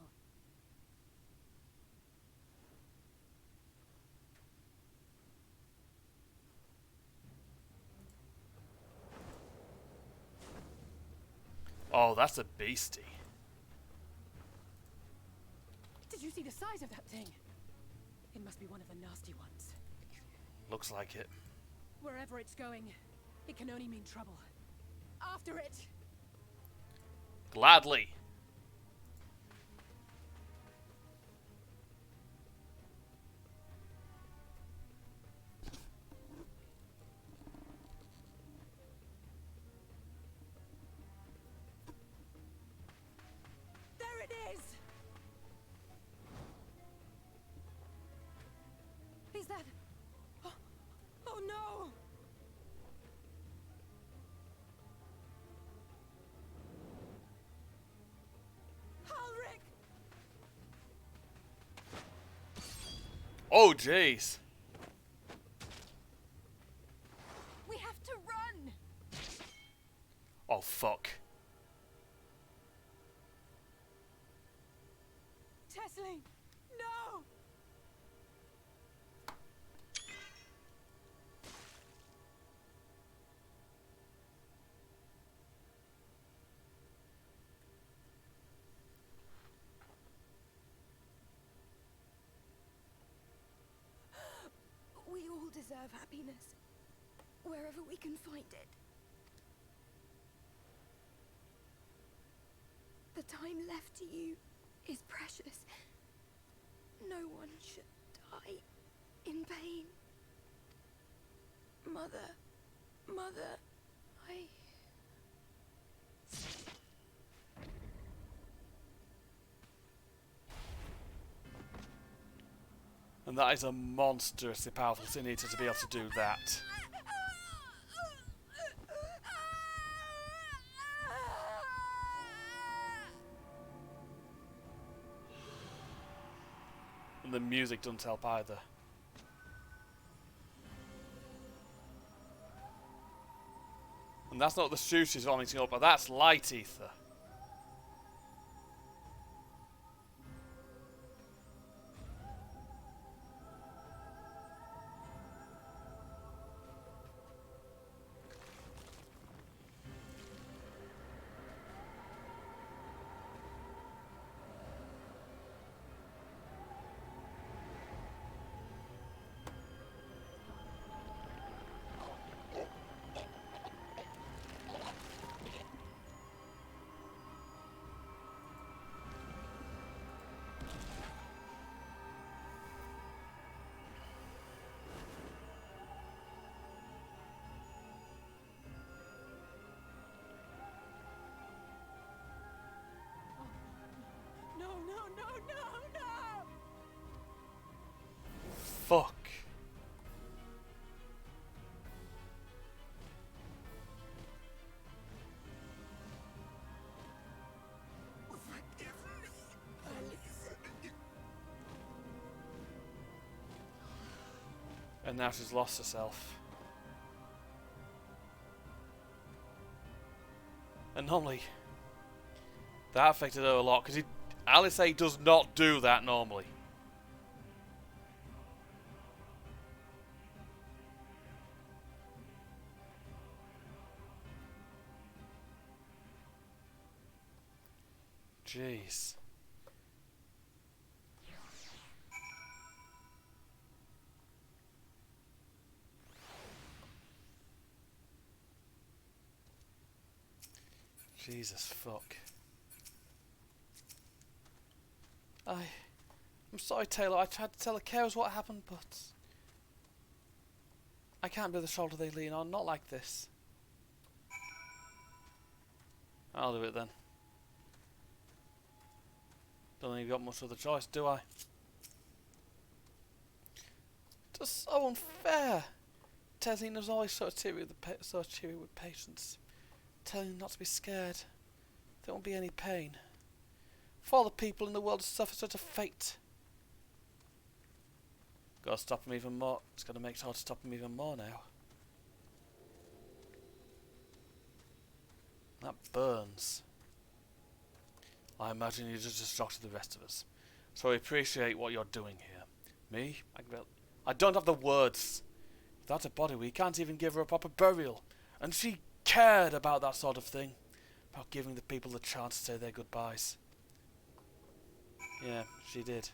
Oh, that's a beastie. Did you see the size of that thing? It must be one of the nasty ones. Looks like it. Wherever it's going, it can only mean trouble. After it! Gladly. There it is! Is that... Oh no! Halric! Oh, jeez. We have to run! Oh, fuck. Tesling! No! We all deserve happiness, wherever we can find it. The time left to you is precious. No one should die in pain. Mother, I... And that is a monstrously powerful Sin Eater to be able to do that. And the music doesn't help either. And that's not the shooters vomiting up, but that's light ether. And now she's lost herself. And normally, that affected her a lot, because Alice A does not do that normally. Jeez. Jesus fuck. I'm sorry, Taylor. I tried to tell the carers what happened, but I can't be the shoulder they lean on. Not like this. I'll do it then. Don't think you've got much other choice, do I? Just so unfair. Telling was always so cheery with patients. Telling them not to be scared. There won't be any pain. For all the people in the world to suffer such a fate. Gotta stop him even more. It's gotta make sure to stop him even more now. That burns. I imagine you're just as shocked as the rest of us. So I appreciate what you're doing here. Me? I don't have the words. Without a body, we can't even give her a proper burial. And she cared about that sort of thing. About giving the people the chance to say their goodbyes. Yeah, she did.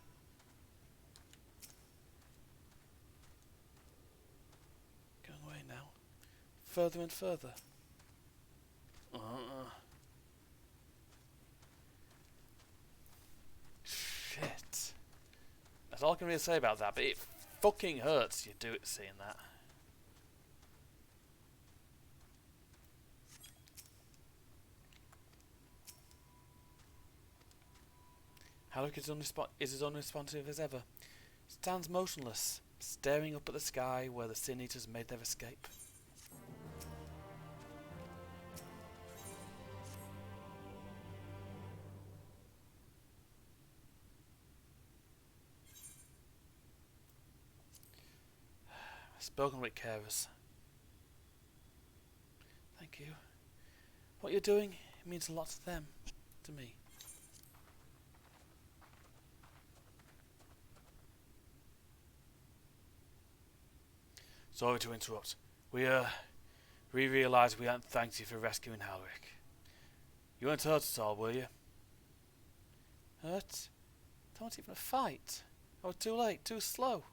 Going away now. Further and further. Shit. That's all I can really say about that, but it fucking hurts you do it seeing that. Halleck is as unresponsive as ever. Stands motionless, staring up at the sky where the Sin Eaters made their escape. I've spoken with carers. Thank you. What you're doing, it means a lot to them, to me. Sorry to interrupt. We realised we hadn't thanked you for rescuing Halric. You weren't hurt at all, were you? Hurt? That wasn't even a fight. I was too late, too slow.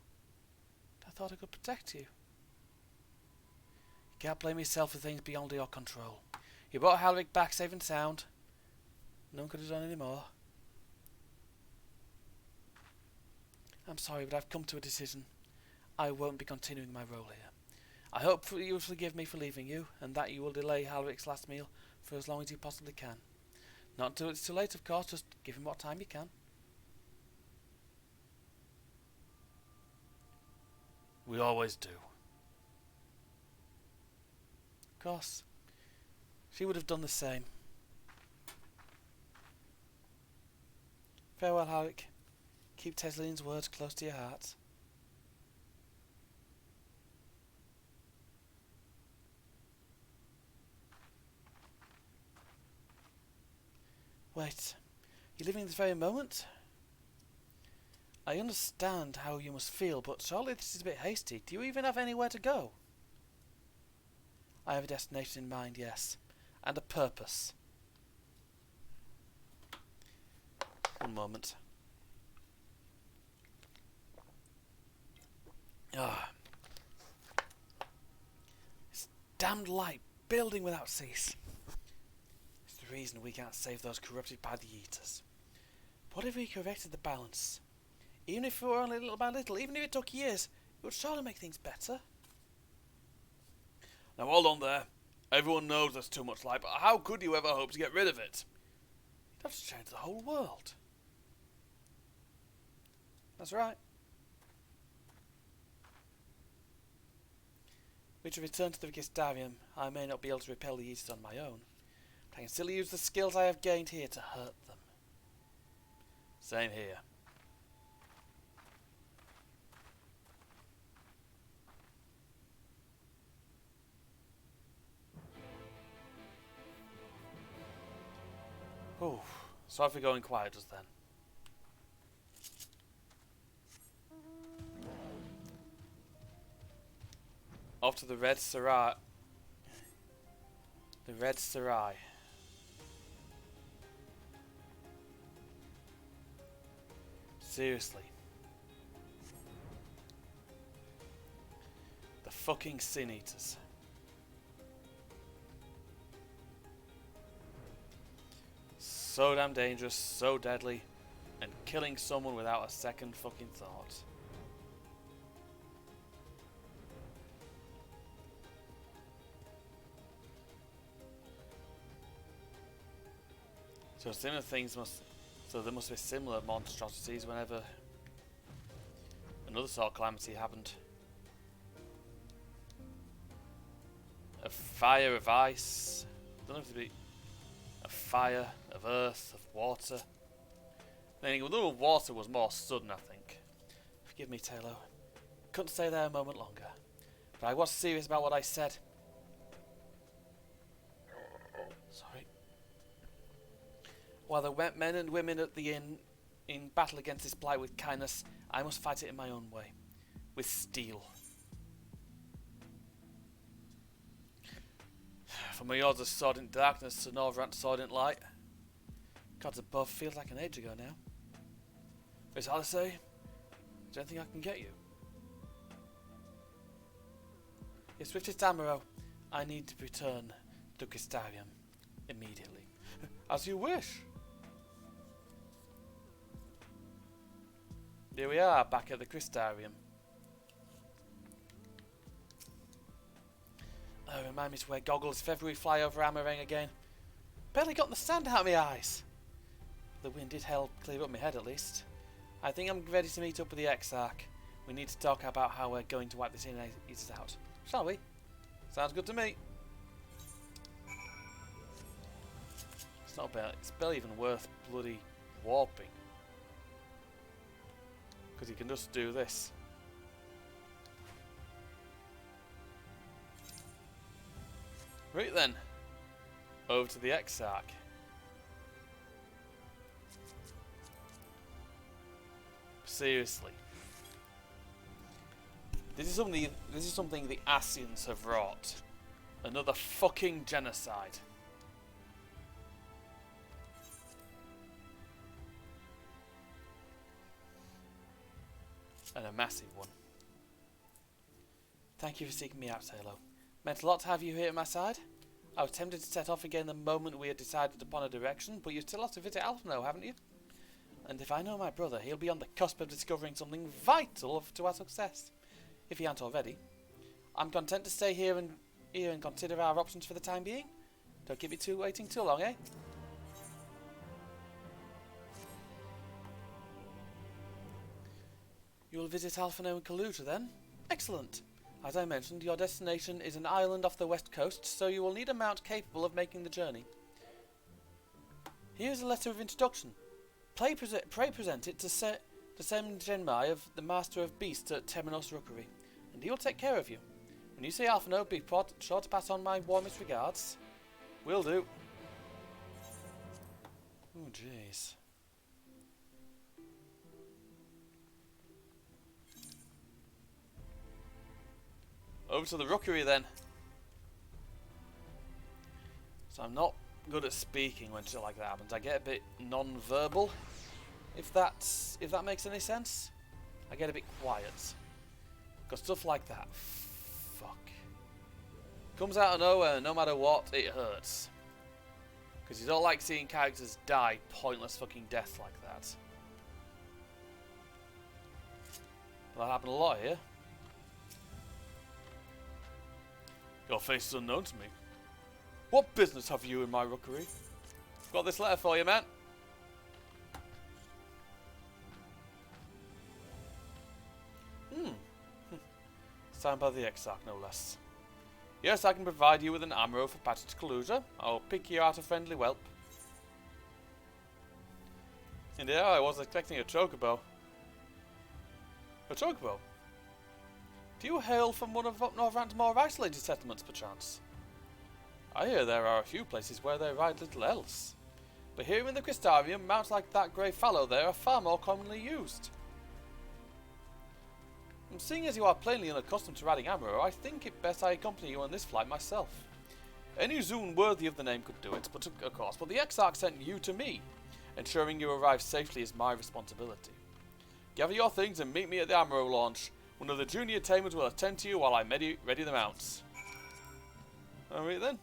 I thought I could protect you. You can't blame yourself for things beyond your control. You brought Halric back safe and sound. No one could have done any more. I'm sorry, but I've come to a decision. I won't be continuing my role here. I hope you will forgive me for leaving you, and that you will delay Halric's last meal for as long as you possibly can. Not until it's too late, of course, just give him what time you can. We always do. Of course. She would have done the same. Farewell, Halric. Keep Teslin's words close to your heart. Wait, you're living this very moment? I understand how you must feel, but surely this is a bit hasty. Do you even have anywhere to go? I have a destination in mind, yes. And a purpose. One moment. Ah. This damned light, building without cease. It's the reason we can't save those corrupted by the Eaters. What if we corrected the balance? Even if it were only little by little, even if it took years, it would surely make things better. Now hold on there. Everyone knows there's too much light, but how could you ever hope to get rid of it? You'd have to change the whole world. That's right. To return to the Vigistarium, I may not be able to repel the Eaters on my own, but I can still use the skills I have gained here to hurt them. Same here. Sorry for going quiet just then. Off to the Red Sarai. The Red Sarai. Seriously. The fucking Sin Eaters. So damn dangerous, so deadly, and killing someone without a second fucking thought. So similar things there must be similar monstrosities whenever another sort of calamity happened. A fire of ice. Don't know if it'd be a fire of earth, of water. Then the little water was more sudden, I think. Forgive me, Taylor. Couldn't stay there a moment longer. But I was serious about what I said. Sorry. While the men and women at the inn in battle against this blight with kindness, I must fight it in my own way. With steel. From my yours a sword in darkness to Norvrant's sword in light. Gods above, feels like an age ago now. Miss Odyssey, is there anything I can get you? Your swiftest Amaro, I need to return to Crystarium immediately. As you wish. Here we are, back at the Crystarium. Oh, remind me to wear goggles if ever we fly over Amarang again. Barely got the sand out of my eyes. The wind did help clear up my head at least. I think I'm ready to meet up with the Exarch. We need to talk about how we're going to wipe the Sin Eaters out. Shall we? Sounds good to me. It's not barely, it's barely even worth bloody warping. Because you can just do this. Right then. Over to the Exarch. Seriously. This is something the Ascians have wrought. Another fucking genocide. And a massive one. Thank you for seeking me out, Taylor. Meant a lot to have you here at my side. I was tempted to set off again the moment we had decided upon a direction, but you still have to visit Alphino, haven't you? And if I know my brother, he'll be on the cusp of discovering something vital to our success. If he aren't already. I'm content to stay here and consider our options for the time being. Don't keep me waiting too long, eh? You will visit Alphino and Kaluja then? Excellent. As I mentioned, your destination is an island off the west coast, so you will need a mount capable of making the journey. Here is a letter of introduction. Pray present it to Sem Genmai of the Master of Beasts at Temenos Rookery, and he will take care of you. When you say Alphino, be sure to pass on my warmest regards. Will do. Oh, jeez. Over to the Rookery then. So I'm not good at speaking when shit like that happens. I get a bit non-verbal. If that makes any sense. I get a bit quiet. Because stuff like that, fuck. Comes out of nowhere, no matter what, it hurts. Because you don't like seeing characters die pointless fucking deaths like that. That happened a lot here. Your face is unknown to me. What business have you in my rookery? Got this letter for you, man. Signed by the Exarch, no less. Yes, I can provide you with an ammo for passage to Kaluja. I'll pick you out a friendly whelp. Indeed, I was expecting a chocobo. A chocobo? Do you hail from one of Norvrant's more isolated settlements, perchance? I hear there are a few places where they ride little else. But here in the Crystarium, mounts like that grey fallow there are far more commonly used. And seeing as you are plainly unaccustomed to riding armour, I think it best I accompany you on this flight myself. Any Zune worthy of the name could do it, but of course, the Exarch sent you to me. Ensuring you arrive safely is my responsibility. Gather your things and meet me at the Amro launch. One of the junior tamers will attend to you while I ready the mounts. Alright then.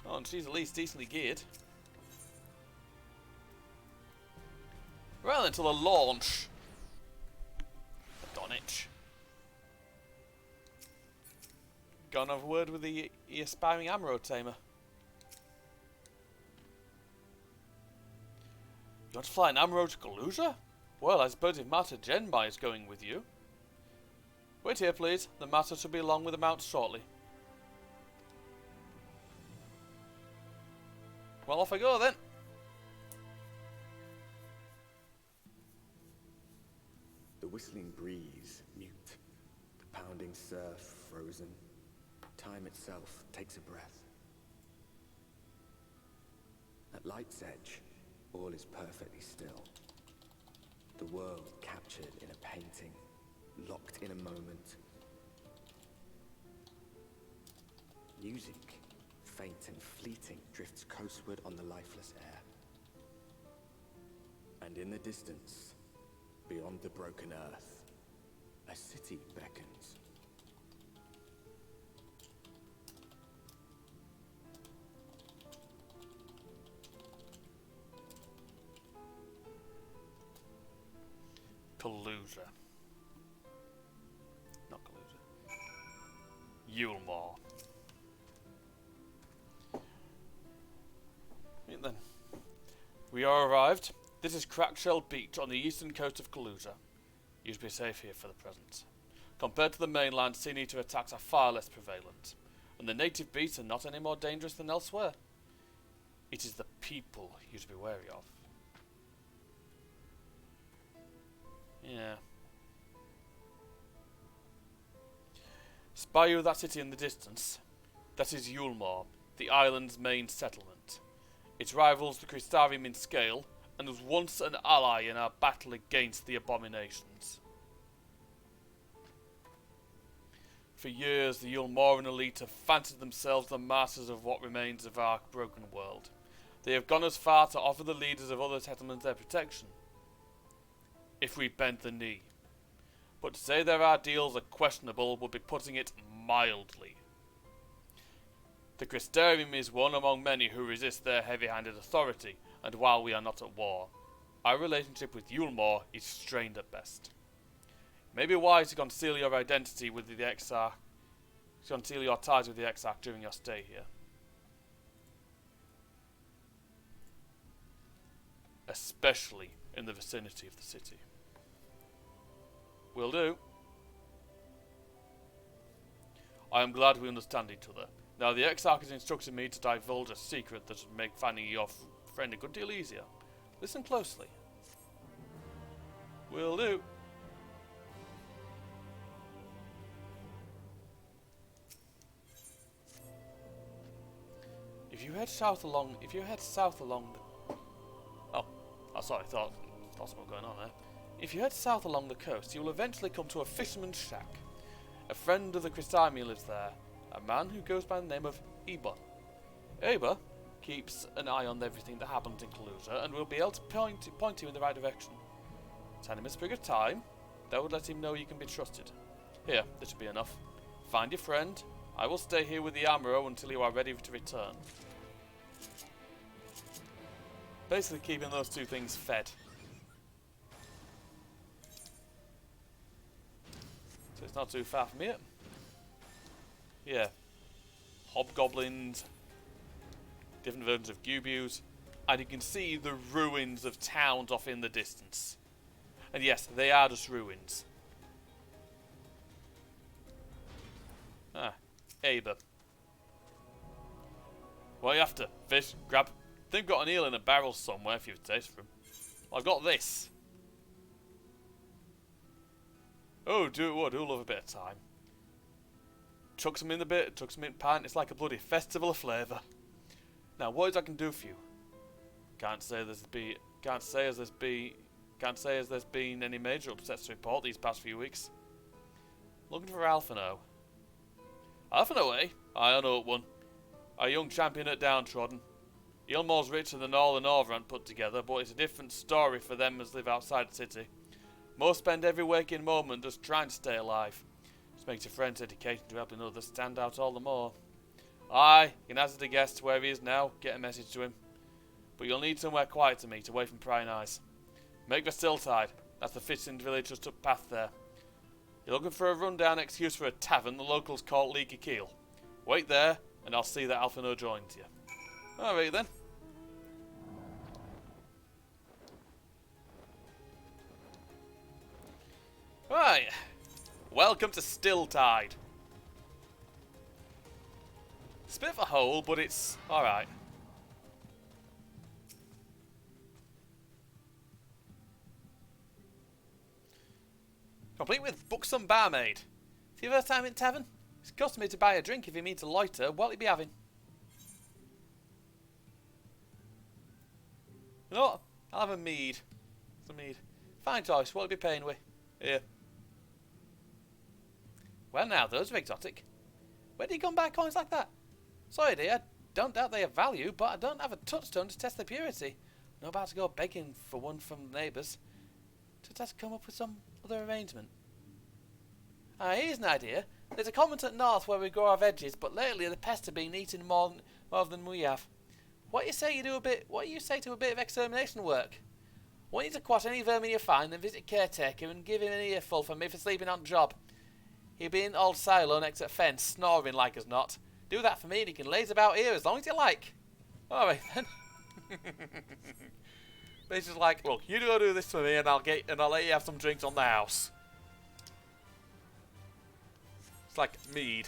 Oh, and she's at least decently geared. Well, until the launch. Donich. Gonna have a word with the aspiring Amro tamer. You want to fly an Amro to Kaluja? Well, I suppose if Master Genbai is going with you. Wait here, please. The Master should be along with the mount shortly. Well, off I go then. The whistling breeze, mute. The pounding surf, frozen. Time itself takes a breath. At light's edge, all is perfectly still. The world captured in a painting, locked in a moment. Music, faint and fleeting, drifts coastward on the lifeless air. And in the distance, beyond the broken earth, a city beckons. Kaluja. Not Kaluja. Yulmore. Right then. We are arrived. This is Crackshell Beach on the eastern coast of Kaluja. You should be safe here for the present. Compared to the mainland, Sin Eater attacks are far less prevalent, and the native beasts are not any more dangerous than elsewhere. It is the people you should be wary of. Yeah. Spy you that city in the distance. That is Yulmore, the island's main settlement. It rivals the Crystarium in scale, and was once an ally in our battle against the abominations. For years, the Yulmoran elite have fancied themselves the masters of what remains of our broken world. They have gone as far to offer the leaders of other settlements their protection, if we bend the knee. But to say their ideals are questionable would be putting it mildly. The Crystarium is one among many who resist their heavy-handed authority, and while we are not at war, our relationship with Yulmore is strained at best. It may be wise to conceal your identity with the Exarch, conceal your ties with the Exarch during your stay here. Especially in the vicinity of the city. Will do. I am glad we understand each other. Now the Exarch has instructed me to divulge a secret that should make finding your friend a good deal easier. Listen closely. Will do. If you head south along the... Oh, sorry, thought something going on there. If you head south along the coast, you will eventually come to a fisherman's shack. A friend of the Crystarium lives there, a man who goes by the name of Eba. Eba keeps an eye on everything that happens in Kaluja and will be able to point you in the right direction. Send him a sprig of thyme. That would let him know you can be trusted. Here, this should be enough. Find your friend. I will stay here with the Amaro until you are ready to return. Basically keeping those two things fed. So it's not too far from here. Yeah. Hobgoblins. Different versions of Gubius. And you can see the ruins of towns off in the distance. And yes, they are just ruins. Ah, Aba. What are you after? Fish? Grab? They've got an eel in a barrel somewhere if you've tasted them. I've got this. Oh, do love a bit of time. Chuck some in the bit, chuck some in pint. It's like a bloody festival of flavour. Now, what is I can do for you? Can't say as there's been any major upsets to report these past few weeks. Looking for Alphino. Alphino, eh? I know one. A young champion at Downtrodden. Ilmore's richer than all the Northrend put together, but it's a different story for them as live outside the city. Most spend every waking moment just trying to stay alive. Just makes your friend's dedication to helping others stand out all the more. Aye, you can hazard a guess to where he is now, get a message to him. But you'll need somewhere quiet to meet, away from prying eyes. Make for Stilltide, that's the fishing village just up path there. You're looking for a rundown excuse for a tavern the locals call Leaky Keel. Wait there, and I'll see that Alphino joins you. Alright then. Right. Welcome to Stilltide. It's a bit of a hole, but it's alright. Complete with buxom barmaid. For your first time in tavern? It's customary to buy a drink if you mean to loiter. What'll you be having? You know what? I'll have a mead. Some mead. Fine choice. What'll you be paying with? Here. Well now, those are exotic. Where do you come by coins like that? Sorry dear, I don't doubt they have value, but I don't have a touchstone to test their purity. I'm not about to go begging for one from the neighbours. Just have to come up with some other arrangement. Here's an idea. There's a convent at north where we grow our veggies, but lately the pests have been eating more than we have. What do you say to a bit of extermination work? I want you to quash any vermin you find, then visit caretaker and give him an earful from me for sleeping on job. He'll be in old silo next to a fence, snoring like as not. Do that for me and he can laze about here as long as you like. Alright then. But he's just like, look, you go do this for me and I'll let you have some drinks on the house. It's like mead.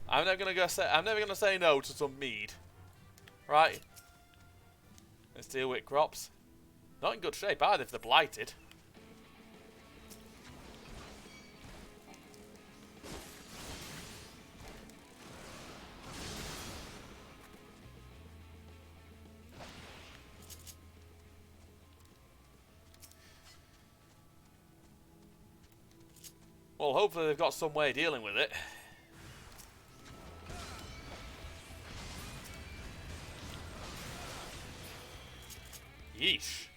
I'm never gonna say no to some mead. Right. Let's deal with crops. Not in good shape either if they're blighted. Well, hopefully they've got some way of dealing with it. Yeesh.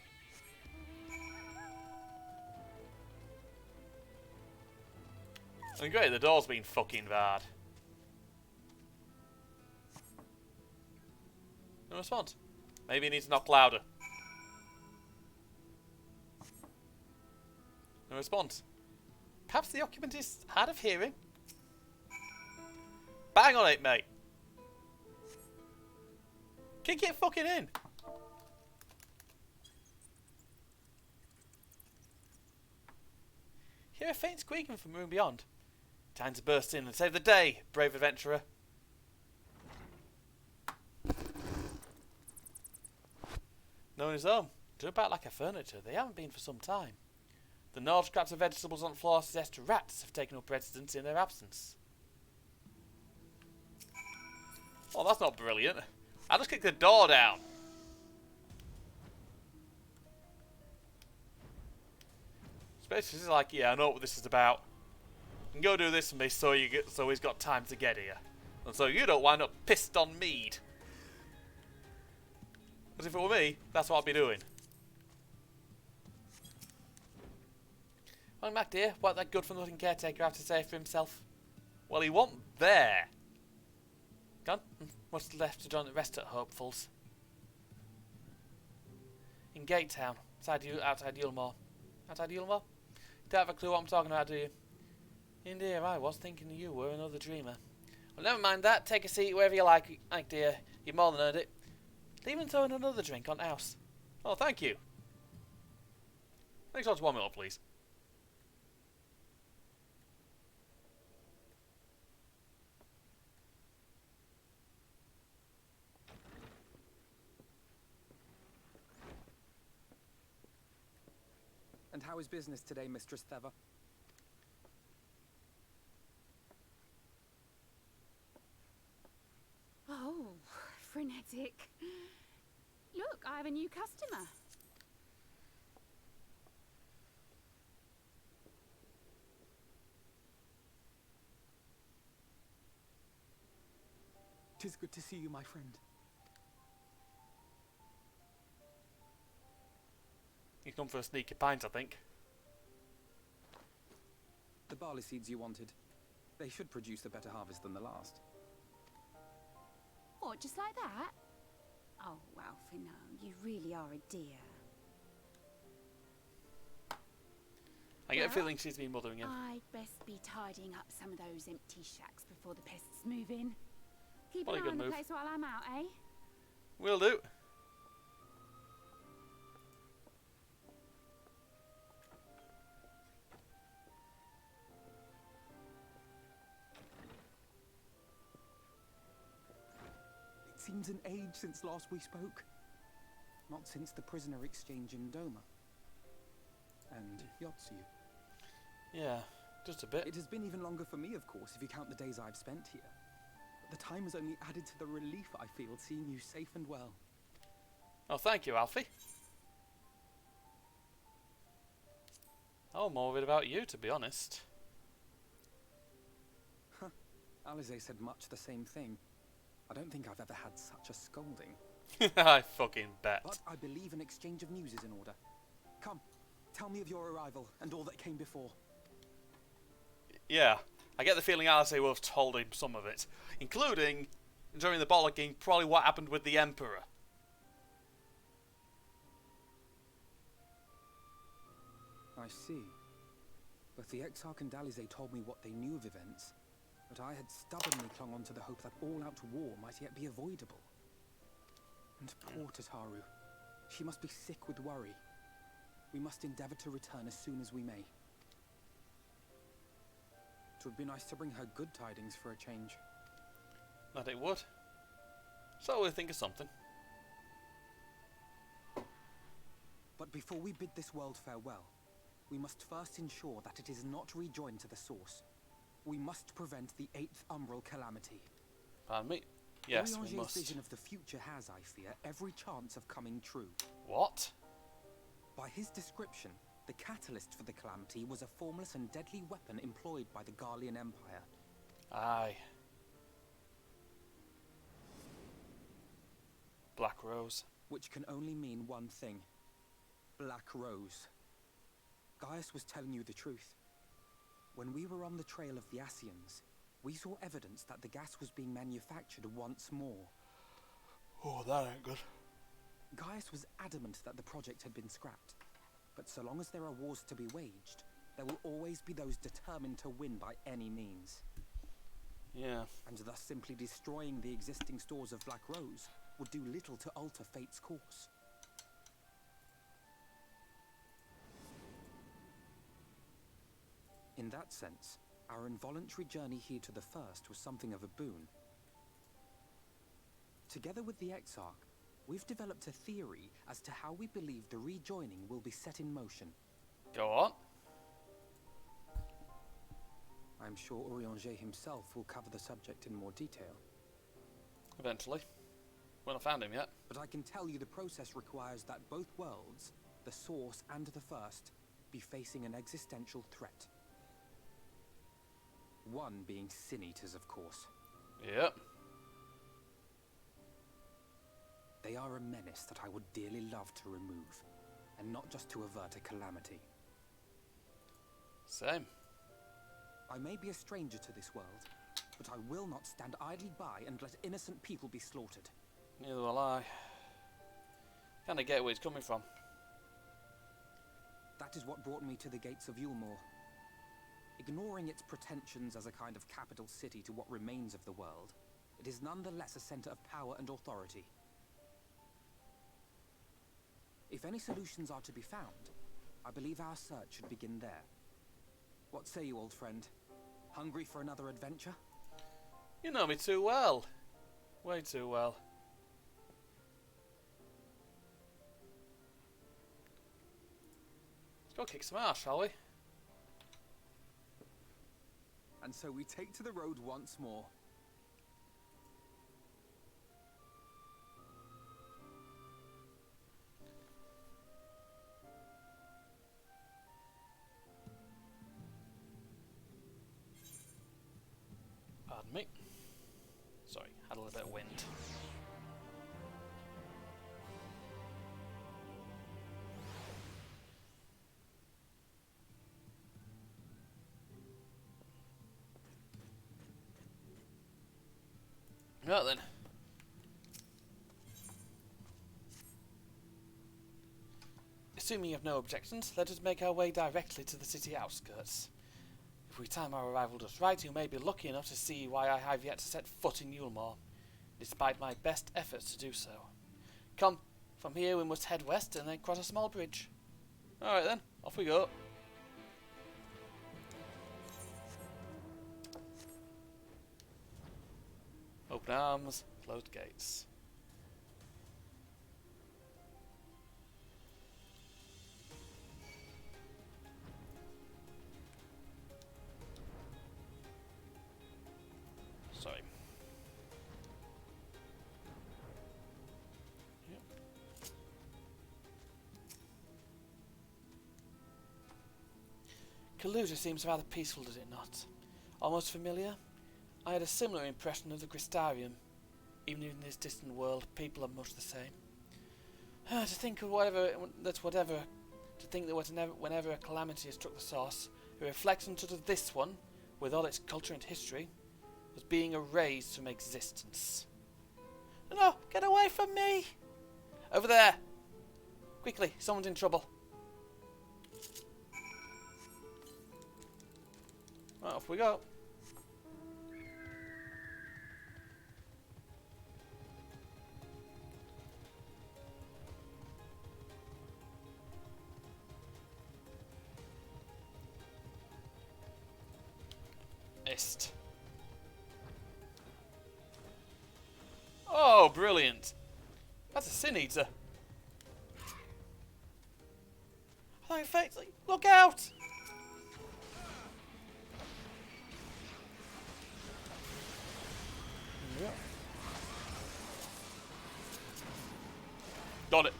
And great, the door's been fucking bad. No response. Maybe it needs to knock louder. No response. Perhaps the occupant is hard of hearing. Bang on it, mate. Kick it fucking in. Hear a faint squeaking from the room beyond. Time to burst in and save the day, brave adventurer. No one is home. Do about like a furniture. They haven't been for some time. The gnawed scraps of vegetables on the floor suggest rats have taken up residence in their absence. Oh, that's not brilliant. I just kicked the door down. Space is like, yeah, I know what this is about. You can go do this for me so he's got time to get here. And so you don't wind up pissed on mead. Because if it were me, that's what I'd be doing. Welcome back, dear. What that good-for-nothing caretaker have to say for himself? Well, he wasn't there. Gone? What's left to join the rest at Hopefuls? In Gate Town, outside Yulmore. Outside Yulmore? You don't have a clue what I'm talking about, do you? Indeed, I was thinking you were another dreamer. Well, never mind that. Take a seat wherever you like, dear. You've more than earned it. Leave and throw in another drink on the house. Oh, thank you. Next one's 1 minute, please. And how is business today, Mistress Theva? frenetic. Look, I have a new customer. Tis good to see you, my friend. You come for a sneaky pint, I think. The barley seeds you wanted. They should produce a better harvest than the last. What, just like that? Oh, Alfie, no, you really are a dear. I get a feeling she's been mothering him. I'd best be tidying up some of those empty shacks before the pests move in. Keep Probably an a eye good on the move. place while I'm out, eh? Will do. It seems an age since last we spoke. Not since the prisoner exchange in Doma. And Yotsu. Yeah, just a bit. It has been even longer for me, of course, if you count the days I've spent here. But the time has only added to the relief I feel seeing you safe and well. Oh, thank you, Alfie. Oh, more of it about you, to be honest. Huh. Alize said much the same thing. I don't think I've ever had such a scolding. I fucking bet. But I believe an exchange of news is in order. Come, tell me of your arrival and all that came before. Yeah, I get the feeling Alice will have told him some of it, including, during the bollocking, probably what happened with the Emperor. I see. Both the Exarch and Alize told me what they knew of events, but I had stubbornly clung on to the hope that all-out war might yet be avoidable. And poor Tataru. She must be sick with worry. We must endeavor to return as soon as we may. It would be nice to bring her good tidings for a change. That it would. So we'll think of something. But before we bid this world farewell, we must first ensure that it is not rejoined to the source. We must prevent the 8th Umbral calamity. Pardon me? Yes, we Orianger's must. vision of the future has, I fear, every chance of coming true. What? By his description, the catalyst for the calamity was a formless and deadly weapon employed by the Garlean Empire. Aye. Black Rose. Which can only mean one thing. Black Rose. Gaius was telling you the truth. When we were on the trail of the Asians, we saw evidence that the gas was being manufactured once more. Oh, that ain't good. Gaius was adamant that the project had been scrapped. But so long as there are wars to be waged, there will always be those determined to win by any means. Yeah. And thus simply destroying the existing stores of Black Rose would do little to alter fate's course. In that sense, our involuntary journey here to the First was something of a boon. Together with the Exarch, we've developed a theory as to how we believe the rejoining will be set in motion. Go on. I'm sure Orianger himself will cover the subject in more detail. Eventually. Well, I found him yet. But I can tell you the process requires that both worlds, the Source and the First, be facing an existential threat. One being Sin Eaters, of course. Yep. They are a menace that I would dearly love to remove, and not just to avert a calamity. Same. I may be a stranger to this world, but I will not stand idly by and let innocent people be slaughtered. Neither will I. Kinda get where he's coming from. That is what brought me to the gates of Yulmore. Ignoring its pretensions as a kind of capital city to what remains of the world, it is nonetheless a center of power and authority. If any solutions are to be found, I believe our search should begin there. What say you, old friend? Hungry for another adventure? You know me too well. Way too well. Let's go kick some ass, shall we? And so we take to the road once more. Pardon me. Sorry, had a little bit of wind. Right then. Assuming you have no objections, let us make our way directly to the city outskirts. If we time our arrival just right, you may be lucky enough to see why I have yet to set foot in Yulmore, despite my best efforts to do so. Come, from here we must head west and then cross a small bridge. Alright then, off we go. Open arms, closed gates. Sorry. Yep. Kaluja seems rather peaceful, does it not? Almost familiar? I had a similar impression of the Crystarium. Even in this distant world, people are much the same. To think that whenever a calamity has struck the source, a reflection such as this one, with all its culture and history, was being erased from existence. No, get away from me! Over there! Quickly, someone's in trouble. Right, off we go. Ist. Oh, brilliant. That's a Sin Eater. Look out! Yeah. Got it.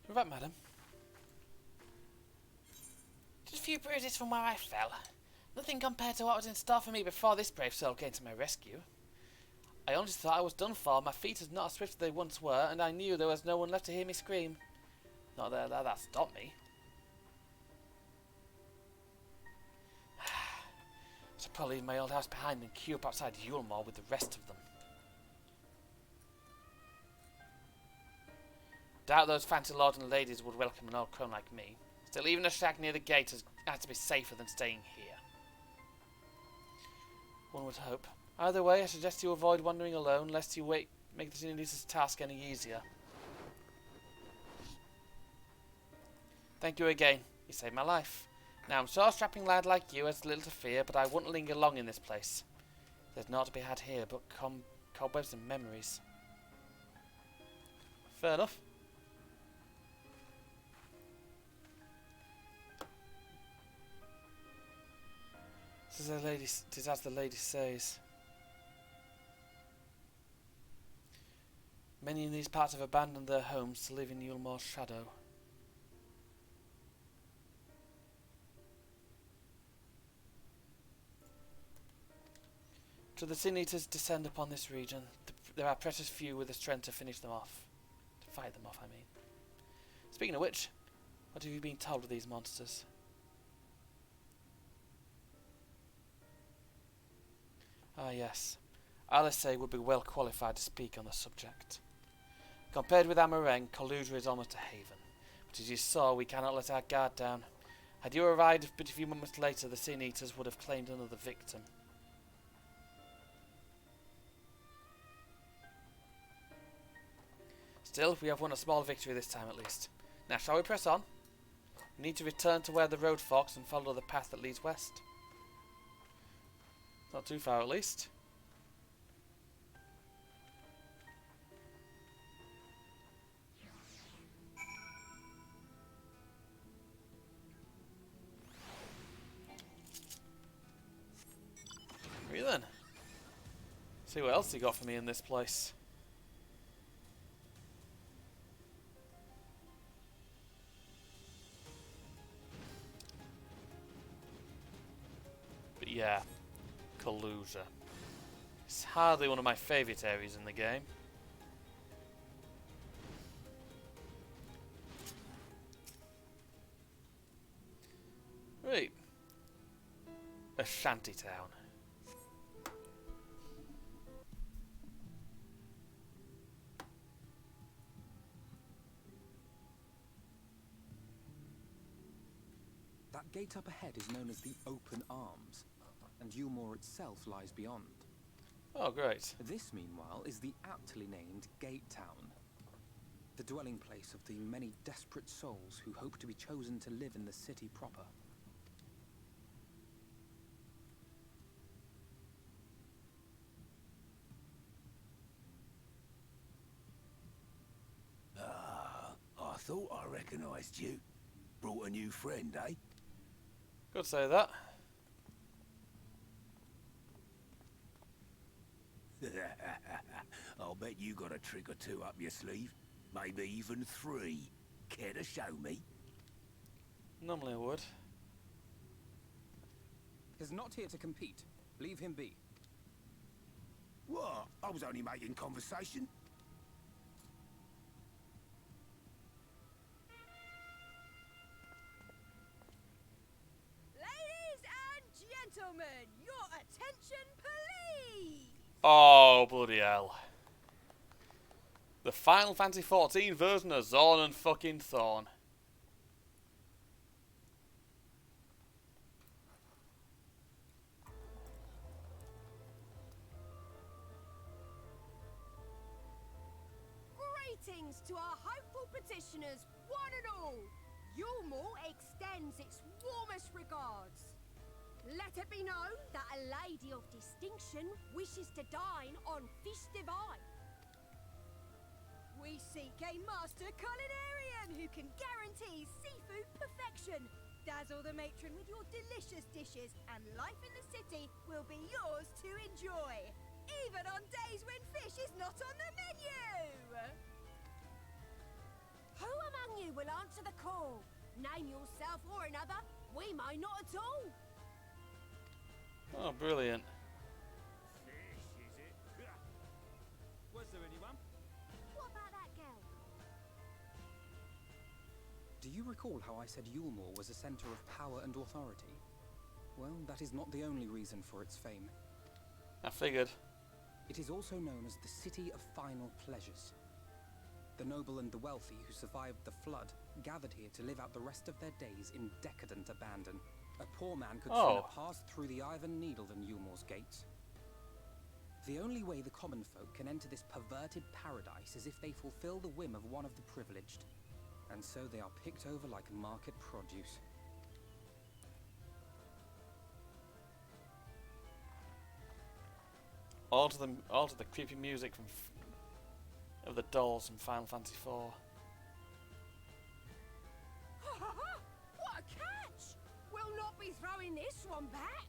You're right, madam. Just a few bruises from where I fell. Nothing compared to what was in store for me before this brave soul came to my rescue. I honestly thought I was done for. My feet are not as swift as they once were, and I knew there was no one left to hear me scream. Not that stopped me. I should probably leave my old house behind and queue up outside Yulmore with the rest of them. Doubt those fancy lords and ladies would welcome an old crone like me. Still, even a shack near the gate has to be safer than staying here. One would hope. Either way, I suggest you avoid wandering alone, lest you make the Sinilisa's task any easier. Thank you again. You saved my life. Now, I'm sure a strapping lad like you has little to fear, but I wouldn't linger long in this place. There's naught to be had here but cobwebs and memories. Fair enough. Tis as the lady says. Many in these parts have abandoned their homes to live in Yulmore's shadow. Should the Sin Eaters descend upon this region, there are precious few with the strength to finish them off. To fight them off, I mean. Speaking of which, what have you been told of these monsters? Ah yes, Alice would be well qualified to speak on the subject. Compared with Amareng, Kaluja is almost a haven. But as you saw, we cannot let our guard down. Had you arrived but a few moments later, the Sin Eaters would have claimed another victim. Still, we have won a small victory this time at least. Now, shall we press on? We need to return to where the road forks and follow the path that leads west. Not too far, at least. See what else he got for me in this place. But yeah, Kaluza. It's hardly one of my favourite areas in the game. Right. A shantytown. That gate up ahead is known as the Open Arms, and Yulmore itself lies beyond. Oh, great. This, meanwhile, is the aptly named Gate Town, the dwelling place of the many desperate souls who hope to be chosen to live in the city proper. Ah, I thought I recognised you. Brought a new friend, eh? Could say that. I'll bet you got a trick or two up your sleeve. Maybe even 3. Care to show me? Normally I would. He's not here to compete. Leave him be. What? I was only making conversation. Ladies and gentlemen, your attention, please! Oh, bloody hell. The Final Fantasy XIV version of Zorn and fucking Thorn. Greetings to our hopeful petitioners, one and all. Yulmore extends its warmest regards. Let it be known that a lady of distinction wishes to dine on fish divine. We seek a master culinarian who can guarantee seafood perfection. Dazzle the matron with your delicious dishes, and life in the city will be yours to enjoy, even on days when fish is not on the menu. Who among you will answer the call? Name yourself or another. We may not at all. Oh, brilliant. Fish, is it? Was there anyone? What about that girl? Do you recall how I said Yulmore was a center of power and authority? Well, that is not the only reason for its fame. I figured. It is also known as the City of Final Pleasures. The noble and the wealthy who survived the flood gathered here to live out the rest of their days in decadent abandon. A poor man could sooner pass through the Iron Needle than Yulmore's gates. The only way the common folk can enter this perverted paradise is if they fulfill the whim of one of the privileged. And so they are picked over like market produce. All to the creepy music from of the dolls from Final Fantasy IV. What a catch! We'll not be throwing this one back.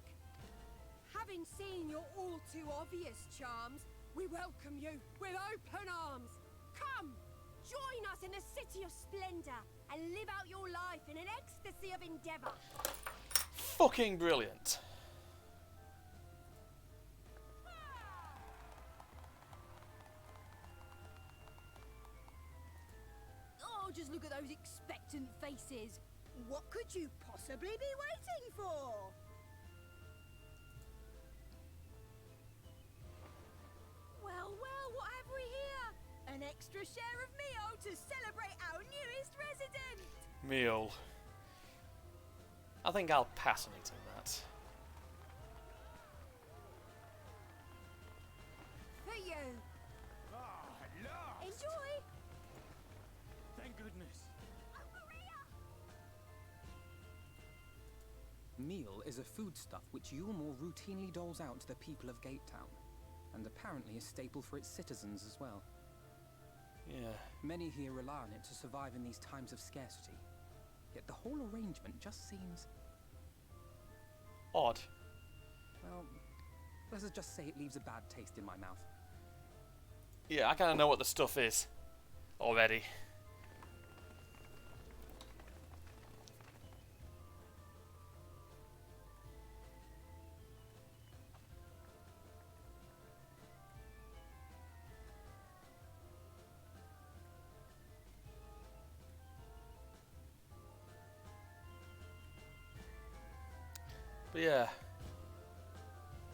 Having seen your all too obvious charms, we welcome you with open arms. Come, join us in the City of Splendor and live out your life in an ecstasy of endeavor. Fucking brilliant. Oh, just look at those expectant faces. What could you possibly be waiting for? Well, what have we here? An extra share of meal to celebrate our newest resident. Meal. I think I'll pass on eating that. For you. Ah, hello. Enjoy. Thank goodness. Meal is a foodstuff which Yulmore routinely doles out to the people of Gate Town, and apparently a staple for its citizens as well. Yeah. Many here rely on it to survive in these times of scarcity, yet the whole arrangement just seems... odd. well, Let's just say it leaves a bad taste in my mouth. Yeah, I kind of know what the stuff is already. But yeah,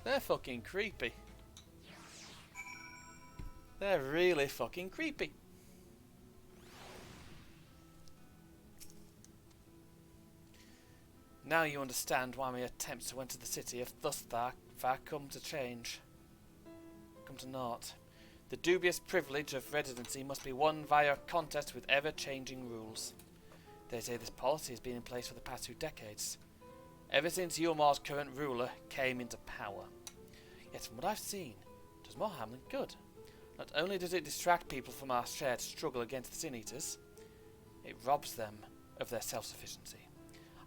they're fucking creepy. They're really fucking creepy. Now you understand why my attempts to enter the city have thus far come to naught. The dubious privilege of residency must be won via a contest with ever-changing rules. They say this policy has been in place for the past 2 decades. Ever since Yulmar's current ruler came into power. Yet from what I've seen, it does more harm than good. Not only does it distract people from our shared struggle against the Sin Eaters, it robs them of their self-sufficiency.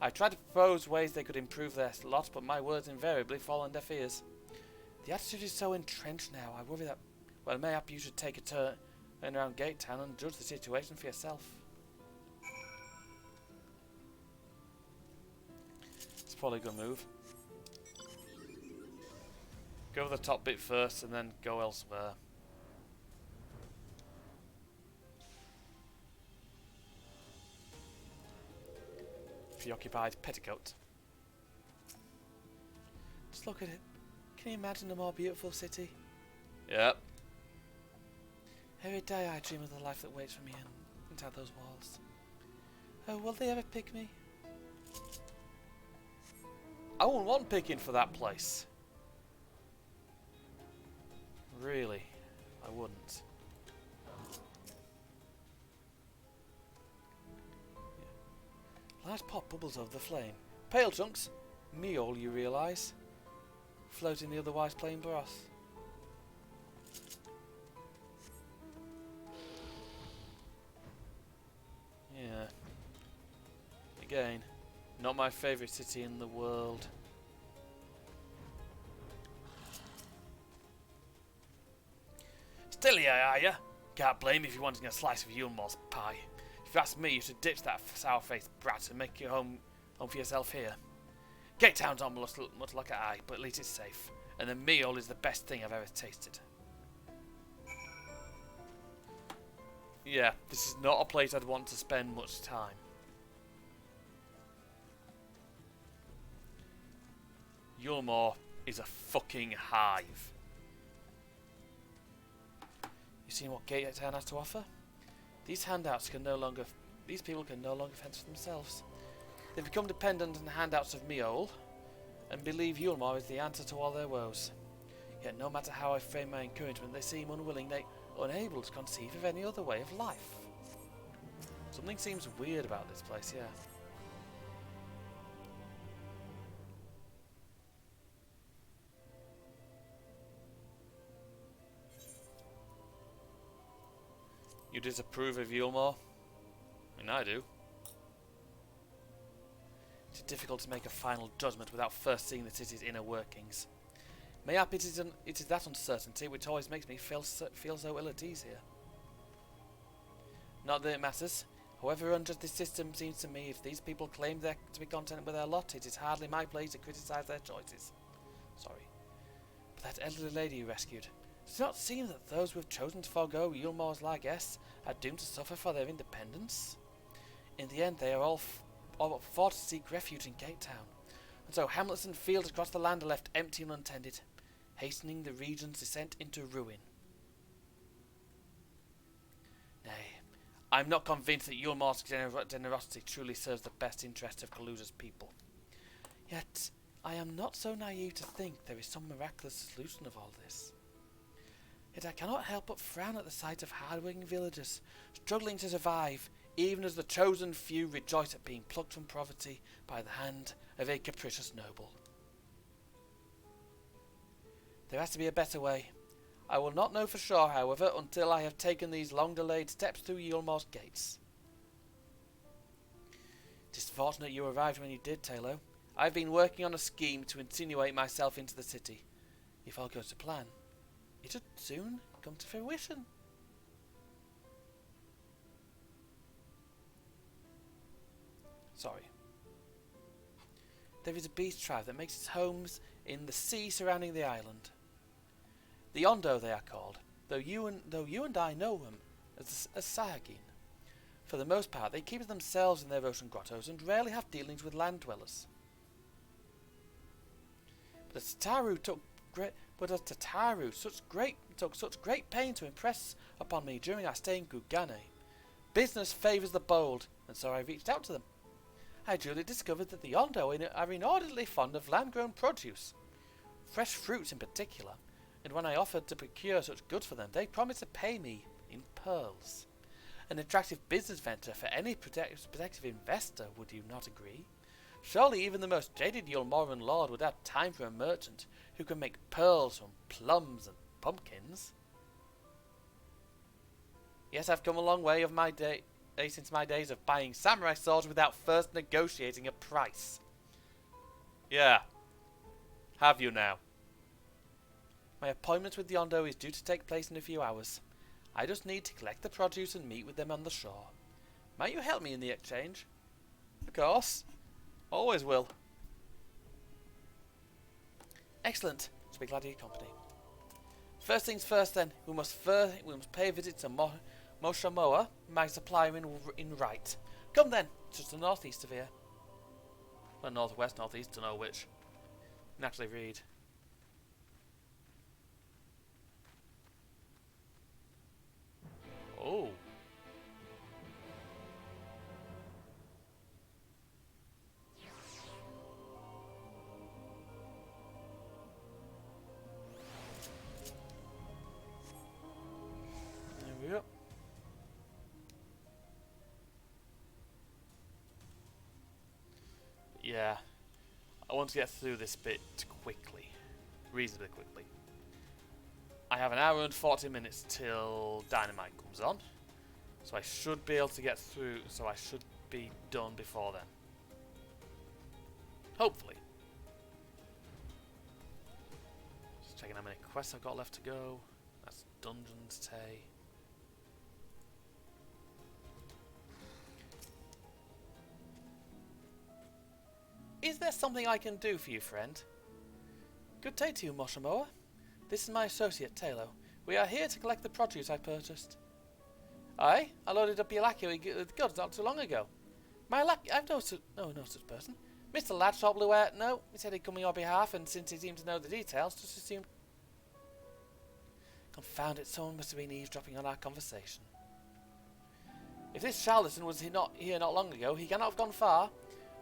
I've tried to propose ways they could improve their lot, but my words invariably fall on deaf ears. The attitude is so entrenched now, I worry that, well, mayhap you should take a turn around Gate Town and judge the situation for yourself. It's probably a good move. Go over the top bit first and then go elsewhere. Preoccupied petticoat. Just look at it. Can you imagine a more beautiful city? Yep. Every day I dream of the life that waits for me inside those walls. Oh, will they ever pick me? I wouldn't want picking for that place. Really, I wouldn't. Large pot bubbles over the flame. Pale chunks, meal, you realise, floating the otherwise plain broth. Yeah. Again, not my favourite city in the world. Still here, are ya? Can't blame you if you're wanting a slice of Yulmar's pie. If you ask me, you should ditch that sour-faced brat and make your home for yourself here. Gate Town's not much like an eye, but at least it's safe. And the meal is the best thing I've ever tasted. Yeah, this is not a place I'd want to spend much time. Yulmar is a fucking hive. You seen what Gate Town has to offer? These people can no longer fend for themselves. They've become dependent on the handouts of Meol, and believe Yulmar is the answer to all their woes. Yet no matter how I frame my encouragement, they seem unable to conceive of any other way of life. Something seems weird about this place, yeah. You disapprove of Yulmar? I mean, I do. It's difficult to make a final judgment without first seeing the city's inner workings. Mayhap it is that uncertainty which always makes me feel so ill at ease here. Not that it matters. However unjust this system seems to me, if these people claim to be content with their lot, it is hardly my place to criticise their choices. Sorry. But that elderly lady you rescued, does it not seem that those who have chosen to forego Yulmar's largesse are doomed to suffer for their independence? In the end, they are all but forced to seek refuge in Gate Town, and so hamlets and fields across the land are left empty and untended, hastening the region's descent into ruin. Nay, I am not convinced that Yulmar's generosity truly serves the best interests of Kaluza's people. Yet, I am not so naive to think there is some miraculous solution of all this. Yet I cannot help but frown at the sight of hard-working villagers, struggling to survive, even as the chosen few rejoice at being plucked from poverty by the hand of a capricious noble. There has to be a better way. I will not know for sure, however, until I have taken these long-delayed steps through Yulmar's gates. It is fortunate you arrived when you did, Talo. I've been working on a scheme to insinuate myself into the city. If all goes to plan, it should soon come to fruition. Sorry. There is a beast tribe that makes its homes in the sea surrounding the island. The Ondo they are called, though you and I know them as Sayagin. For the most part, they keep to themselves in their ocean grottos and rarely have dealings with land dwellers. But as Tataru took such great pain to impress upon me during our stay in Gugane, business favours the bold, and so I reached out to them. I duly discovered that the Ondo are inordinately fond of land-grown produce, fresh fruits in particular, and when I offered to procure such goods for them, they promised to pay me in pearls. An attractive business venture for any protective investor, would you not agree? Surely even the most jaded Yulmoran lord would have time for a merchant who can make pearls from plums and pumpkins. Yes, I've come a long way since my days of buying samurai swords without first negotiating a price. Yeah. Have you now? My appointment with the Ondo is due to take place in a few hours. I just need to collect the produce and meet with them on the shore. Might you help me in the exchange? Of course. Always will. Excellent. Shall be glad of your company. First things first then, we must pay a visit to Moshamoa, my supplier in right. Come then, just to the northeast of here. Well, northwest, northeast, don't know which. Naturally read. Oh. There we go. Yeah. I want to get through this bit quickly. Reasonably quickly. I have an hour and 40 minutes till Dynamite comes on. So I should be able to get through, so I should be done before then. Hopefully. Just checking how many quests I've got left to go. That's Dungeons Tay. Is there something I can do for you, friend? Good day to you, Moshamoa. This is my associate, Talo. We are here to collect the produce I purchased. Aye, I loaded up your lackey with goods not too long ago. My lackey, I've no such person. Mr. Ladshot blew out. No, he said he'd come on your behalf, and since he seemed to know the details, just assumed. Confound it, someone must have been eavesdropping on our conversation. If this charlatan was not here not long ago, he cannot have gone far.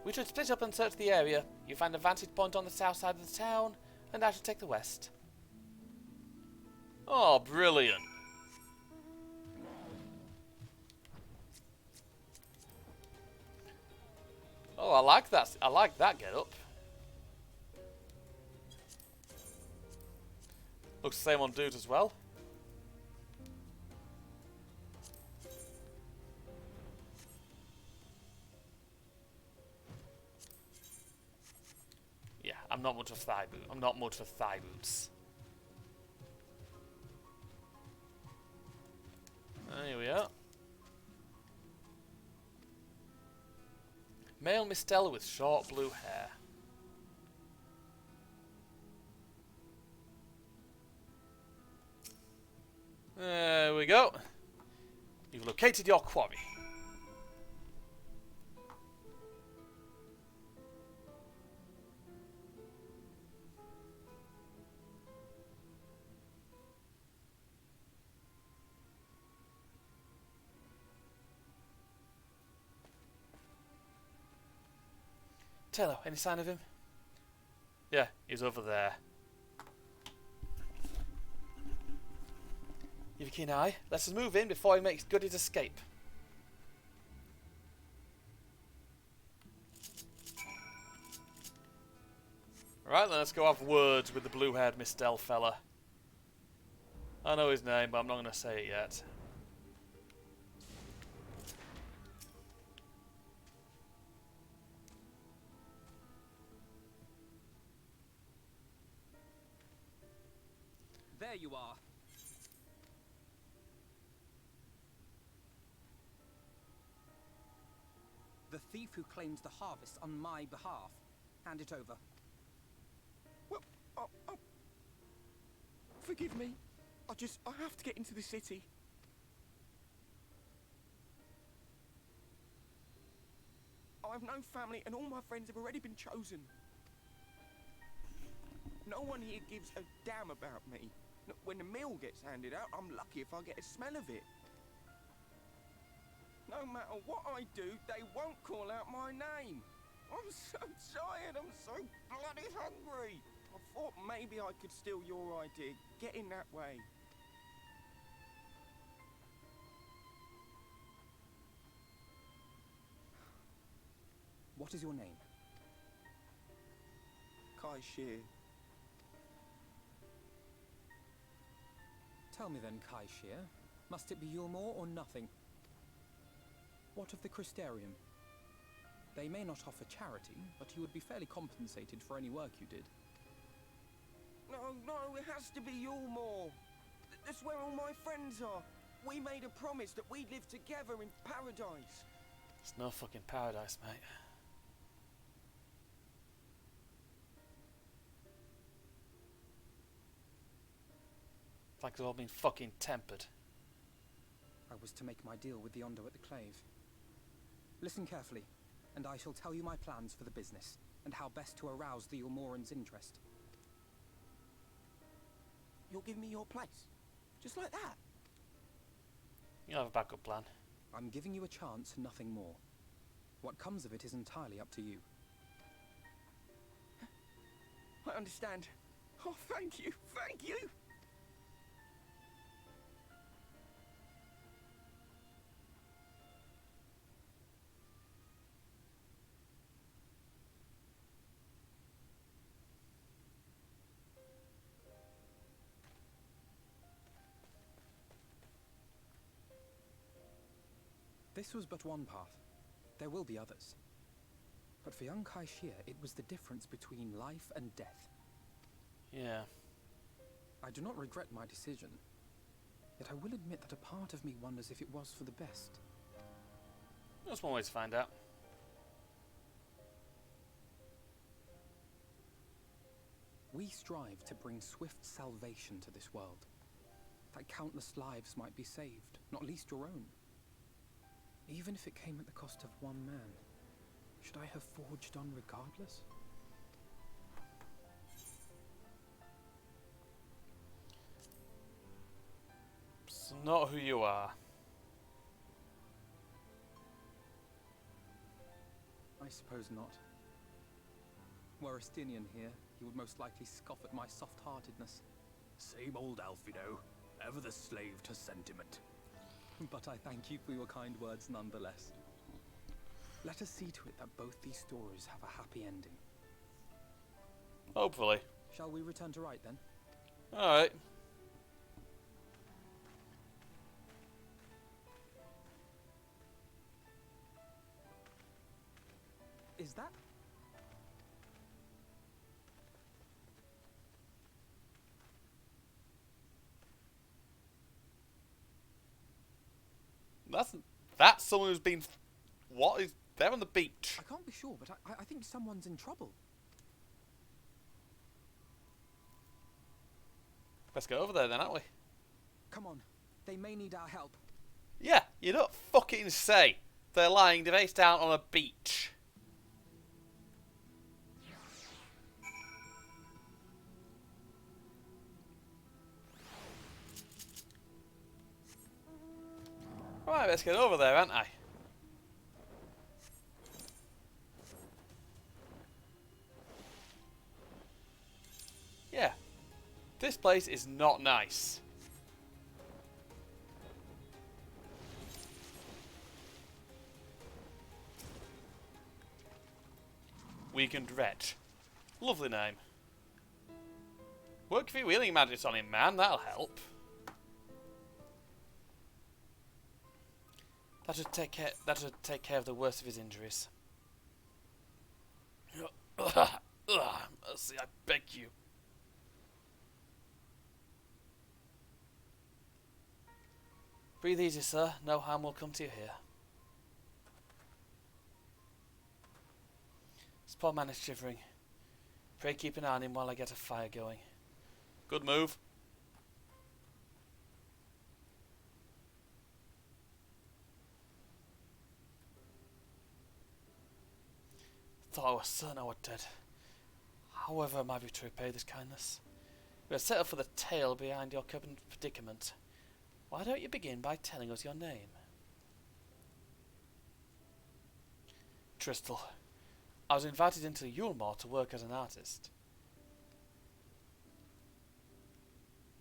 We should split up and search the area. You find a vantage point on the south side of the town, and I should take the west. Oh, brilliant. Oh, I like that. I like that get up. Looks the same on dude as well. Yeah, I'm not much of thigh boot. I'm not much for thigh boots. Here we are. Male Mistella with short blue hair. There we go. You've located your quarry. Taylor, any sign of him? Yeah, he's over there. You've a keen eye. Let's move in before he makes good his escape. Right then, let's go have words with the blue-haired Mistel fella. I know his name, but I'm not going to say it yet. there you are. The thief who claims the harvest on my behalf. Hand it over. Well, forgive me. I have to get into the city. I have no family and all my friends have already been chosen. No one here gives a damn about me. When the meal gets handed out, I'm lucky if I get a smell of it. No matter what I do, they won't call out my name. I'm so tired, I'm so bloody hungry. I thought maybe I could steal your idea. Get in that way. What is your name? Kai Shear. Tell me then, Kai Shear, must it be Yulmore or nothing? What of the Christerium? They may not offer charity, but you would be fairly compensated for any work you did. No, it has to be Yulmore. That's where all my friends are. We made a promise that we'd live together in paradise. It's no fucking paradise, mate. It's like it's all been fucking tempered. I was to make my deal with the Ondo at the Clave. Listen carefully, and I shall tell you my plans for the business, and how best to arouse the Yulmoran's interest. You'll give me your place? Just like that? You have a backup plan. I'm giving you a chance, nothing more. What comes of it is entirely up to you. I understand. Oh, thank you, thank you! This was but one path. There will be others. But for young Kai Shear, it was the difference between life and death. Yeah. I do not regret my decision. Yet I will admit that a part of me wonders if it was for the best. That's one way to find out. We strive to bring swift salvation to this world. That countless lives might be saved, not least your own. Even if it came at the cost of one man, should I have forged on regardless? It's not who you are. I suppose not. Were Estinian here, he would most likely scoff at my soft-heartedness. Same old Alfido, ever the slave to sentiment. But I thank you for your kind words nonetheless. Let us see to it that both these stories have a happy ending. Hopefully. Shall we return to Wright then? Alright. Is that? That's someone who's been... What is... They're on the beach. I can't be sure, but I think someone's in trouble. Let's go over there then, aren't we? Come on. They may need our help. Yeah, you don't fucking say. They're lying face down on a beach. Right, let's get over there, aren't I? Yeah. This place is not nice. Weakened Wretch. Lovely name. Work for your healing magic on him, man. That'll help. That should take care of the worst of his injuries. Mercy, I beg you. Breathe easy, sir. No harm will come to you here. This poor man is shivering. Pray keep an eye on him while I get a fire going. Good move. Thought I was certain I were dead. However am I to repay this kindness? We have settled for the tale behind your current predicament. Why don't you begin by telling us your name? Tristel. I was invited into Yulmore to work as an artist.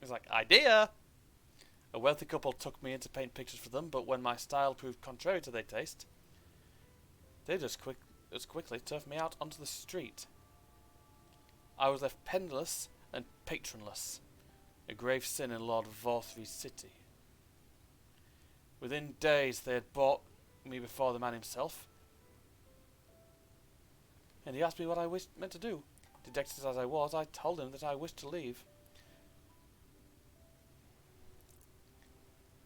He's like, idea! A wealthy couple took me in to paint pictures for them, but when my style proved contrary to their taste, they just quickly turfed me out onto the street. I was left penniless and patronless, a grave sin in Lord Vorthry's city. Within days they had brought me before the man himself, and he asked me what I meant to do. Dejected as I was, I told him that I wished to leave.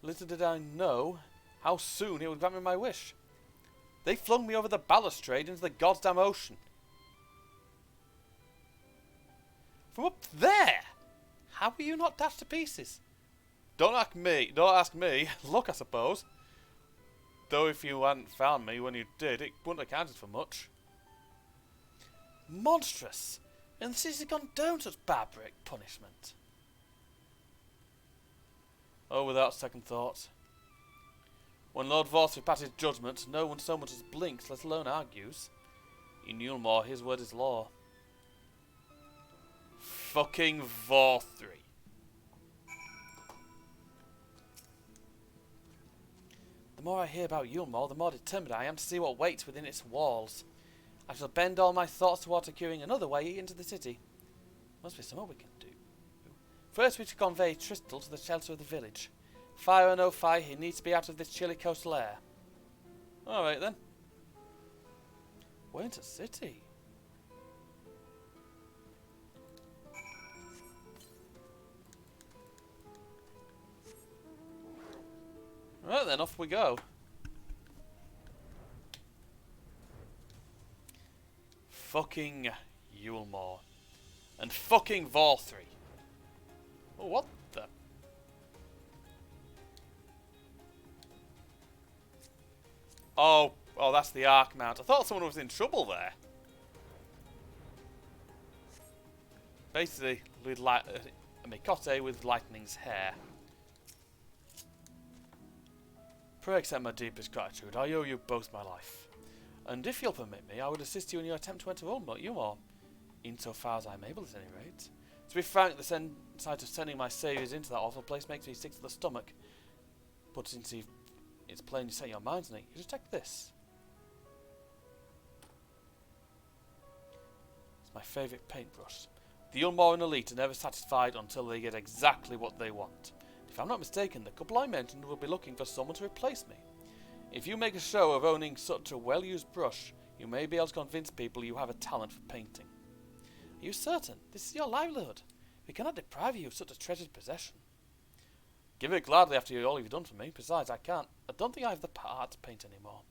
Little did I know how soon he would grant me my wish. They flung me over the balustrade into the goddamn ocean. From up there! How were you not dashed to pieces? Don't ask me. Don't ask me. Look, I suppose. Though if you hadn't found me when you did, it wouldn't have counted for much. Monstrous! And the city's gone down to such barbaric punishment. Oh, without second thought. When Lord Vorthry passes judgment, no one so much as blinks, let alone argues. In Yulmore, his word is law. Fucking Vorthry. The more I hear about Yulmore, the more determined I am to see what waits within its walls. I shall bend all my thoughts towards securing another way into the city. Must be something we can do. First, we should convey Tristel to the shelter of the village. Fire or no fire, he needs to be out of this chilly coastal air. Alright then. We're into city. Right then, off we go. Fucking Yulmore. And fucking Vorthry. Oh, what the? Oh, that's the Arc Mount. I thought someone was in trouble there. Basically, with a Mikote with lightning's hair. Pray accept my deepest gratitude. I owe you both my life. And if you'll permit me, I would assist you in your attempt to enter Yulmore. Insofar as I'm able, at any rate. To be frank, the sight of sending my saviours into that awful place makes me sick to the stomach. But since it's plain you set your minds on it, you just take this. It's my favourite paintbrush. The Yulmore and elite are never satisfied until they get exactly what they want. If I'm not mistaken, the couple I mentioned will be looking for someone to replace me. If you make a show of owning such a well-used brush, you may be able to convince people you have a talent for painting. Are you certain? This is your livelihood. We cannot deprive you of such a treasured possession. Give it gladly after all you've done for me. Besides, I don't think I have the heart to paint anymore.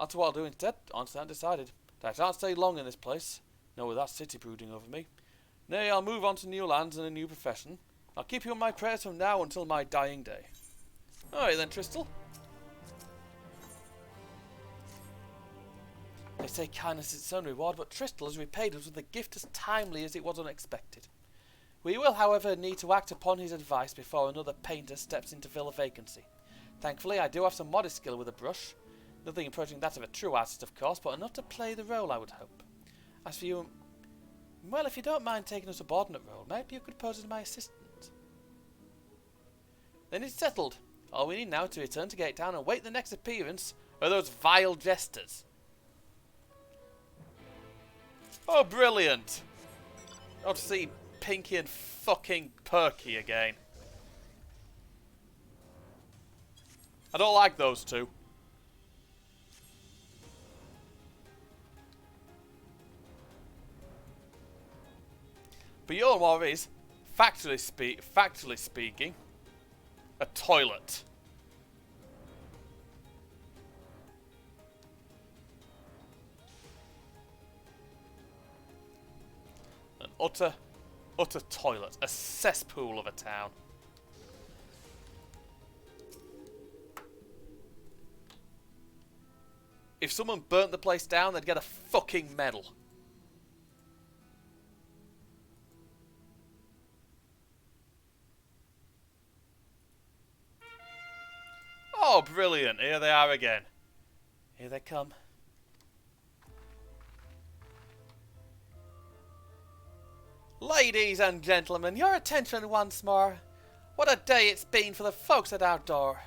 As to what I'll do instead, honestly, I'm decided. That I shan't stay long in this place, nor with that city brooding over me. Nay, I'll move on to new lands and a new profession. I'll keep you in my prayers from now until my dying day. Alright then, Tristel. They say kindness is its own reward, but Tristel has repaid us with a gift as timely as it was unexpected. We will, however, need to act upon his advice before another painter steps in to fill a vacancy. Thankfully, I do have some modest skill with a brush. Nothing approaching that of a true artist, of course, but enough to play the role, I would hope. As for you, well, if you don't mind taking a subordinate role, maybe you could pose as my assistant. Then it's settled. All we need now is to return to Gate Town and wait the next appearance of those vile jesters. Oh, brilliant! I'll see Pinky and fucking Perky again. I don't like those two. But Yulmore is, factually speaking, a toilet. utter toilet. A cesspool of a town. If someone burnt the place down, they'd get a fucking medal. Oh, brilliant. Here they are again. Here they come. Ladies and gentlemen, your attention once more. What a day it's been for the folks at our door.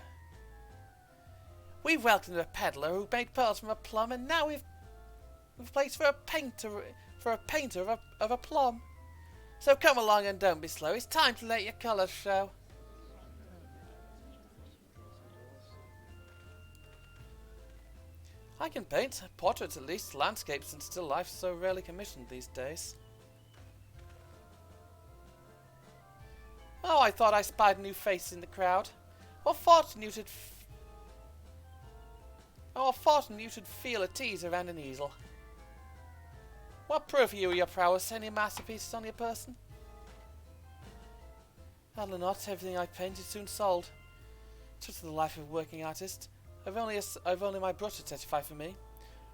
We've welcomed a peddler who made pearls from a plum, and now we've placed for a painter of a plum. So come along and don't be slow. It's time to let your colours show. I can paint portraits, at least. Landscapes and still lifes so rarely commissioned these days. Oh, I thought I spied a new face in the crowd. What fortune you should feel at ease around an easel. What proof are you of your prowess? Any masterpieces on your person? Hardly not. Everything I paint is soon sold. Such is the life of a working artist. I've only my brush to testify for me.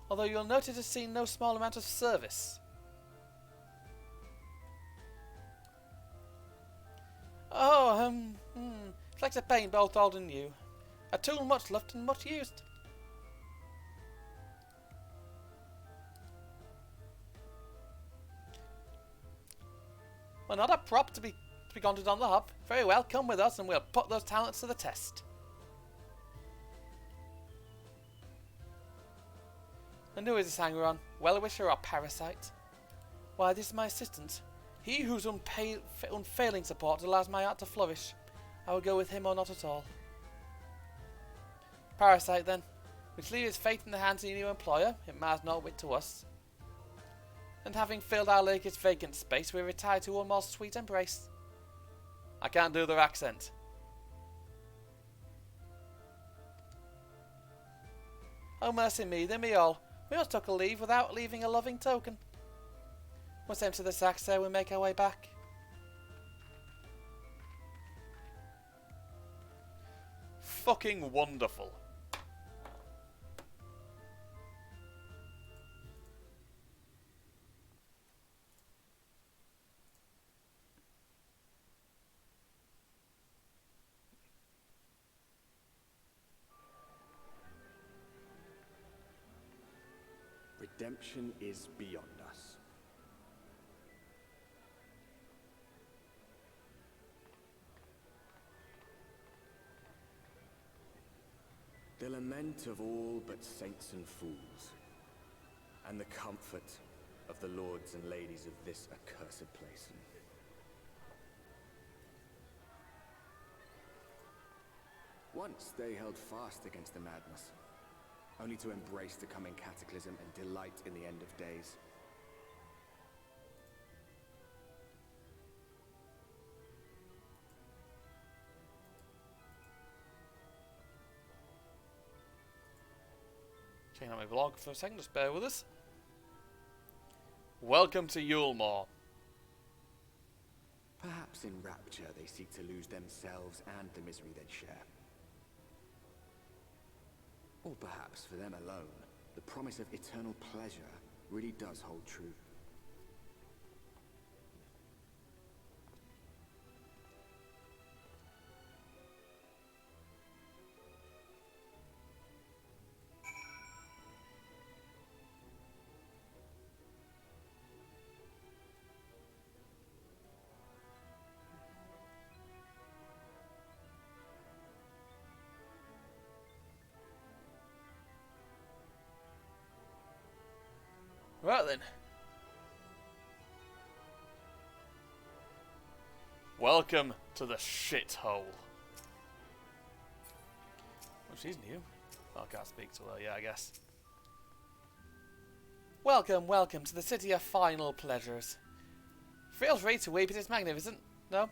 Although you'll note it has seen no small amount of service. Oh, it's like a paint both old and new. A tool much loved and much used. Well, not a prop to be gaunted on the hop. Very well, come with us and we'll put those talents to the test. And who is this hanger-on? Well-wisher or parasite? Why, this is my assistant. He whose unfailing support allows my art to flourish. I will go with him or not at all. Parasite, then. Which leaves his fate in the hands of your new employer. It matters not whit to us. And having filled our latest vacant space, we retire to one more sweet embrace. I can't do their accent. Oh, mercy me, then me all. We must took a leave without leaving a loving token. Once empty the sack, sir, we make our way back. Fucking wonderful. Redemption is beyond us. The lament of all but saints and fools, and the comfort of the lords and ladies of this accursed place. Once they held fast against the madness, only to embrace the coming cataclysm and delight in the end of days. Checking out my vlog for a second, just bear with us. Welcome to Yulemoor. Perhaps in rapture they seek to lose themselves and the misery they share. Or perhaps for them alone, the promise of eternal pleasure really does hold true. Right then. Welcome to the shithole. Oh, she's new. Oh, I can't speak to her. Yeah, I guess. Welcome, welcome to the city of final pleasures. Feel free to weep, it is magnificent. No?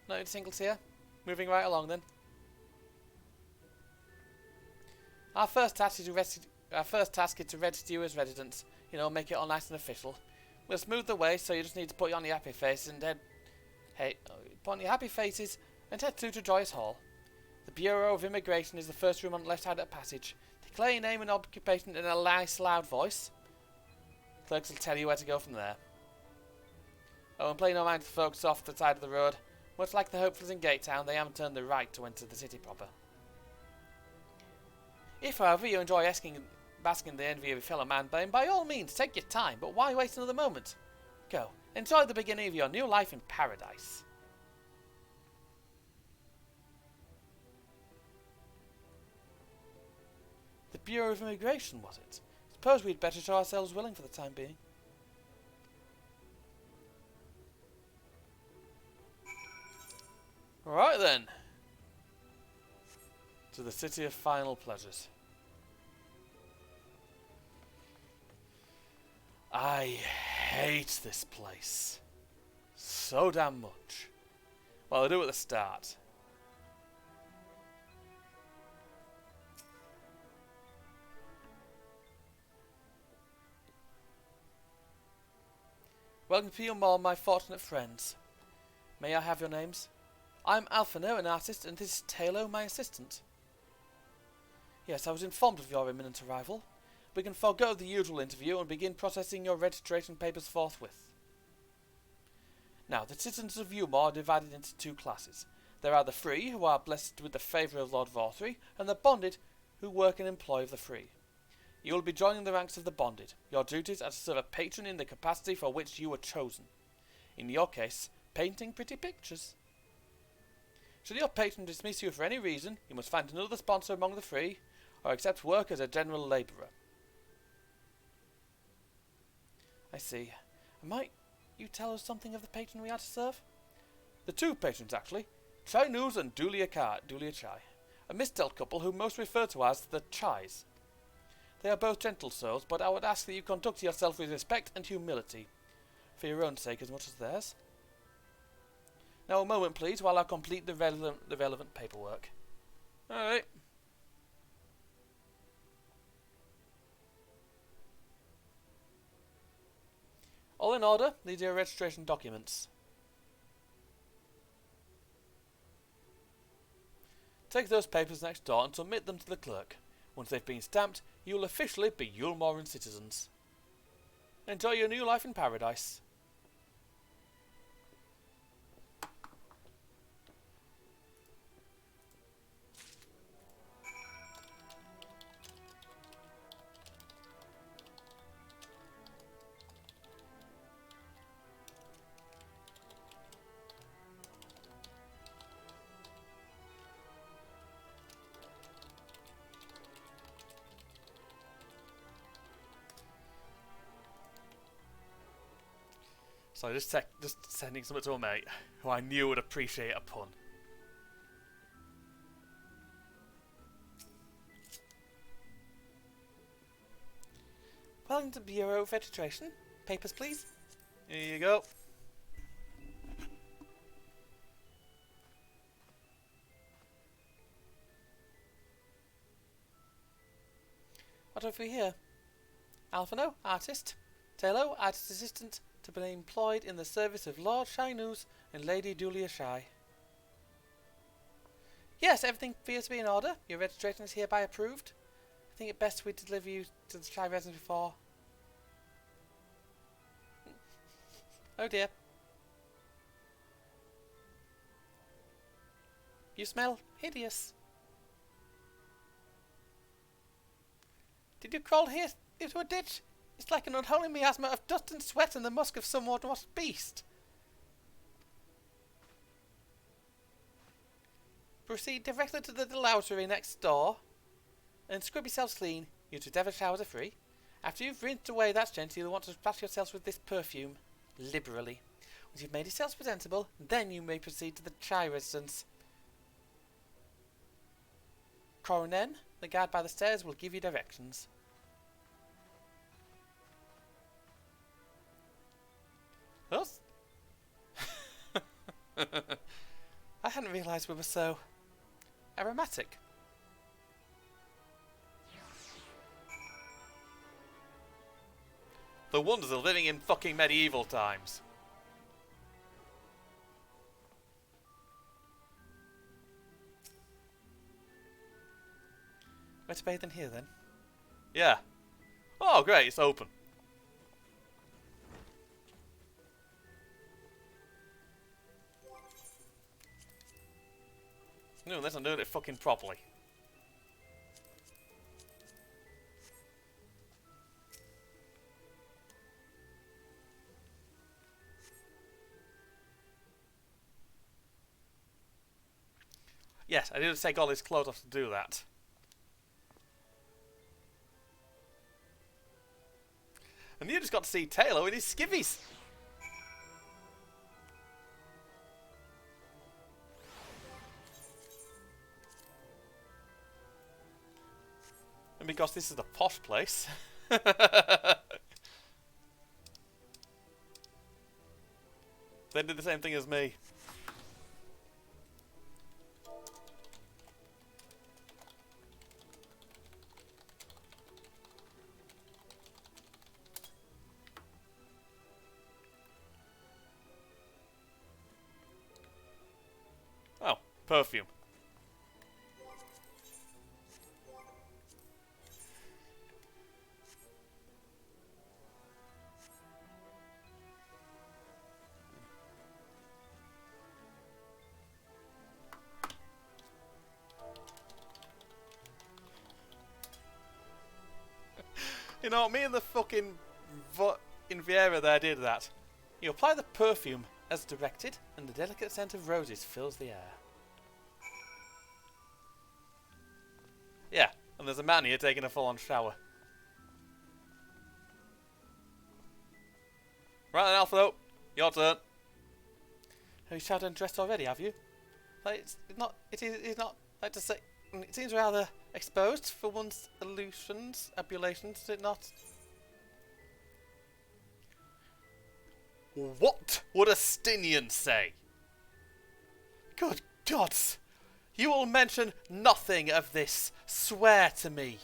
No single tear? Moving right along then. Our first task is to register you as residents. You know, make it all nice and official. We'll smooth the way, so you just need to put on your happy faces and head... put on your happy faces and head through to Joyous Hall. The Bureau of Immigration is the first room on the left hand of the passage. Declare your name and occupation in a nice loud voice. Clerks will tell you where to go from there. Oh, and pay no mind to the folks off the side of the road. Much like the hopefuls in Gate Town, they haven't turned the right to enter the city proper. If, however, you enjoy basking in the envy of your fellow man, then by all means take your time, but why waste another moment? Go, enjoy the beginning of your new life in paradise. The Bureau of Immigration, was it? Suppose we'd better show ourselves willing for the time being. Alright then. To the City of Final Pleasures. I hate this place. So damn much. Well, I do at the start. Welcome to you all, my fortunate friends. May I have your names? I'm Alphino, an artist, and this is Taylor, my assistant. Yes, I was informed of your imminent arrival. We can forego the usual interview and begin processing your registration papers forthwith. Now, the citizens of Umor are divided into two classes. There are the free, who are blessed with the favour of Lord Vorthree, and the bonded, who work in employ of the free. You will be joining the ranks of the bonded. Your duties are to serve a patron in the capacity for which you were chosen. In your case, painting pretty pictures. Should your patron dismiss you for any reason, you must find another sponsor among the free, or accept work as a general labourer. I see. Might you tell us something of the patron we are to serve? The two patrons, actually. Chai News and Dulia Chai. A misdealt couple whom most refer to as the Chais. They are both gentle souls, but I would ask that you conduct yourself with respect and humility, for your own sake as much as theirs. Now a moment, please, while I complete the relevant paperwork. Alright. All in order, these are your registration documents. Take those papers next door and submit them to the clerk. Once they've been stamped, you will officially be Yulmoran citizens. Enjoy your new life in paradise. So just sending something to a mate who I knew would appreciate a pun. Welcome to Bureau of Registration. Papers, please. Here you go. What have we here? Alphino, artist. Taylor, artist assistant, to be employed in the service of Lord Shainus and Lady Dulia Shai. Yes, everything appears to be in order. Your registration is hereby approved. I think it best we deliver you to the Shai residence before. Oh dear. You smell hideous. Did you crawl here into a ditch? It's like an unholy miasma of dust and sweat and the musk of some water-washed beast. Proceed directly to the lavatory next door and scrub yourselves clean. Your two showers are free. After you've rinsed away that stench, you'll want to splash yourselves with this perfume liberally. Once you've made yourselves presentable, then you may proceed to the Chai residence. Coronen, the guard by the stairs, will give you directions. Us? I hadn't realised we were so aromatic. The wonders of living in fucking medieval times. Where to bathe in here then? Yeah. Oh great, it's open. No, unless I'm doing it fucking properly. Yes, I did take all his clothes off to do that. And you just got to see Taylor in his skivvies. And because this is the posh place. They did the same thing as me. Oh, perfume. You know, me and the fucking in Vieira there did that. You apply the perfume as directed, and the delicate scent of roses fills the air. Yeah, and there's a man here taking a full-on shower. Right then, Alfredo, your turn. Have you showered and dressed already, have you? Like, it's not, like to say, it seems rather exposed for one's abulations, does it not? What would a Stinian say? Good gods! You will mention nothing of this. Swear to me.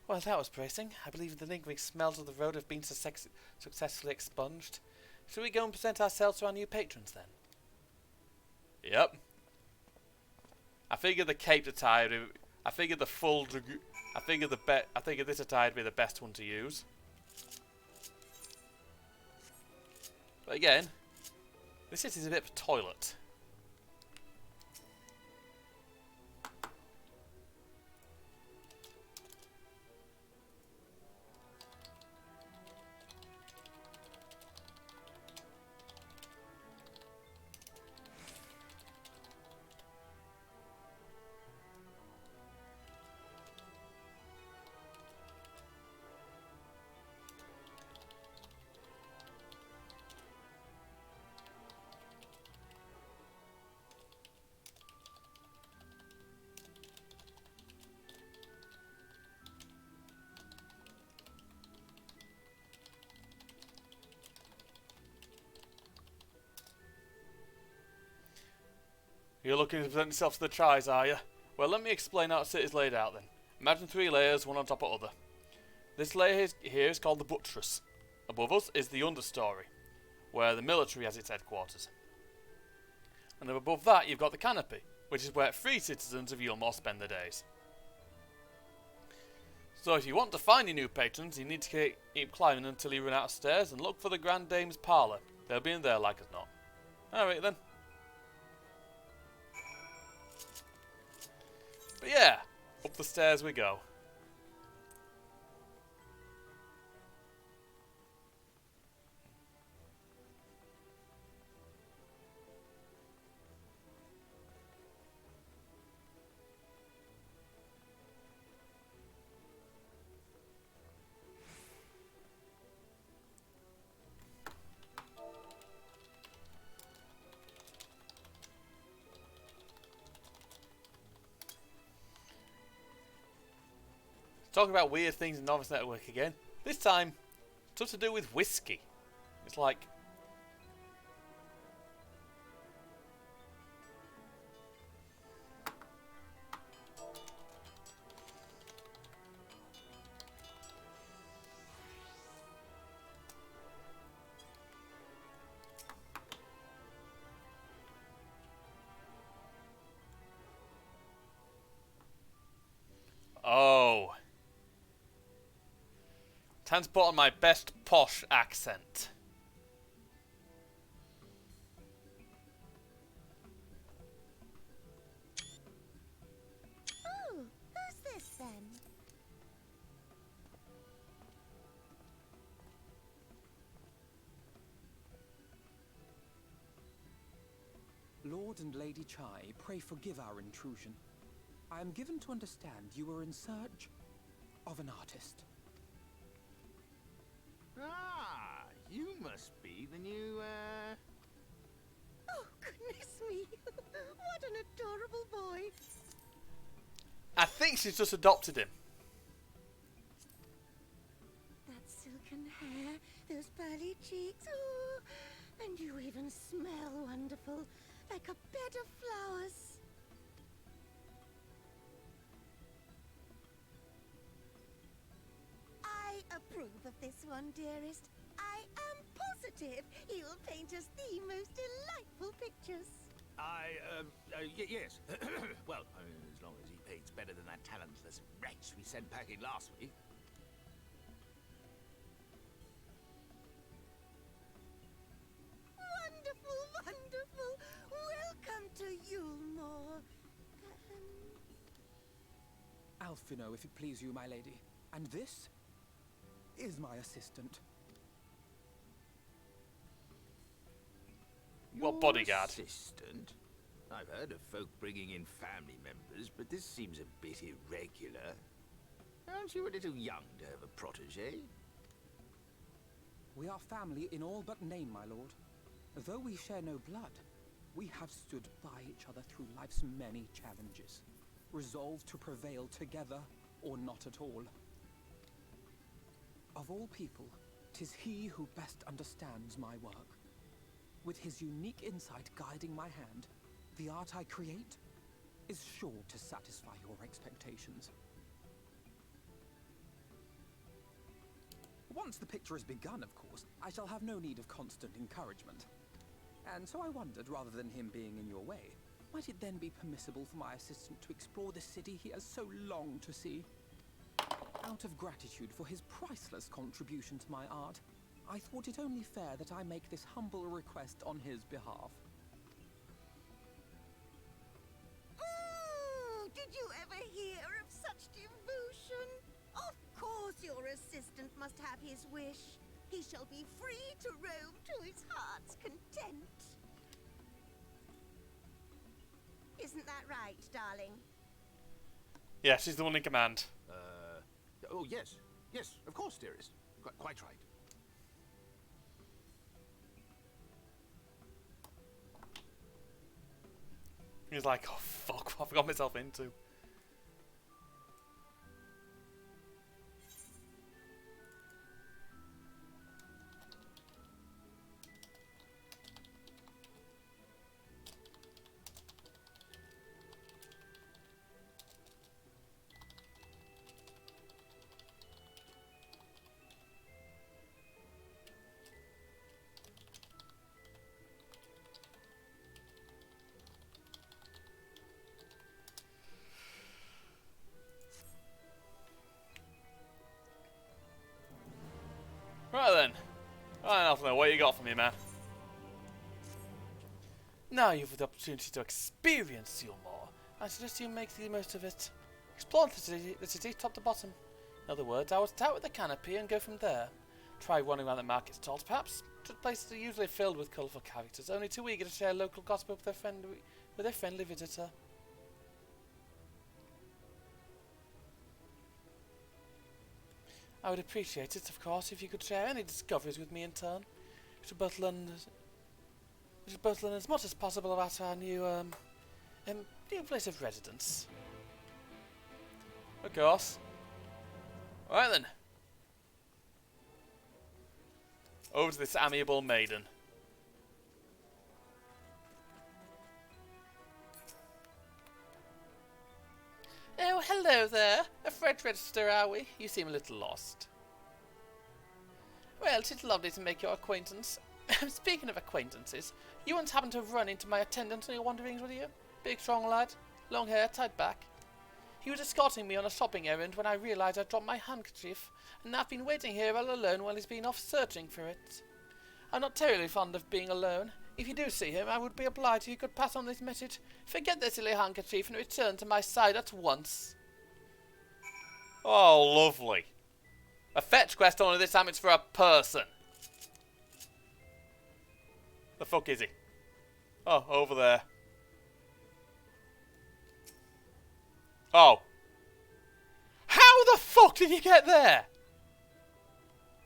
Well, that was bracing. I believe the lingering smells of the road have been successfully expunged. Shall we go and present ourselves to our new patrons then? Yep. I figured the caped attire. I figured the full. I figured this attire would be the best one to use. But again, this is a bit of a toilet. You're looking to present yourself to the tries, are you? Well, let me explain how the city's laid out then. Imagine 3 layers, one on top of other. This layer here is called the buttress. Above us is the understory, where the military has its headquarters. And above that you've got the canopy, which is where free citizens of Yulmore spend their days. So if you want to find your new patrons, you need to keep climbing until you run out of stairs and look for the Grand Dame's parlour. They'll be in there like as not. Alright then. But yeah, up the stairs we go. Talking about weird things in Novice Network again. This time, stuff to do with whiskey. It's like... Oh. Time to put on my best posh accent. Oh, who's this then? Lord and Lady Chai, pray forgive our intrusion. I am given to understand you were in search of an artist. Ah, you must be the new, Oh, goodness me. What an adorable boy. I think she's just adopted him. That silken hair, those pearly cheeks, oh, and you even smell wonderful, like a bed of flowers. I approve of this one, dearest. I am positive he'll paint us the most delightful pictures. Yes. Well, as long as he paints better than that talentless wretch we sent packing last week. Wonderful, wonderful. Welcome to Yulmore. Alphino, if it please you, my lady. And this is my assistant. What bodyguard? Assistant? I've heard of folk bringing in family members, but this seems a bit irregular. Aren't you a little young to have a protege? We are family in all but name, my lord. Though we share no blood, we have stood by each other through life's many challenges, resolved to prevail together or not at all. Of all people, 'tis he who best understands my work. With his unique insight guiding my hand, the art I create is sure to satisfy your expectations. Once the picture has begun, of course, I shall have no need of constant encouragement. And so I wondered, rather than him being in your way, might it then be permissible for my assistant to explore the city he has so longed to see? Out of gratitude for his priceless contribution to my art, I thought it only fair that I make this humble request on his behalf. Did you ever hear of such devotion? Of course your assistant must have his wish. He shall be free to roam to his heart's content. Isn't that right, darling? Yeah, she's the one in command. Oh, yes. Yes, of course, dearest. Quite right. He's like, oh fuck, what have I got myself into? Right then. I don't know what you got for me, man. Now you've had the opportunity to experience Yulmore. I suggest you make the most of it. Explore the city top to bottom. In other words, I would start with the canopy and go from there. Try wandering around the market stalls, perhaps. The places are usually filled with colourful characters, only too eager to share local gossip with their friendly visitor. I would appreciate it, of course, if you could share any discoveries with me in turn. We should both learn as much as possible about our new place of residence. Of course. Alright then. Over to this amiable maiden. Oh, hello there. A French register, are we? You seem a little lost. Well, it's lovely to make your acquaintance. Speaking of acquaintances, you once happened to run into my attendant on your wanderings, were you? Big, strong lad, long hair, tight back. He was escorting me on a shopping errand when I realised I'd dropped my handkerchief, and I've been waiting here all alone while he's been off searching for it. I'm not terribly fond of being alone. If you do see him, I would be obliged if you could pass on this message. Forget the silly handkerchief and return to my side at once. Oh, lovely. A fetch quest only this time it's for a person. The fuck is he? Oh, over there. Oh. How the fuck did you get there?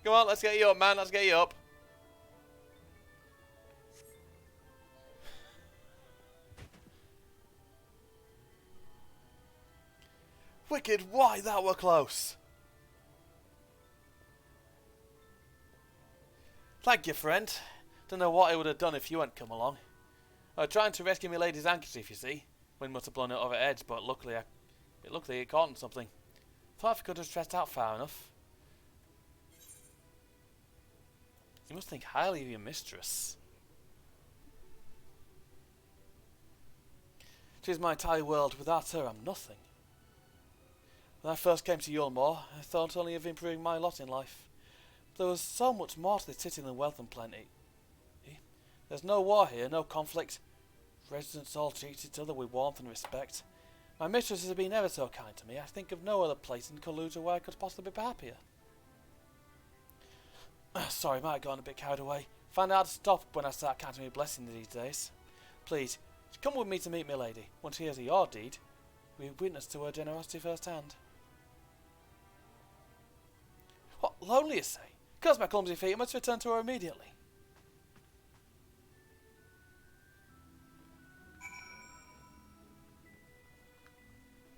Come on, let's get you up, man. Let's get you up. Wicked, why that were close. Thank you, friend. Don't know what I would have done if you hadn't come along. I was trying to rescue my lady's handkerchief, you see. Wind must have blown it over edge, but luckily it caught on something. Thought if I could have stretched out far enough. You must think highly of your mistress. She's my entire world. Without her, I'm nothing. When I first came to Yulmore, I thought only of improving my lot in life. But there was so much more to this city than wealth and plenty. There's no war here, no conflict. Residents all treat each other with warmth and respect. My mistress has been ever so kind to me. I think of no other place in Kaluja where I could possibly be happier. Sorry, might have gone a bit carried away. Find out how to stop when I start counting my blessings these days. Please, come with me to meet my lady. Once she hears of your deed, we witness to her generosity firsthand. What, lonely, you say? Curse my clumsy feet, I must return to her immediately.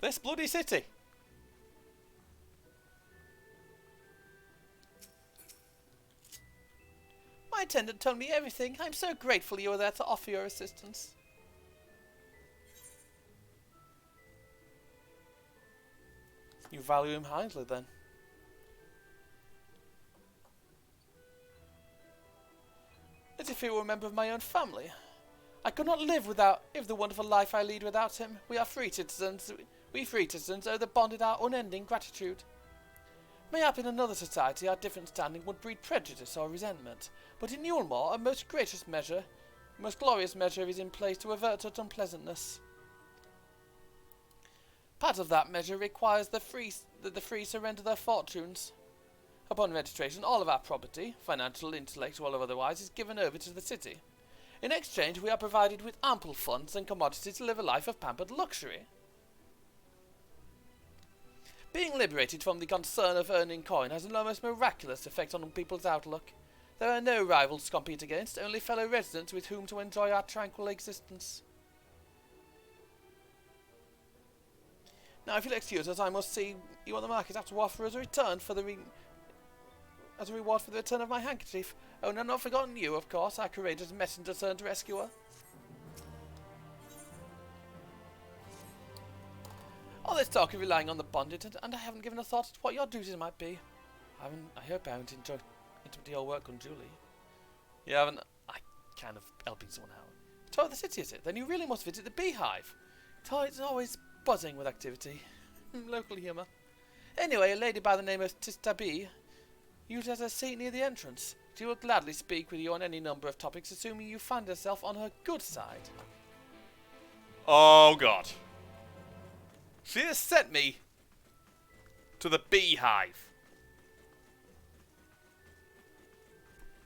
This bloody city. My attendant told me everything. I'm so grateful you were there to offer your assistance. You value him highly, then. As if he were a member of my own family. I could not live without the wonderful life I lead without him. We are free citizens. We free citizens owe the bonded our unending gratitude. Mayhap in another society our different standing would breed prejudice or resentment, but in Yulmore a most gracious measure, a most glorious measure is in place to avert such unpleasantness. Part of that measure requires that the free surrender their fortunes. Upon registration, all of our property, financial, intellectual or otherwise, is given over to the city. In exchange, we are provided with ample funds and commodities to live a life of pampered luxury. Being liberated from the concern of earning coin has an almost miraculous effect on people's outlook. There are no rivals to compete against, only fellow residents with whom to enjoy our tranquil existence. Now, if you'll excuse us, I must see you on the market after offer as a return for the as a reward for the return of my handkerchief. Oh, and I've not forgotten you, of course, our courageous messenger turned rescuer. All this talk of relying on the bonded, and I haven't given a thought to what your duties might be. I hope I haven't interrupted your work on Julie. You haven't? I kind of helping someone out. Tour of the city, is it? Then you really must visit the beehive. It's always buzzing with activity. Local humour. Anyway, a lady by the name of Tistabi usually has a seat near the entrance. She will gladly speak with you on any number of topics, assuming you find herself on her good side. Oh God. She has sent me to the beehive.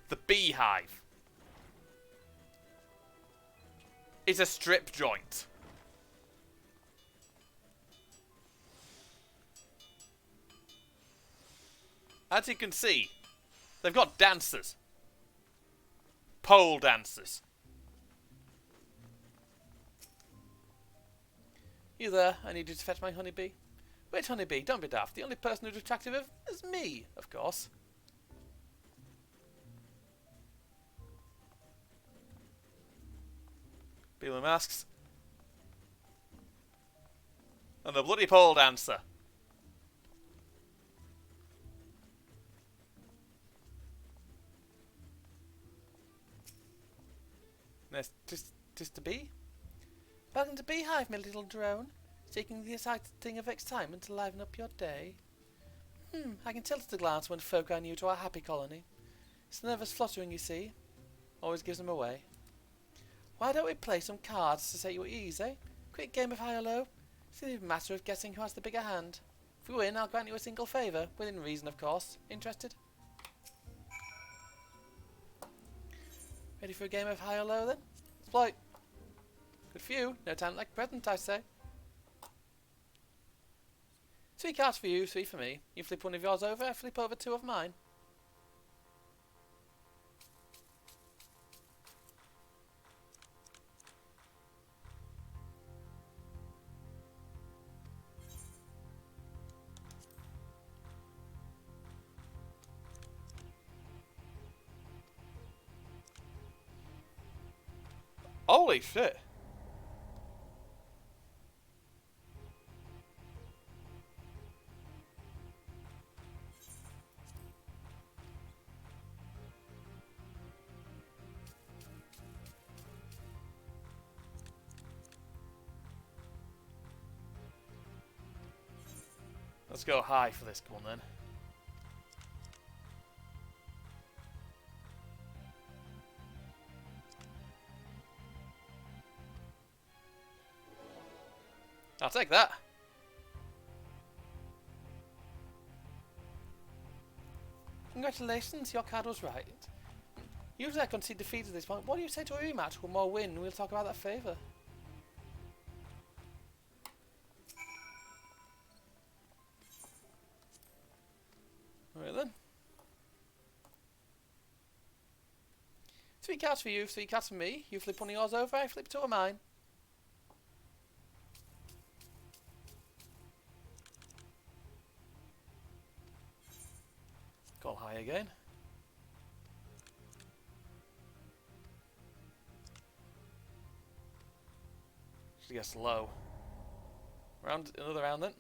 The beehive is a strip joint. As you can see, they've got dancers. Pole dancers. You there? I need you to fetch my honeybee. Which honeybee? Don't be daft. The only person who's attractive is me, of course. People in masks. And the bloody pole dancer. Nice. Just a bee? Welcome to Beehive, my little drone. Seeking the exciting of excitement to liven up your day. I can tell at a glance when folk are new to our happy colony. It's the nervous fluttering, you see. Always gives them away. Why don't we play some cards to set you at ease, eh? Quick game of high or low. It's a matter of guessing who has the bigger hand. If we win, I'll grant you a single favour. Within reason, of course. Interested? Ready for a game of high or low, then? Let's play. Good for you. No talent like present, I say. 3 cards for you, 3 for me. You flip one of yours over, I flip over 2 of mine. Holy shit. Let's go high for this one then. I'll take that. Congratulations, your card was right. Usually I concede defeat at this point. What do you say to a rematch? One more win, we'll talk about that favour. Alright then. 3 cards for you, 3 cards for me. You flip one of yours over, I flip 2 of mine. Call high again. She gets low. Round, another round then.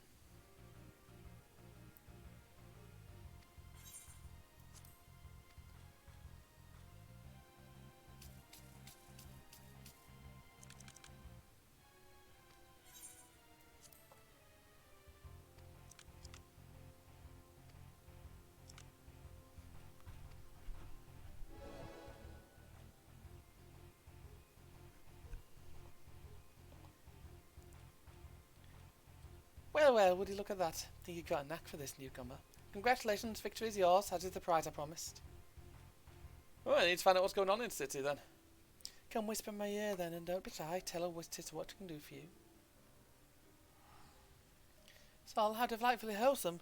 Well, would you look at that? Think you got a knack for this, newcomer. Congratulations, victory is yours, as is the prize I promised. Well, I need to find out what's going on in the city then. Come whisper in my ear then, and don't be shy. Tell her what it can do for you. Sol, how delightfully wholesome.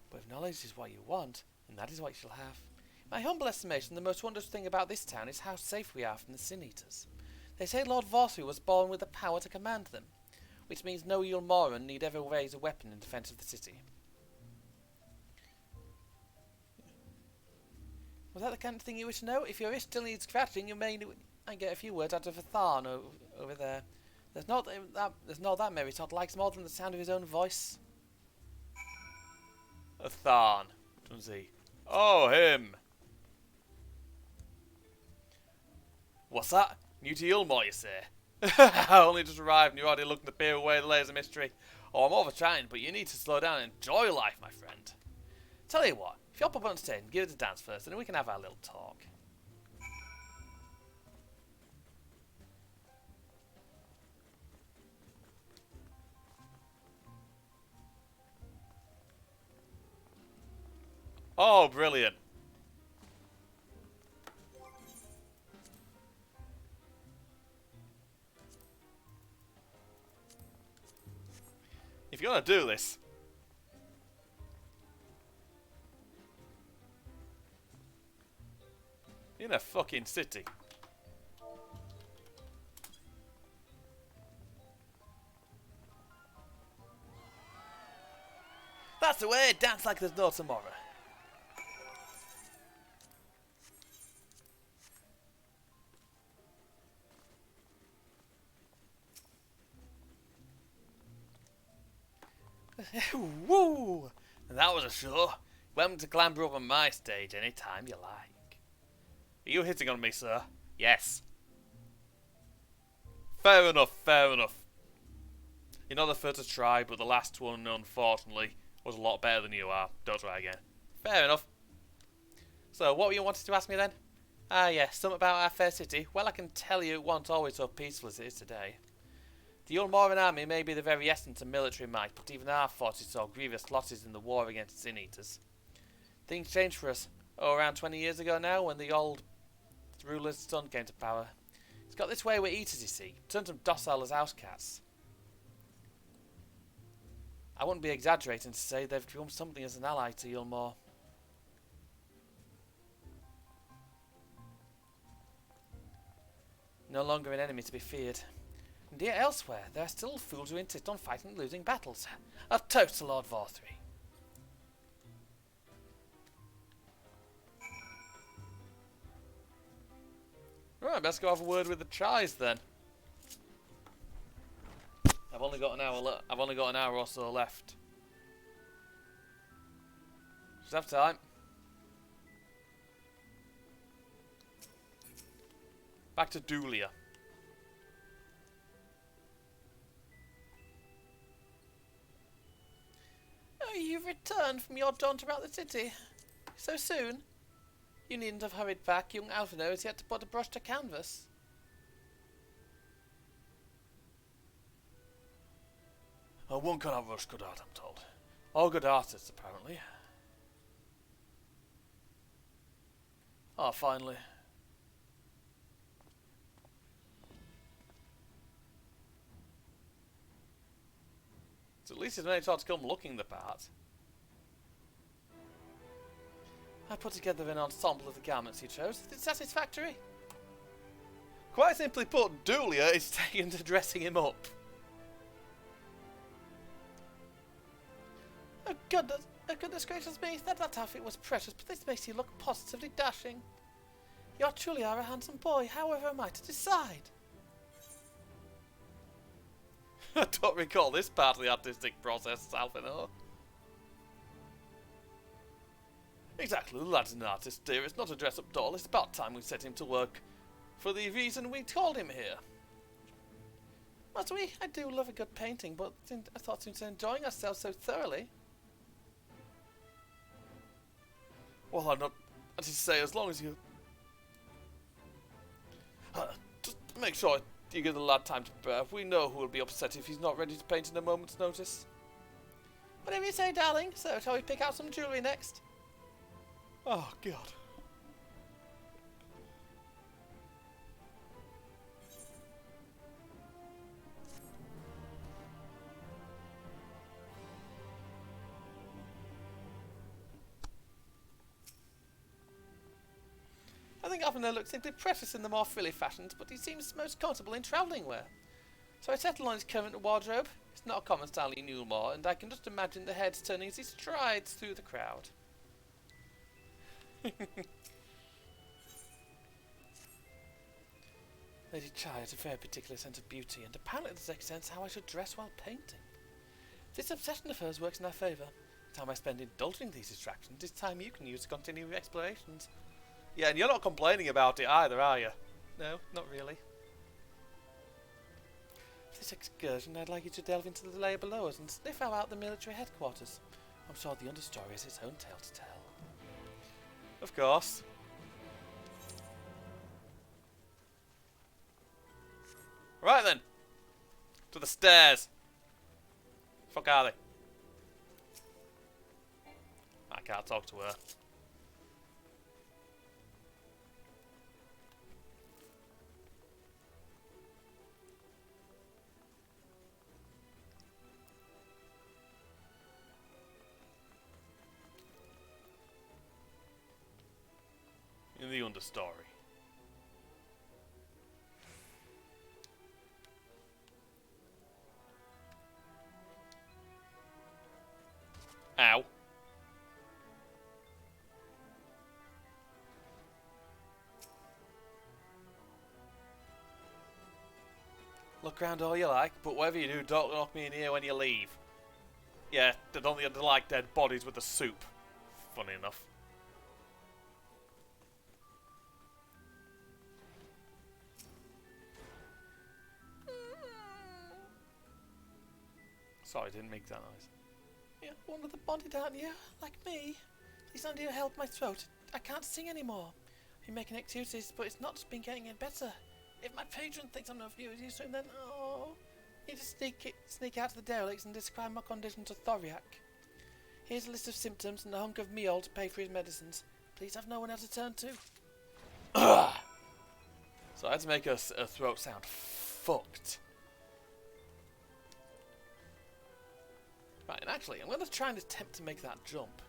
But if knowledge is what you want, then that is what you shall have. In my humble estimation, the most wondrous thing about this town is how safe we are from the Sin Eaters. They say Lord Vorsu was born with the power to command them, which means no Yulmoran need ever raise a weapon in defence of the city. Was that the kind of thing you wish to know? If your wrist still needs scratching, you may get a few words out of a Tharn over there. There's not that merry tot likes more than the sound of his own voice. A Tharn, does he? Oh, him! What's that? New to Yulmore, you say? I only just arrived and you're already looking to peer away the layers of mystery. Oh, I'm overtrying, but you need to slow down and enjoy life, my friend. Tell you what, if you're up on stage, give it a dance first, and then we can have our little talk. Oh, brilliant. If you're gonna do this, in a fucking city. That's the way, dance like there's no tomorrow. Woo! That was a show. Welcome to clamber up on my stage anytime you like. Are you hitting on me, sir? Yes. Fair enough, fair enough. You're not the first to try, but the last one, unfortunately, was a lot better than you are. Don't try again. Fair enough. So, what were you wanting to ask me then? Ah, yes, something about our fair city. Well, I can tell you it wasn't always so peaceful as it is today. The Ulmoran army may be the very essence of military might, but even our forces saw grievous losses in the war against Sin Eaters. Things changed for us. Oh, around 20 years ago now, when the old ruler's son came to power. It's got this way with eaters, you see. Turned them docile as house cats. I wouldn't be exaggerating to say they've become something as an ally to Yulmore. No longer an enemy to be feared. And yet elsewhere, there are still fools who insist on fighting and losing battles. A toast to Lord Vorthree. Right, best go have a word with the Chais then. I've only got an hour or so left. Just have time. Back to Dulia. Oh, you've returned from your jaunt about the city. So soon? You needn't have hurried back. Young Alphino is yet to put a brush to canvas. Oh, one cannot rush good art, I'm told. All good artists, apparently. Oh, finally. So at least he's made sure to come looking the part. I put together an ensemble of the garments you chose. Is it satisfactory? Quite simply put, Dulia is taken to dressing him up. Oh goodness gracious me, that outfit was precious, but this makes you look positively dashing. You truly are a handsome boy, however am I to decide? I don't recall this part of the artistic process, Alphino. Exactly, the lad's an artist, dear. It's not a dress-up doll. It's about time we set him to work for the reason we called him here. Must we? I do love a good painting, but I thought since enjoying ourselves so thoroughly. Well, I'm not... I just say, as long as you... just make sure you give the lad time to prepare. We know who will be upset if he's not ready to paint in a moment's notice. Whatever you say, darling. So, shall we pick out some jewellery next? Oh, God. I think Alphino looks simply precious in the more frilly fashions, but he seems most comfortable in travelling wear. So I settled on his current wardrobe. It's not a common style in Newmore, and I can just imagine the heads turning as he strides through the crowd. Lady Chai has a very particular sense of beauty, and apparently this extends how I should dress while painting. This obsession of hers works in our favour. The time I spend indulging these distractions is time you can use to continue your explorations. Yeah, and you're not complaining about it either, are you? No, not really. For this excursion, I'd like you to delve into the layer below us and sniff out the military headquarters. I'm sure the understory has its own tale to tell. Of course. Right then. To the stairs. Fuck are they? I can't talk to her. In the understory. Ow. Look around all you like, but whatever you do, don't knock me in here when you leave. Yeah, they don't like dead bodies with the soup. Funny enough. Sorry, didn't make that noise. You're one of the bodied, aren't you? Like me? Please don't you help my throat. I can't sing anymore. You're making excuses, but it's not been getting any better. If my patron thinks I'm not of use to him, then you just sneak out to the derelicts and describe my condition to Thoriak. Here's a list of symptoms and a hunk of meal to pay for his medicines. Please have no one else to turn to. So I had to make her throat sound fucked. Right, and actually, I'm going to try and attempt to make that jump.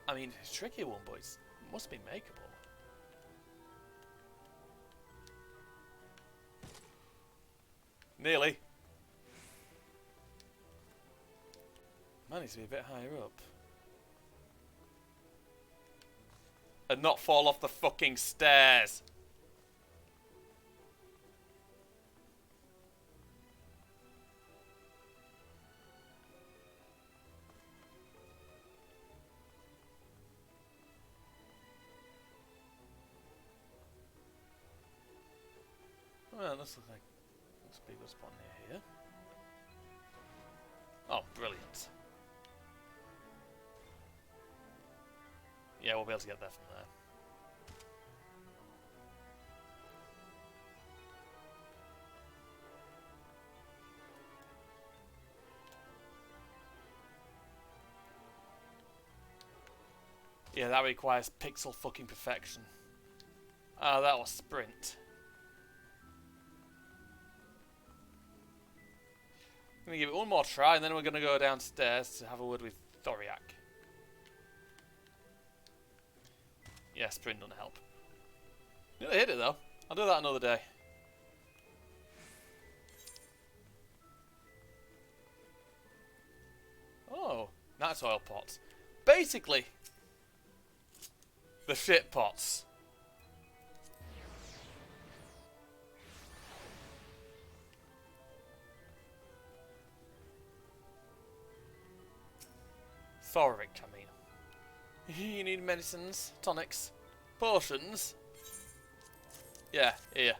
I mean, it's a tricky one, but it must be makeable. Nearly. Might need to be a bit higher up. And not fall off the fucking stairs. Well, this looks like looks a good spot near here. Oh, brilliant. Yeah, we'll be able to get there from there. Yeah, that requires pixel fucking perfection. Ah, that was sprint. I'm gonna give it one more try, and then we're gonna go downstairs to have a word with Thoriak. Yeah, sprint doesn't help. Nearly hit it though. I'll do that another day. Oh, nice oil pots. Basically, the shit pots. Thoric, I mean. You need medicines, tonics, potions. Yeah, here.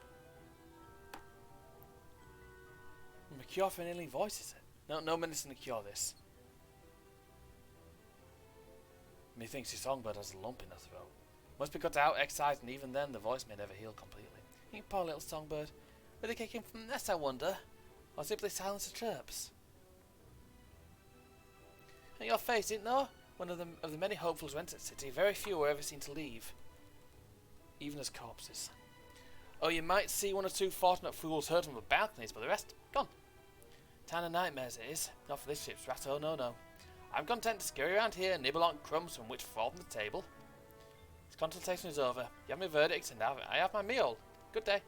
A cure for an ailing voice, is it? No medicine to cure this. Methinks your songbird has a lump in her throat. Must be cut out, excised, and even then the voice may never heal completely. You poor little songbird. Where they came from the nest, I wonder? Or simply silence the chirps? And your face, didn't know? One of the many hopefuls who entered the city, very few were ever seen to leave. Even as corpses. Oh, you might see one or two fortunate fools hurt from the balconies, but the rest, gone. Town of nightmares it is. Not for this ship's rat, oh no. I'm content to scurry around here and nibble on crumbs from which fall from the table. This consultation is over. You have my verdict, and I have my meal. Good day.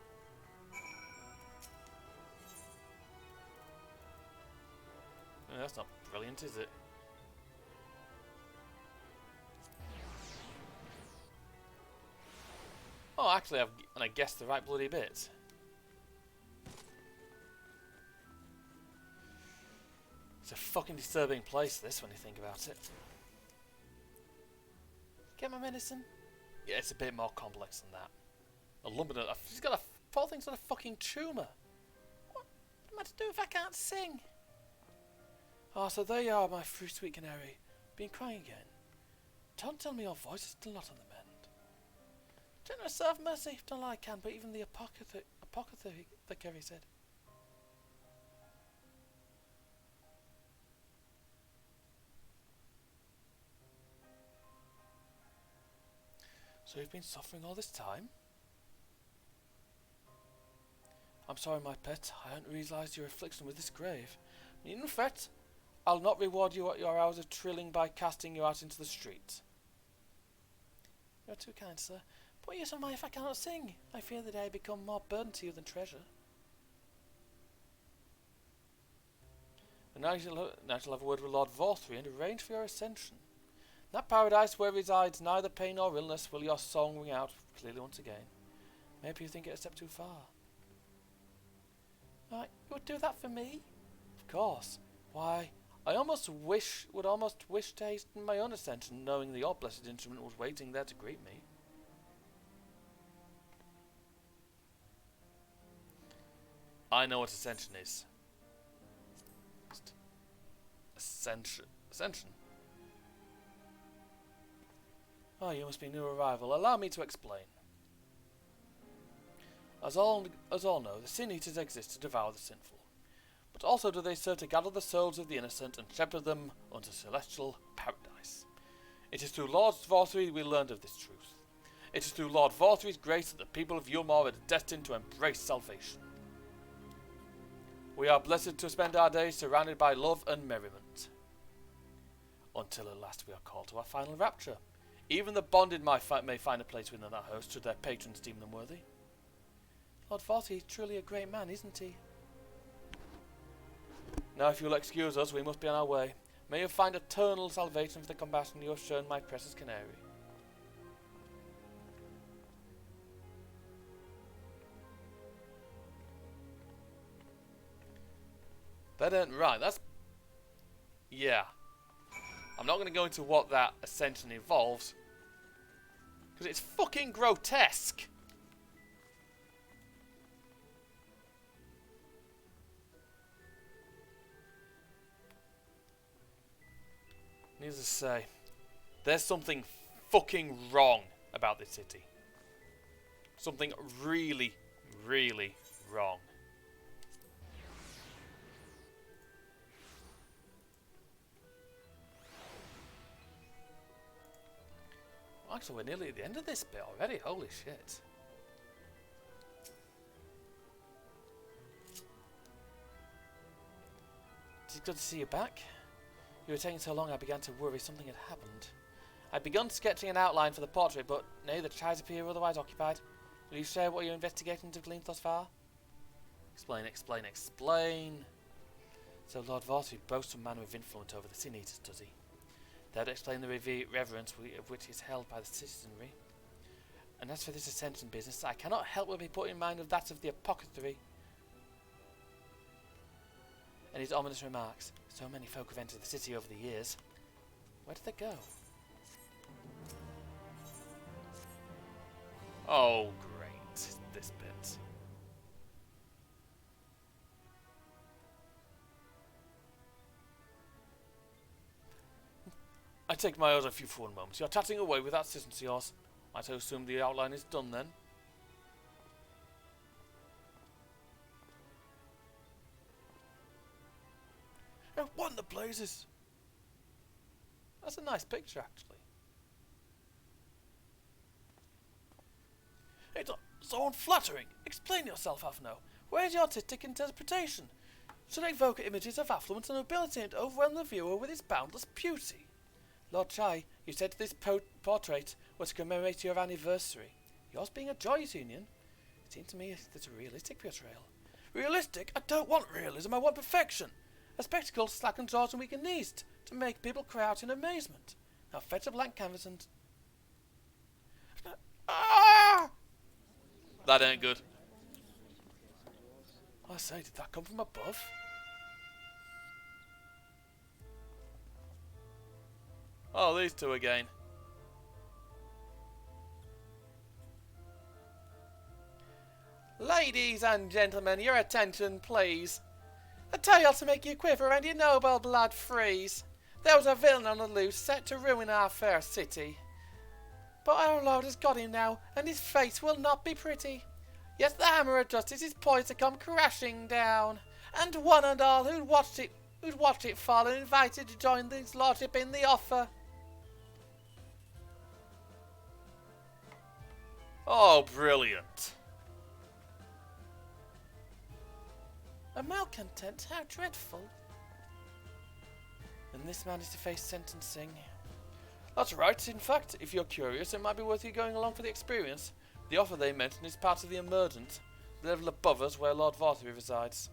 That's not brilliant, is it? Oh, actually, I guessed the right bloody bit. It's a fucking disturbing place, this, when you think about it. Get my medicine? Yeah, it's a bit more complex than that. A lump in it. She's got a poor thing's got a fucking tumour. What am I to do if I can't sing? Oh, so there you are, my free sweet canary. Been crying again. Don't tell me your voice is still not on the mend. Generous serve mercy, done all I can, but even the apothecary said. So you've been suffering all this time? I'm sorry, my pet. I hadn't realised your affliction with this grave. Needn't fret. I'll not reward you at your hours of trilling by casting you out into the street. You're too kind, sir. What use am I if I cannot sing? I fear that I become more burden to you than treasure. And now you shall have a word with Lord Vorthree and arrange for your ascension. In that paradise where resides neither pain nor illness will your song ring out clearly once again. Maybe you think it a step too far. Right, you would do that for me? Of course. Why, I would almost wish to hasten my own ascension, knowing that your blessed instrument was waiting there to greet me. I know what ascension is. Ascension. Oh, you must be a new arrival. Allow me to explain. As all know, the Sin Eaters exist to devour the sinful, but also do they serve to gather the souls of the innocent and shepherd them unto celestial paradise. It is through Lord Vorthree we learned of this truth. It is through Lord Vorthree's grace that the people of Yulmore are destined to embrace salvation. We are blessed to spend our days surrounded by love and merriment, until at last we are called to our final rapture. Even the bonded may find a place within that host should their patrons deem them worthy. Lord Vorthree is truly a great man, isn't he? Now, if you'll excuse us, we must be on our way. May you find eternal salvation for the compassion you have shown my precious canary. That ain't right. That's... yeah. I'm not going to go into what that ascension involves, because it's fucking grotesque. Needless to say, there's something fucking wrong about this city. Something really, really wrong. Actually, we're nearly at the end of this bit already. Holy shit. It's good to see you back. You were taking so long I began to worry something had happened. I'd begun sketching an outline for the portrait, but nay, the tries appear otherwise occupied. Will you share what your investigations have gleaned thus far? Explain. So Lord Vorthree boasts some manner of influence over the Sin Eaters, does he? That would explain the reverence of which he is held by the citizenry. And as for this ascension business, I cannot help but be put in mind of that of the apothecary and his ominous remarks. So many folk have entered the city over the years. Where did they go? Oh, great. This bit. I take my eyes off you for one moment. You're chatting away with that assistant of yours. Might I assume the outline is done then? Oh, what in the blazes? That's a nice picture, actually. It's so unflattering. Explain yourself, Avno. Where's your artistic interpretation? Should evoke images of affluence and nobility and overwhelm the viewer with its boundless beauty? Lord Chai, you said this portrait was to commemorate your anniversary. Yours being a joyous union, it seemed to me that's a realistic portrayal. Realistic? I don't want realism, I want perfection. A spectacle to slacken jaws and weaken knees, to make people cry out in amazement. Now fetch a blank canvas and... ah! That ain't good. I say, did that come from above? Oh, these two again. Ladies and gentlemen, your attention, please. A tale to make you quiver and your noble blood freeze. There was a villain on the loose set to ruin our fair city. But our Lord has got him now, and his fate will not be pretty. Yes, the hammer of justice is poised to come crashing down, and one and all who'd watched it fall are invited to join his lordship in the offer. Oh, brilliant. A malcontent, how dreadful. And this man is to face sentencing. That's right, in fact, if you're curious, it might be worth you going along for the experience. The offer they mention is part of the emergent, the level above us where Lord Vorthree resides.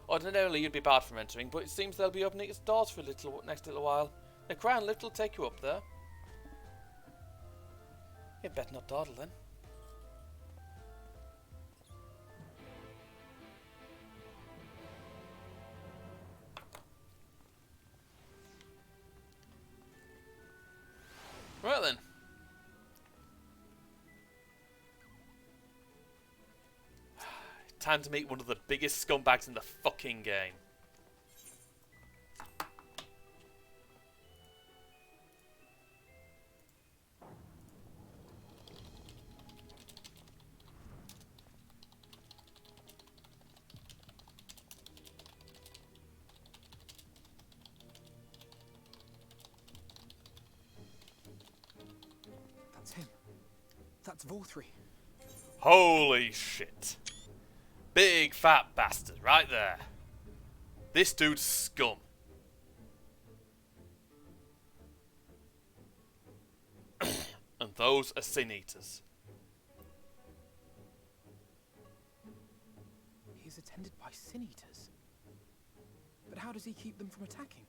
Ordinarily you'd be barred from entering, but it seems they'll be opening its doors for next little while. The crown lift will take you up there. You'd better not dawdle then. Right then. Time to meet one of the biggest scumbags in the fucking game. That's him. That's Vorthri. Holy shit. Big fat bastard right there. This dude's scum. And those are sin eaters. He is attended by sin eaters. But how does he keep them from attacking?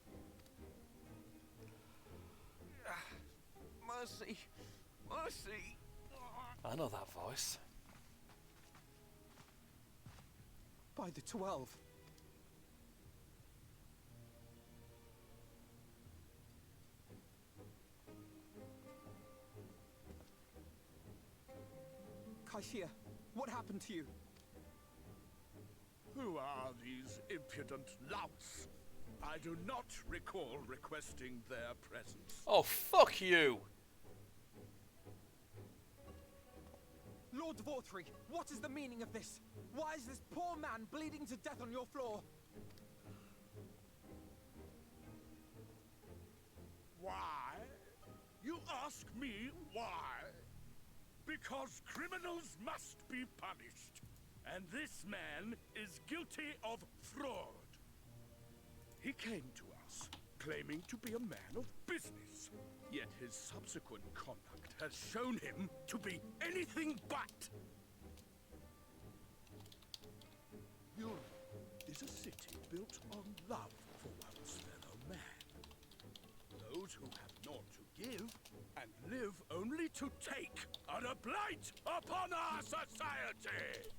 Mercy. Mercy. I know that voice. By the 12. Kaishia, what happened to you? Who are these impudent louts? I do not recall requesting their presence. Oh, fuck you! Lord Vorthri, what is the meaning of this? Why is this poor man bleeding to death on your floor? Why? You ask me why? Because criminals must be punished, and this man is guilty of fraud. He came to us, claiming to be a man of business, yet his subsequent conduct has shown him to be anything but. Europe is a city built on love for one's fellow man. Those who have naught to give and live only to take are a blight upon our society!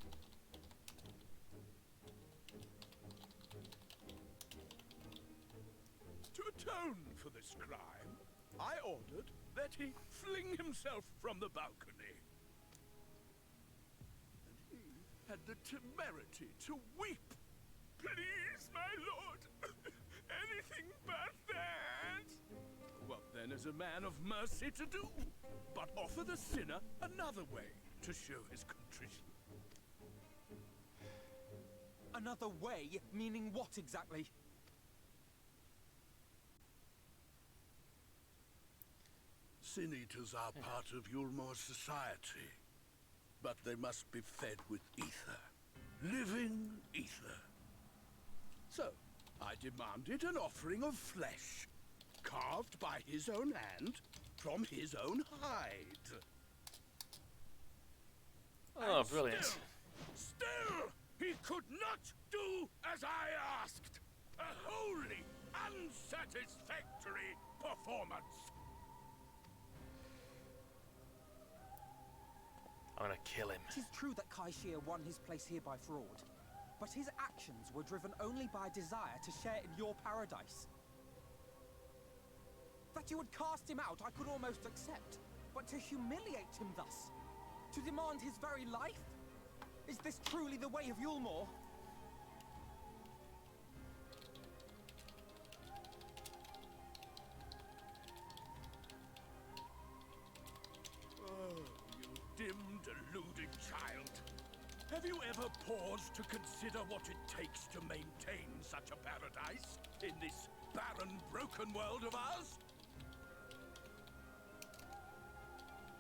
To atone for this crime, I ordered that he fling himself from the balcony. And he had the temerity to weep. Please, my lord, anything but that. What then is a man of mercy to do, but offer the sinner another way to show his contrition? Another way? Meaning what exactly? Sin eaters are part of Yulmor's society, but they must be fed with ether. Living ether. So, I demanded an offering of flesh, carved by his own hand, from his own hide. Oh, And brilliant. Still, he could not do as I asked. A wholly unsatisfactory performance. I'm gonna kill him. It is true that Kaishia won his place here by fraud, but his actions were driven only by a desire to share in your paradise. That you would cast him out, I could almost accept, but to humiliate him thus, to demand his very life? Is this truly the way of Yulmor? Oh, you dim, deluded child. Have you ever paused to consider what it takes to maintain such a paradise in this barren, broken world of ours?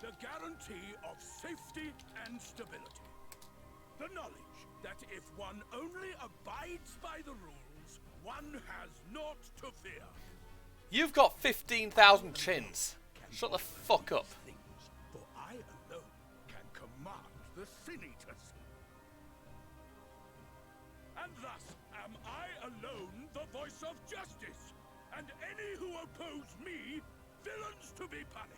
The guarantee of safety and stability. The knowledge that if one only abides by the rules, one has naught to fear. You've got 15,000 chins. Shut the fuck up. For I alone can command the Sin Eaters. And thus am the voice of justice, and any who oppose me, villains to be punished.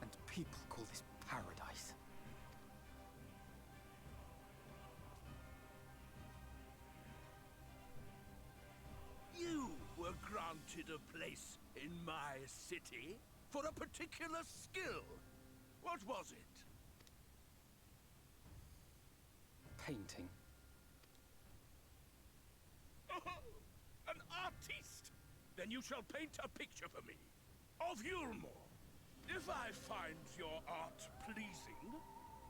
And people call this paradise. You were granted a place in my city for a particular skill. What was it? Painting. Oh, an artiste! Then you shall paint a picture for me of Yulmore. If I find your art pleasing,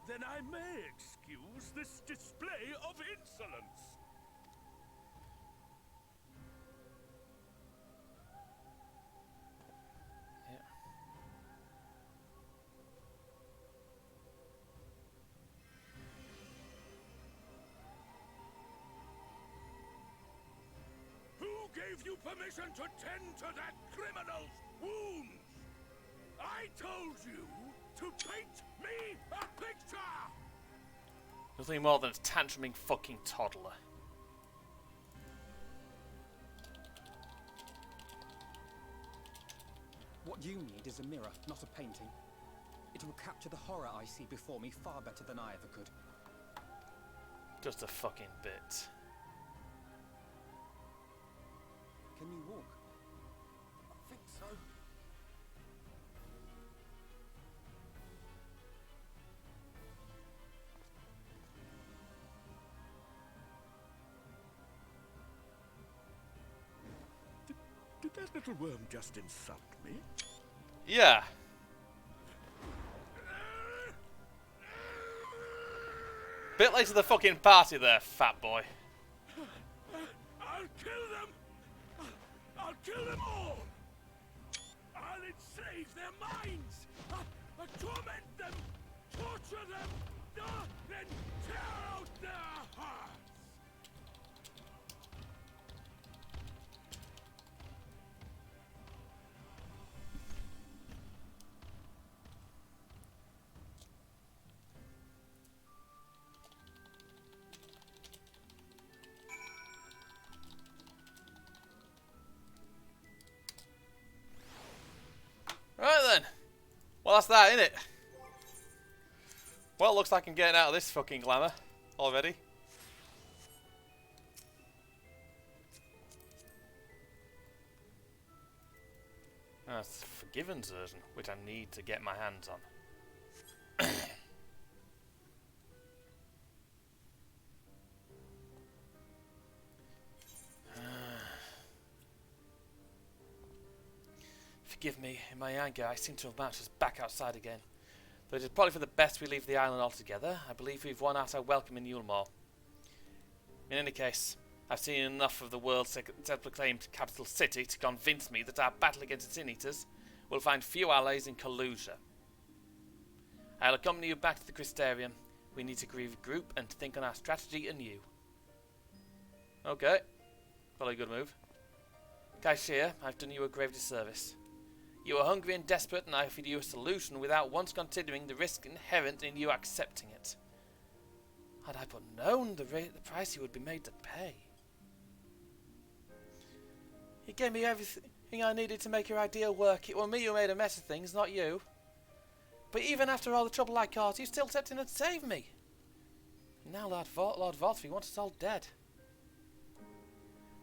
then I may excuse this display of insolence. Gave you permission to tend to that criminal's wounds? I told you to paint me a picture! Nothing more than a tantruming fucking toddler. What you need is a mirror, not a painting. It will capture the horror I see before me far better than I ever could. Just a fucking bit. Can you walk? I think so. Did that little worm just insult me? Yeah. Bit late to the fucking party there, fat boy. I'll kill them! I'll kill them all! I'll enslave their minds! I'll torment them! Torture them! Then tear out their hearts! Right then. Well, that's that, innit? Well, looks like I'm getting out of this fucking glamour already. That's the Forgiven's version, which I need to get my hands on. Forgive me, in my anger I seem to have marched us back outside again. Though it is probably for the best we leave the island altogether, I believe we've won out our welcome in Yulmore. In any case, I've seen enough of the world's self-proclaimed capital city to convince me that our battle against the Sin Eaters will find few allies in Kalusia. I'll accompany you back to the Crystarium. We need to regroup and think on our strategy anew. Okay. Probably a good move. Kaishir, I've done you a grave disservice. You were hungry and desperate, and I offered you a solution without once considering the risk inherent in you accepting it. Had I but known the price you would be made to pay. You gave me everything I needed to make your ideal work. It was me who made a mess of things, not you. But even after all the trouble I caused, you still stepped in and saved me. And now Lord Voltry wants us all dead.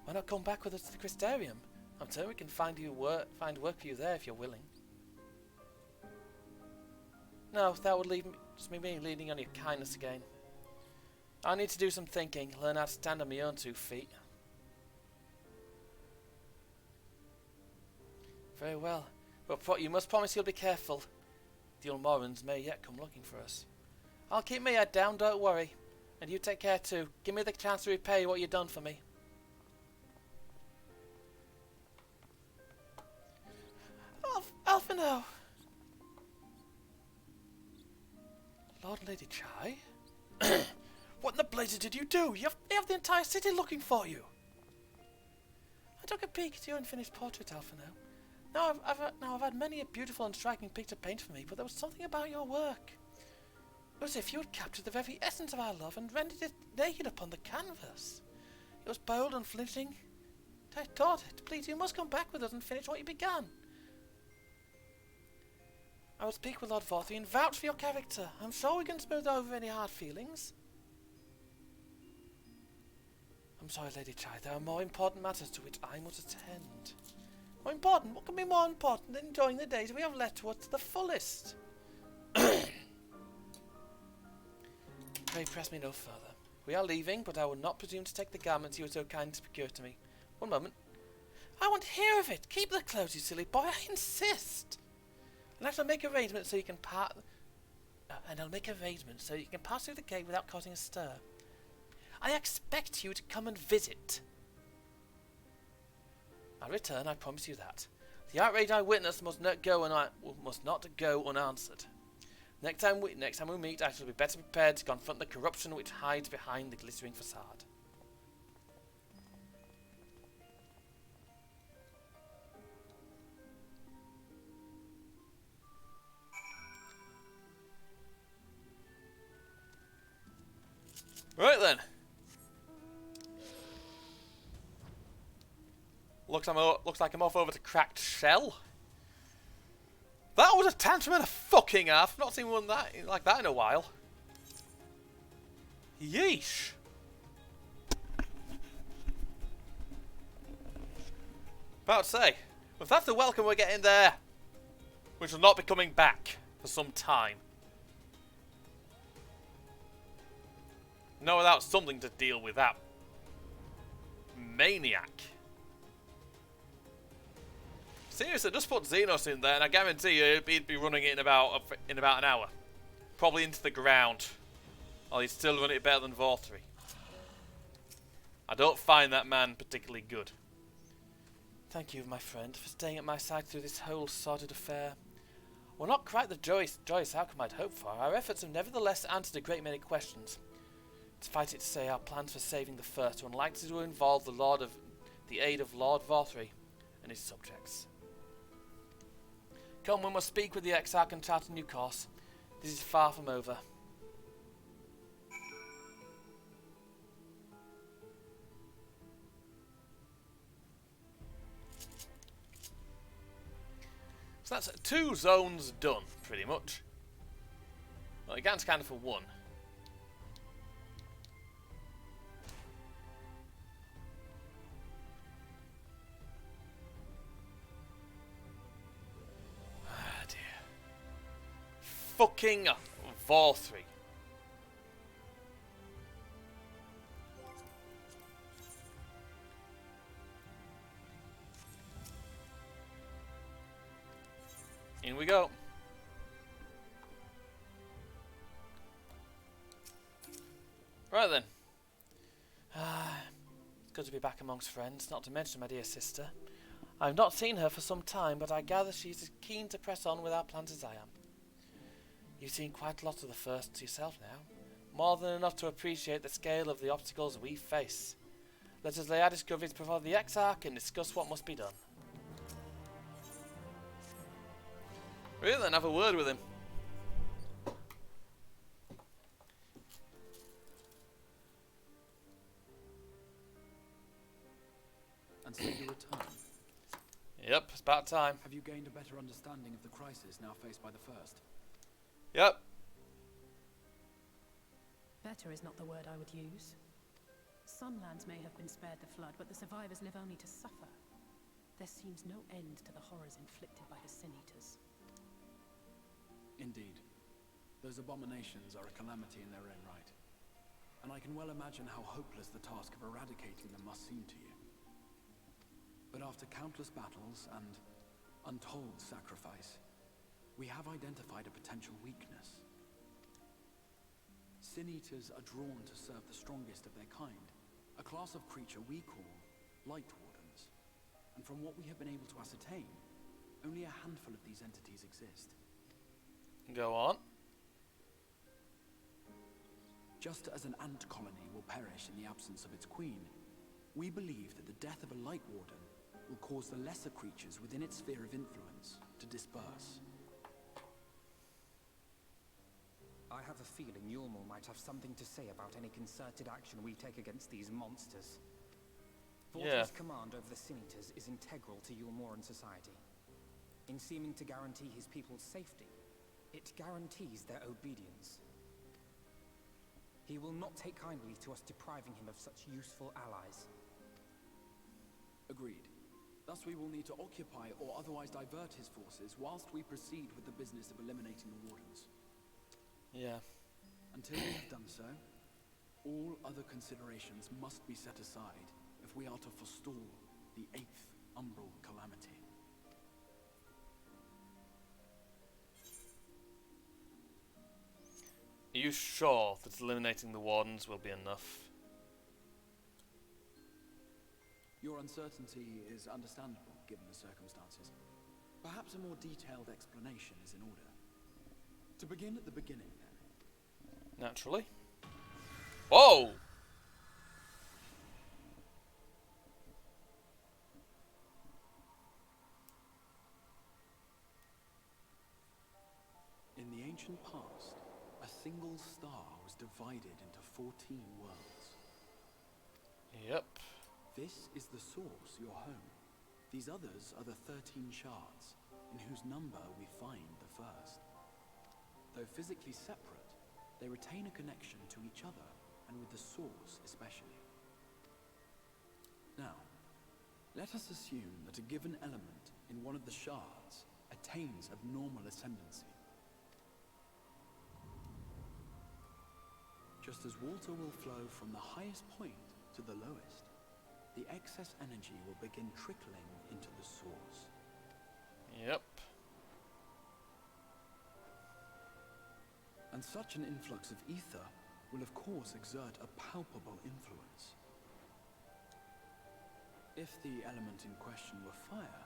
Why not come back with us to the Crystarium? I'm sure we can find work for you there if you're willing. No, that would leave me leaning on your kindness again. I need to do some thinking, learn how to stand on my own 2 feet. Very well, but you must promise you'll be careful. The Ulmorans may yet come looking for us. I'll keep my head down, don't worry. And you take care too. Give me the chance to repay what you've done for me. Alphino! Lord and Lady Chai? What in the blazes did you do? You have the entire city looking for you! I took a peek at your unfinished portrait, Alphino. Now I've had many a beautiful and striking picture painted for me, but there was something about your work. It was as if you had captured the very essence of our love and rendered it naked upon the canvas. It was bold and flinching. I taught it. Please, you must come back with us and finish what you began. I will speak with Lord Vorthy and vouch for your character. I'm sure we can smooth over any hard feelings. I'm sorry, Lady Chai. There are more important matters to which I must attend. More important? What can be more important than enjoying the days we have left to us to the fullest? Pray press me no further. We are leaving, but I will not presume to take the garments you were so kind to procure to me. One moment. I want to hear of it. Keep the clothes, you silly boy. I insist. And I shall make arrangements so you can pass through the gate without causing a stir. I expect you to come and visit. I'll return, I promise you that. The outrage I witnessed must not go unanswered. Next time we meet, I shall be better prepared to confront the corruption which hides behind the glittering facade. Right then. Looks like I'm off over to Cracked Shell. That was a tantrum and a fucking half. I've not seen one like that in a while. Yeesh. About to say, if that's the welcome we're getting there, which will not be coming back for some time. No, without something to deal with that maniac. Seriously, just put Xenos in there, and I guarantee you he'd be running it in about an hour, probably into the ground. Oh, he'd still run it better than Vorthy. I don't find that man particularly good. Thank you, my friend, for staying at my side through this whole sordid affair. Well, not quite the joyous outcome I'd hoped for. Our efforts have nevertheless answered a great many questions. Suffice it to say, our plans for saving the First are unlikely to involve the aid of Lord Vorthy and his subjects. Come, we must speak with the Exarch and chart a new course. This is far from over. So that's 2 zones done, pretty much. Well, you can't scan for 1. Fucking Vorthy. In we go. Right then. It's good to be back amongst friends, not to mention my dear sister. I've not seen her for some time, but I gather she's as keen to press on with our plans as I am. You've seen quite a lot of the First yourself now. More than enough to appreciate the scale of the obstacles we face. Let us lay our discoveries before the Exarch and discuss what must be done. Really then, have a word with him. And so you return? Yep, it's about time. Have you gained a better understanding of the crisis now faced by the First? Yep. Better is not the word I would use. Some lands may have been spared the flood, but the survivors live only to suffer. There seems no end to the horrors inflicted by the Sin Eaters. Indeed. Those abominations are a calamity in their own right. And I can well imagine how hopeless the task of eradicating them must seem to you. But after countless battles and untold sacrifice, we have identified a potential weakness. Sin Eaters are drawn to serve the strongest of their kind, a class of creature we call Light Wardens. And from what we have been able to ascertain, only a handful of these entities exist. Go on. Just as an ant colony will perish in the absence of its queen, we believe that the death of a Light Warden will cause the lesser creatures within its sphere of influence to disperse. I have a feeling Yulmor might have something to say about any concerted action we take against these monsters. Vortig's command over the Sin Eaters is integral to Yulmoran society. In seeming to guarantee his people's safety, it guarantees their obedience. He will not take kindly to us depriving him of such useful allies. Agreed. Thus we will need to occupy or otherwise divert his forces whilst we proceed with the business of eliminating the Wardens. Yeah. Until we have done so, all other considerations must be set aside if we are to forestall the 8th Umbral Calamity. Are you sure that eliminating the Wardens will be enough? Your uncertainty is understandable, given the circumstances. Perhaps a more detailed explanation is in order. To begin at the beginning, then. Naturally. Whoa! In the ancient past, a single star was divided into 14 worlds. Yep. This is the source, your home. These others are the 13 shards, in whose number we find the first. Though physically separate, they retain a connection to each other, and with the source especially. Now, let us assume that a given element in one of the shards attains abnormal ascendancy. Just as water will flow from the highest point to the lowest, the excess energy will begin trickling into the source. Yep. And such an influx of ether will of course exert a palpable influence. If the element in question were fire,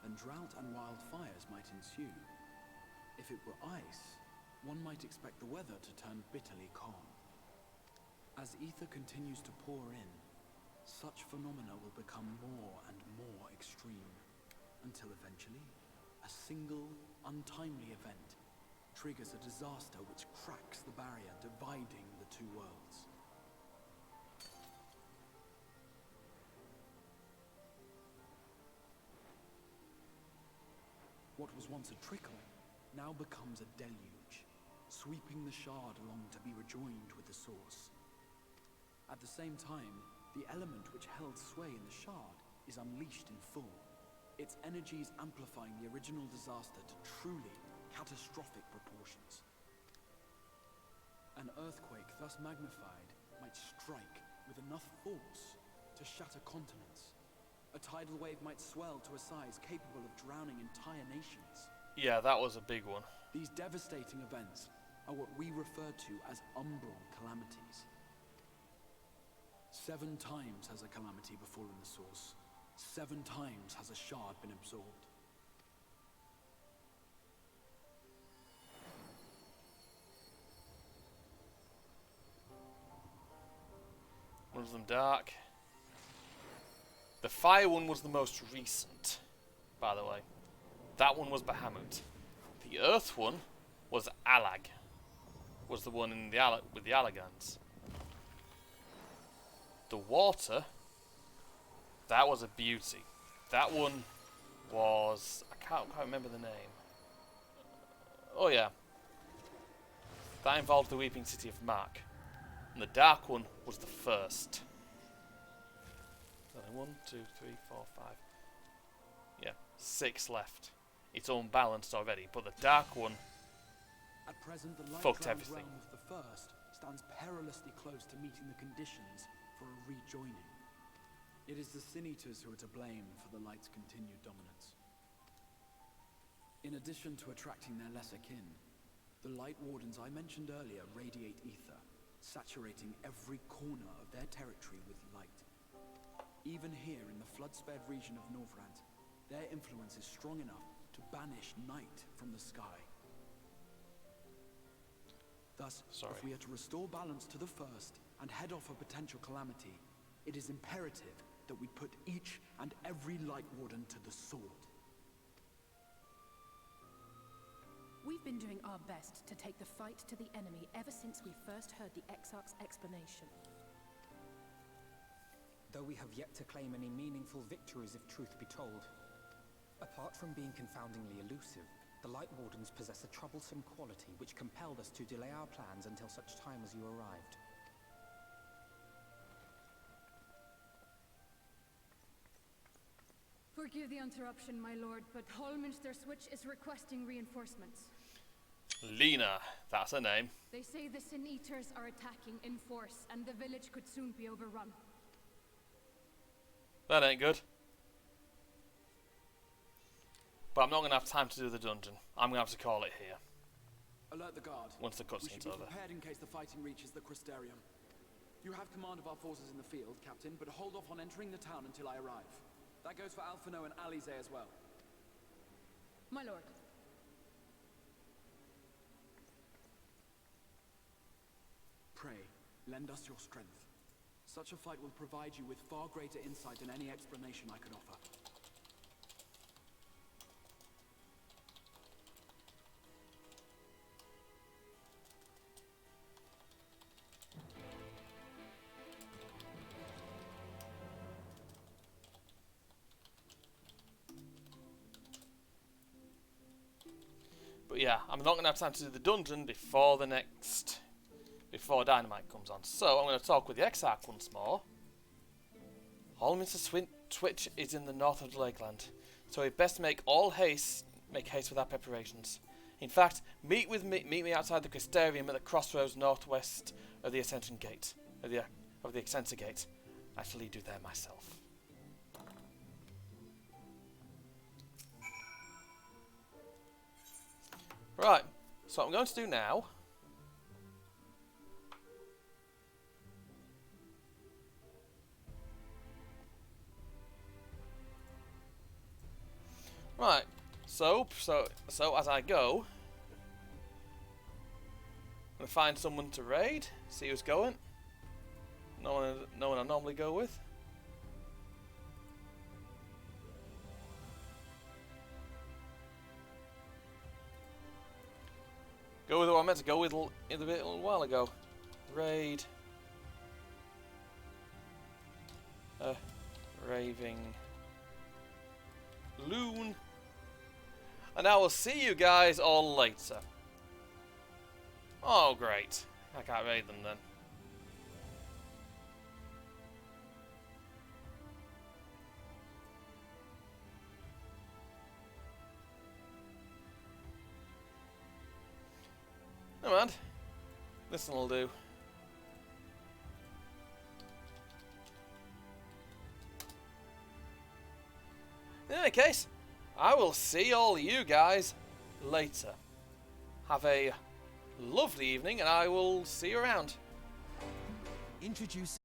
then drought and wildfires might ensue. If it were ice, one might expect the weather to turn bitterly cold. As ether continues to pour in, such phenomena will become more and more extreme, until eventually, a single, untimely event triggers a disaster which cracks the barrier dividing the two worlds. What was once a trickle now becomes a deluge, sweeping the shard along to be rejoined with the source. At the same time, the element which held sway in the shard is unleashed in full, its energies amplifying the original disaster to truly catastrophic proportions. An earthquake thus magnified might strike with enough force to shatter continents. A tidal wave might swell to a size capable of drowning entire nations. Yeah, that was a big one. These devastating events are what we refer to as umbral calamities. 7 times has a calamity befallen the source. 7 times has a shard been absorbed. One of them dark. The fire one was the most recent, by the way. That one was Bahamut. The earth one was Alag. Was the one in the with the Allagans. The water, that was a beauty. That one was, I can't remember the name. Oh yeah. That involved the Weeping City of Mark. And the dark one was the first. 1, 2, 3, 4, 5. Yeah, 6 left. It's unbalanced already, but the dark one At present, the light fucked cloud everything. realm of the first stands perilously close to meeting the conditions for a rejoining. It is the Sin Eaters who are to blame for the light's continued dominance. In addition to attracting their lesser kin, the Light Wardens I mentioned earlier radiate ether, saturating every corner of their territory with light. Even here in the flood-spared region of Norvrant, their influence is strong enough to banish night from the sky. Thus, if we are to restore balance to the first and head off a potential calamity, it is imperative that we'd put each and every Light Warden to the sword. We've been doing our best to take the fight to the enemy ever since we first heard the Exarch's explanation. Though we have yet to claim any meaningful victories if truth be told. Apart from being confoundingly elusive, the Light Wardens possess a troublesome quality which compelled us to delay our plans until such time as you arrived. Forgive the interruption, my lord, but Hallminster Switch is requesting reinforcements. Lena, that's her name. They say the Sin Eaters are attacking in force, and the village could soon be overrun. That ain't good. But I'm not going to have time to do the dungeon. I'm going to have to call it here. Alert the guard. Once the We cutscene's should be over. prepared in case the fighting reaches the Crystarium. You have command of our forces in the field, Captain, but hold off on entering the town until I arrive. That goes for Alphino and Alize as well. My lord. Pray, lend us your strength. Such a fight will provide you with far greater insight than any explanation I could offer. But yeah, I'm not going to have time to do the dungeon before Dynamite comes on. So I'm going to talk with the Exarch once more. Hallminster Switch is in the north of the Lakeland, so we best make haste with our preparations. In fact, meet me outside the Crystarium at the crossroads northwest of the Ascension Gate, of the Ascensor Gate. I shall lead you there myself. Right, so what I'm going to do now so as I go, I'm going to find someone to raid, see who's going. No one I normally go with. Go with who I meant to go with a little while ago. Raid. Raving Loon. And I will see you guys all later. Oh, great. I can't raid them then. Never mind. This one will do. In any case, I will see all you guys later. Have a lovely evening, and I will see you around. Introduce